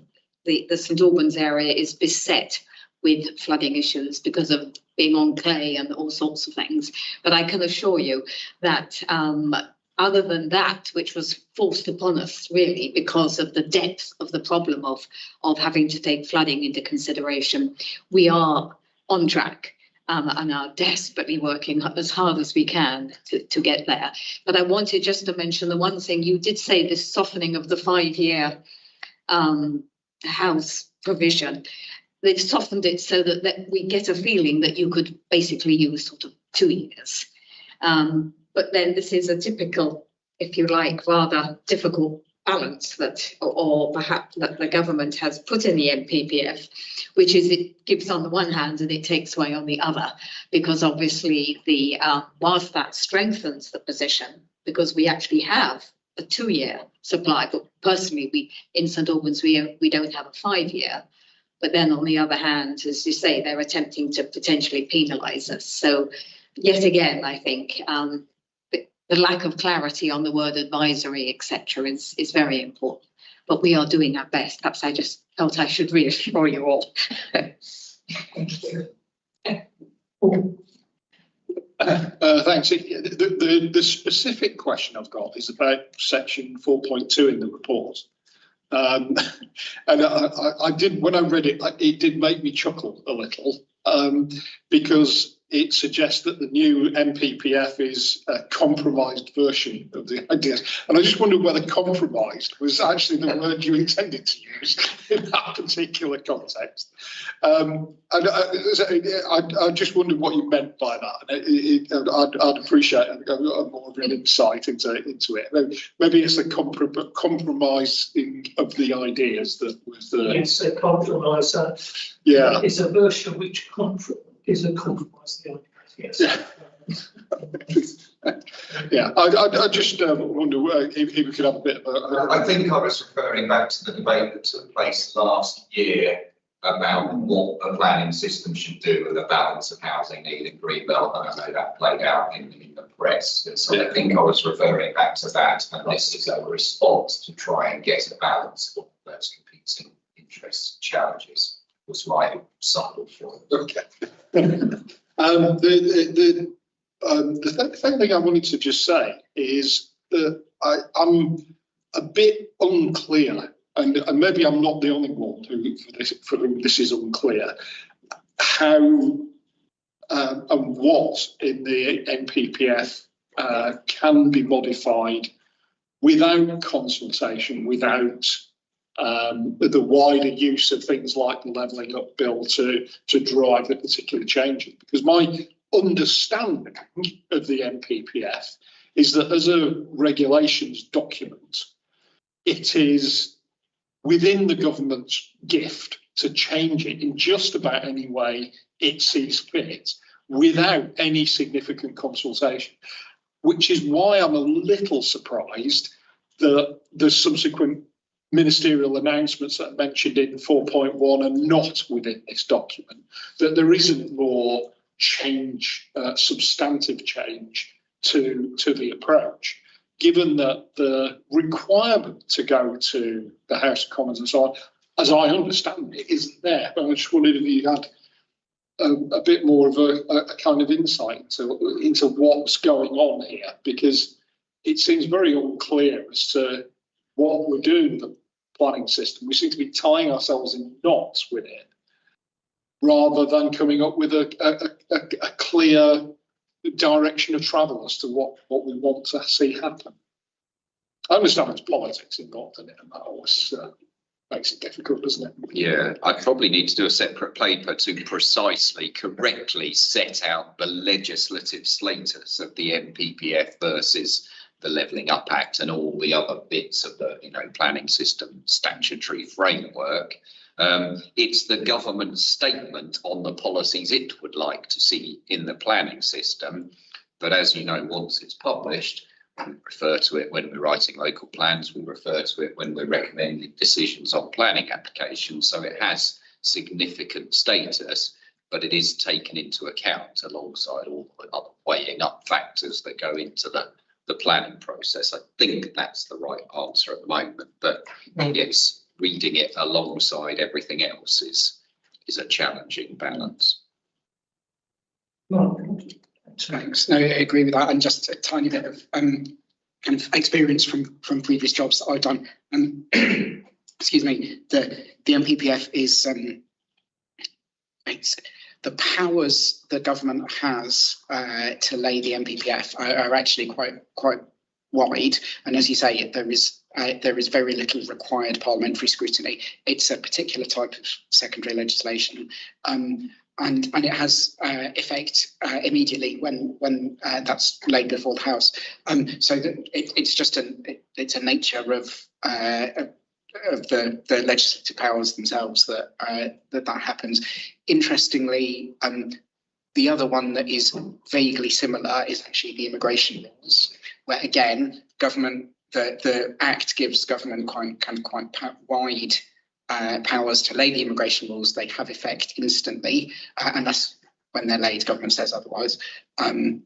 the St Albans area is beset with flooding issues because of being on clay and all sorts of things. But I can assure you that other than that, which was forced upon us really because of the depth of the problem of having to take flooding into consideration, we are on track and are desperately working as hard as we can to get there. But I wanted just to mention the one thing you did say, this softening of the 5-year house provision. They've softened it so that we get a feeling that you could basically use sort of 2 years. But then this is a typical, if you like, rather difficult balance that, or perhaps that the government has put in the NPPF, which is it gives on the one hand and it takes away on the other, because obviously the whilst that strengthens the position, because we actually have a 2-year supply, but personally we in St Albans we don't have a 5-year. But then on the other hand, as you say, they're attempting to potentially penalise us. So yet again, I think the lack of clarity on the word advisory, etc., is very important. But we are doing our best. Perhaps I just felt I should reassure you all.
Thanks. The specific question I've got is about section 4.2 in the report. And I did, when I read it, it did make me chuckle a little because it suggests that the new NPPF is a compromised version of the ideas. And I just wondered whether compromised was actually the word you intended to use in that particular context. And I just wondered what you meant by that. I'd appreciate more of an insight into it. Maybe it's the compromising of the ideas that was the...
Yes, a compromise.
Yeah.
It's a version which is a compromise. Yes.
Yeah, I just wonder if we could have a bit of a...
I think I was referring back to the debate that took place last year about what a planning system should do with a balance of housing need and greenbelt, and I know that played out in the press. So I think I was referring back to that, and this is a response to try and get a balance of those competing interests and challenges. Was my sample for it.
Okay. The thing I wanted to just say is that I'm a bit unclear, and maybe I'm not the only one for whom this is unclear, how and what in the NPPF can be modified without consultation, without the wider use of things like the levelling up bill to drive the particular changes. Because my understanding of the NPPF is that as a regulations document, it is within the government's gift to change it in just about any way it sees fit without any significant consultation. which is why I'm a little surprised that the subsequent ministerial announcements that are mentioned in 4.1 are not within this document, that there isn't more change, substantive change to the approach, given that the requirement to go to the House of Commons and so on, as I understand it, isn't there. But I just wondered if you had a bit more of a kind of insight into what's going on here, because it seems very unclear as to what we're doing with the planning system. We seem to be tying ourselves in knots with it, rather than coming up with a clear direction of travel as to what we want to see happen. I understand there's politics involved in it, and that always makes it difficult, doesn't it?
Yeah, I probably need to do a separate paper to precisely, correctly set out the legislative status of the NPPF versus the Levelling Up Act and all the other bits of the planning system statutory framework. It's the government's statement on the policies it would like to see in the planning system. But as you know, once it's published, we refer to it when we're writing local plans, we refer to it when we're recommending decisions on planning applications. So it has significant status, but it is taken into account alongside all the other weighing up factors that go into the planning process. I think that's the right answer at the moment, but yes, reading it alongside everything else is a challenging balance.
Thanks. No, I agree with that, and just a tiny bit of kind of experience from previous jobs that I've done. Excuse me. The NPPF is it's the powers the government has to lay the NPPF are actually quite wide, and as you say, there is very little required parliamentary scrutiny. It's a particular type of secondary legislation. And it has effect immediately when that's laid before the House. So that it's just it's a nature of the legislative powers themselves that happens. Interestingly, the other one that is vaguely similar is actually the immigration laws, where again, the Act gives government quite wide powers to lay the immigration laws. They have effect instantly, unless when they're laid, government says otherwise. And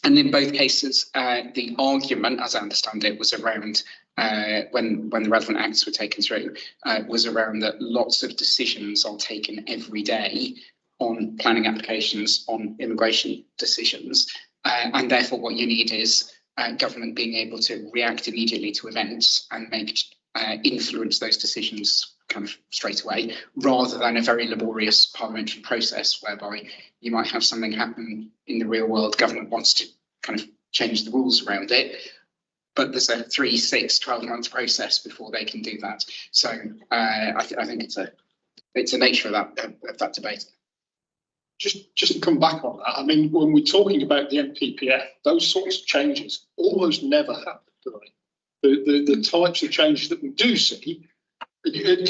in both cases, the argument, as I understand it, was around when the relevant acts were taken through, was around that lots of decisions are taken every day on planning applications, on immigration decisions, and therefore what you need is government being able to react immediately to events and influence those decisions kind of straight away, rather than a very laborious parliamentary process whereby you might have something happen in the real world, government wants to kind of change the rules around it, but there's a 3, 6, 12-month process before they can do that. So I think it's a nature of that debate.
Just to come back on that, I mean, when we're talking about the NPPF, those sorts of changes almost never happen, do they? The types of changes that we do see,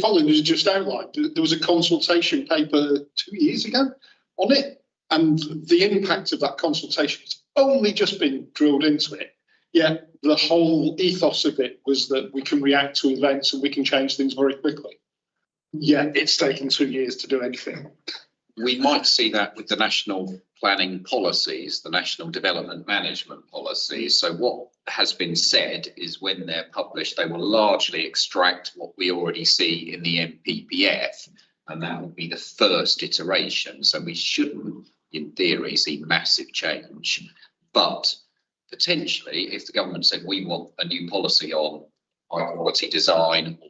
Colin has just outlined, there was a consultation paper 2 years ago on it, and the impact of that consultation has only just been drilled into it. Yet the whole ethos of it was that we can react to events and we can change things very quickly. Yet it's taken 2 years to do anything.
We might see that with the national planning policies, the national development management policies. So what has been said is when they're published, they will largely extract what we already see in the NPPF, and that will be the first iteration. So we shouldn't, in theory, see massive change. But potentially, if the government said we want a new policy on high quality design or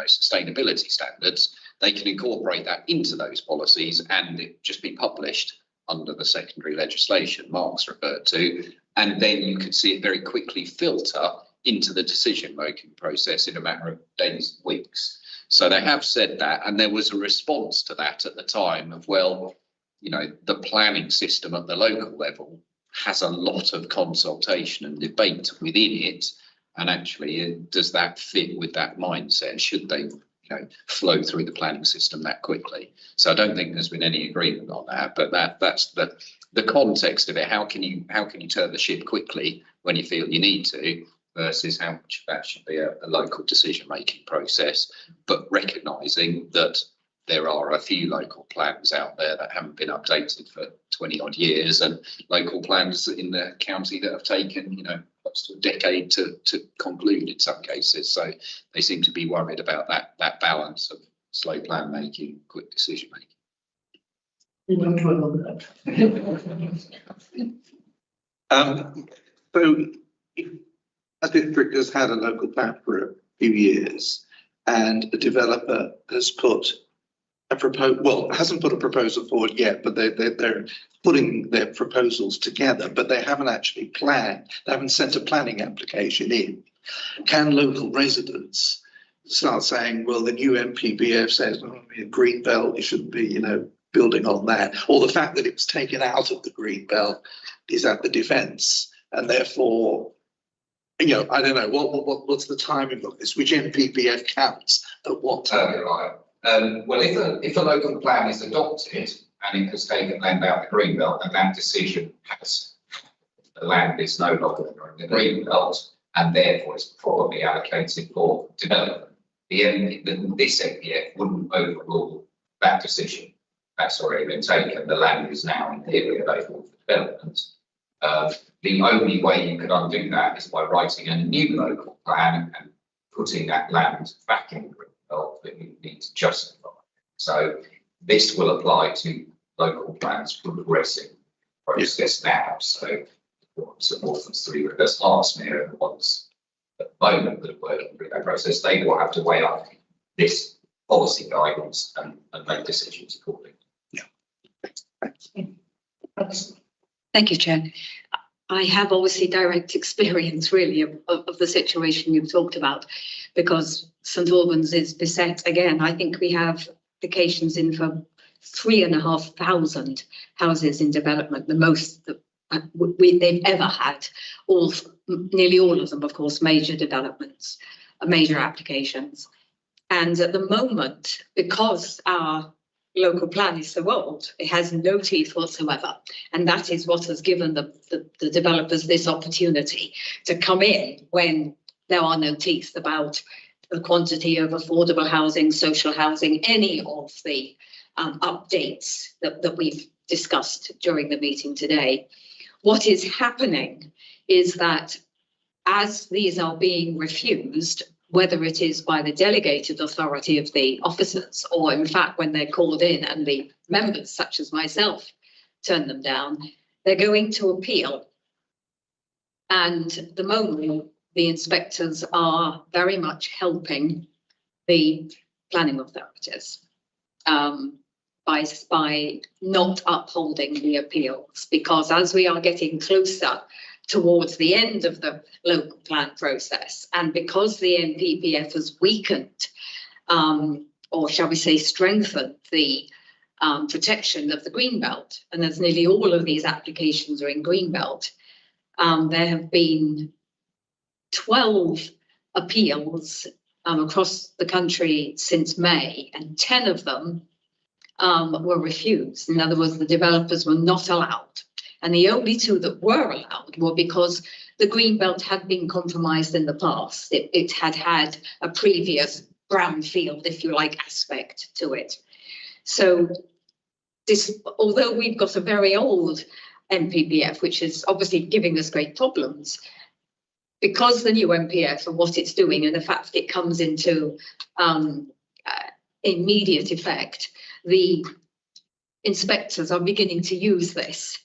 sustainability standards, they can incorporate that into those policies and it just be published under the secondary legislation Mark's referred to, and then you could see it very quickly filter into the decision-making process in a matter of days, weeks. So they have said that, and there was a response to that at the time of, well, the planning system at the local level has a lot of consultation and debate within it, and actually, does that fit with that mindset? Should they flow through the planning system that quickly? So I don't think there's been any agreement on that, but that's the context of it. How can you turn the ship quickly
when you feel you need to, versus how much of that should be a local decision-making process, but recognising that there are a few local plans out there that haven't been updated for 20 odd years, and local plans in the county that have taken, you know, close to a decade to conclude in some cases. So they seem to be worried about that balance of slow plan making, quick decision making.
So if a district has had a local plan for a few years and a developer has put a hasn't put a proposal forward yet, but they're putting their proposals together, but they haven't actually planned, they haven't sent a planning application in. Can local residents start saying, well, the new MPBF says, oh, green belt, you shouldn't be, you know, building on that, or the fact that it was taken out of the green belt is at the defence, and therefore, you know, I don't know what's the timing of this, which MPBF counts at what time?
Right. Well, if a local plan is adopted and it has taken land out of the green belt, and that decision has, the land is no longer in the green belt, and therefore it's probably allocated for development, this MPF wouldn't overrule that decision. That's already been taken. The land is now in theory available for development. The only way you could undo that is by writing a new local plan and putting that land back in the green belt that you need to justify. So this will apply to local plans progressing process now. So Orphans Three Rivers, Hertfordshire, and the ones at the moment that are working through that process, they will have to weigh up this policy guidance and make decisions accordingly.
Thank you, Chair. I have obviously direct experience really of the situation you've talked about, because St Albans is beset again. I think we have applications in for 3,500 houses in development, the most that they've ever had. Nearly all of them, of course, major developments, major applications. And at the moment, because our local plan is so old, it has no teeth whatsoever. And that is what has given the developers this opportunity to come in when there are no teeth about the quantity of affordable housing, social housing, any of the updates that we've discussed during the meeting today. What is happening is that as these are being refused, whether it is by the delegated authority of the officers, or in fact when they're called in and the members, such as myself, turn them down, they're going to appeal. And at the moment, the inspectors are very much helping the planning authorities by not upholding the appeals, because as we are getting closer towards the end of the local plan process, and because the NPPF has weakened, or shall we say strengthened, the protection of the Greenbelt, and as nearly all of these applications are in Greenbelt, there have been 12 appeals across the country since May, and 10 of them were refused. In other words, the developers were not allowed. And the only 2 that were allowed were because the Greenbelt had been compromised in the past. It had had a previous brownfield, if you like, aspect to it. So this, although we've got a very old MPBF, which is obviously giving us great problems, because the new MPF and what it's doing and the fact that it comes into immediate effect, the inspectors are beginning to use this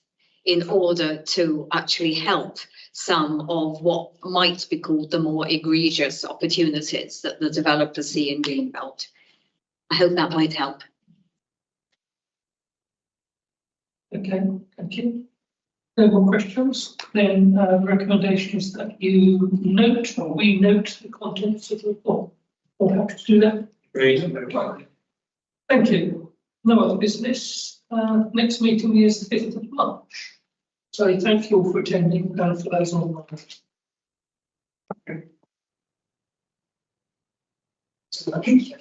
in order to actually help some of what might be called the more egregious opportunities that the developers see in Greenbelt. I hope that might help.
Okay, thank you. No more questions. Then recommendation is that you note, or we note, the contents of the report. We'll have to do that. Great. Thank you. No other business. Next meeting is the 5th of March. So thank you all for attending, and for those online. Okay.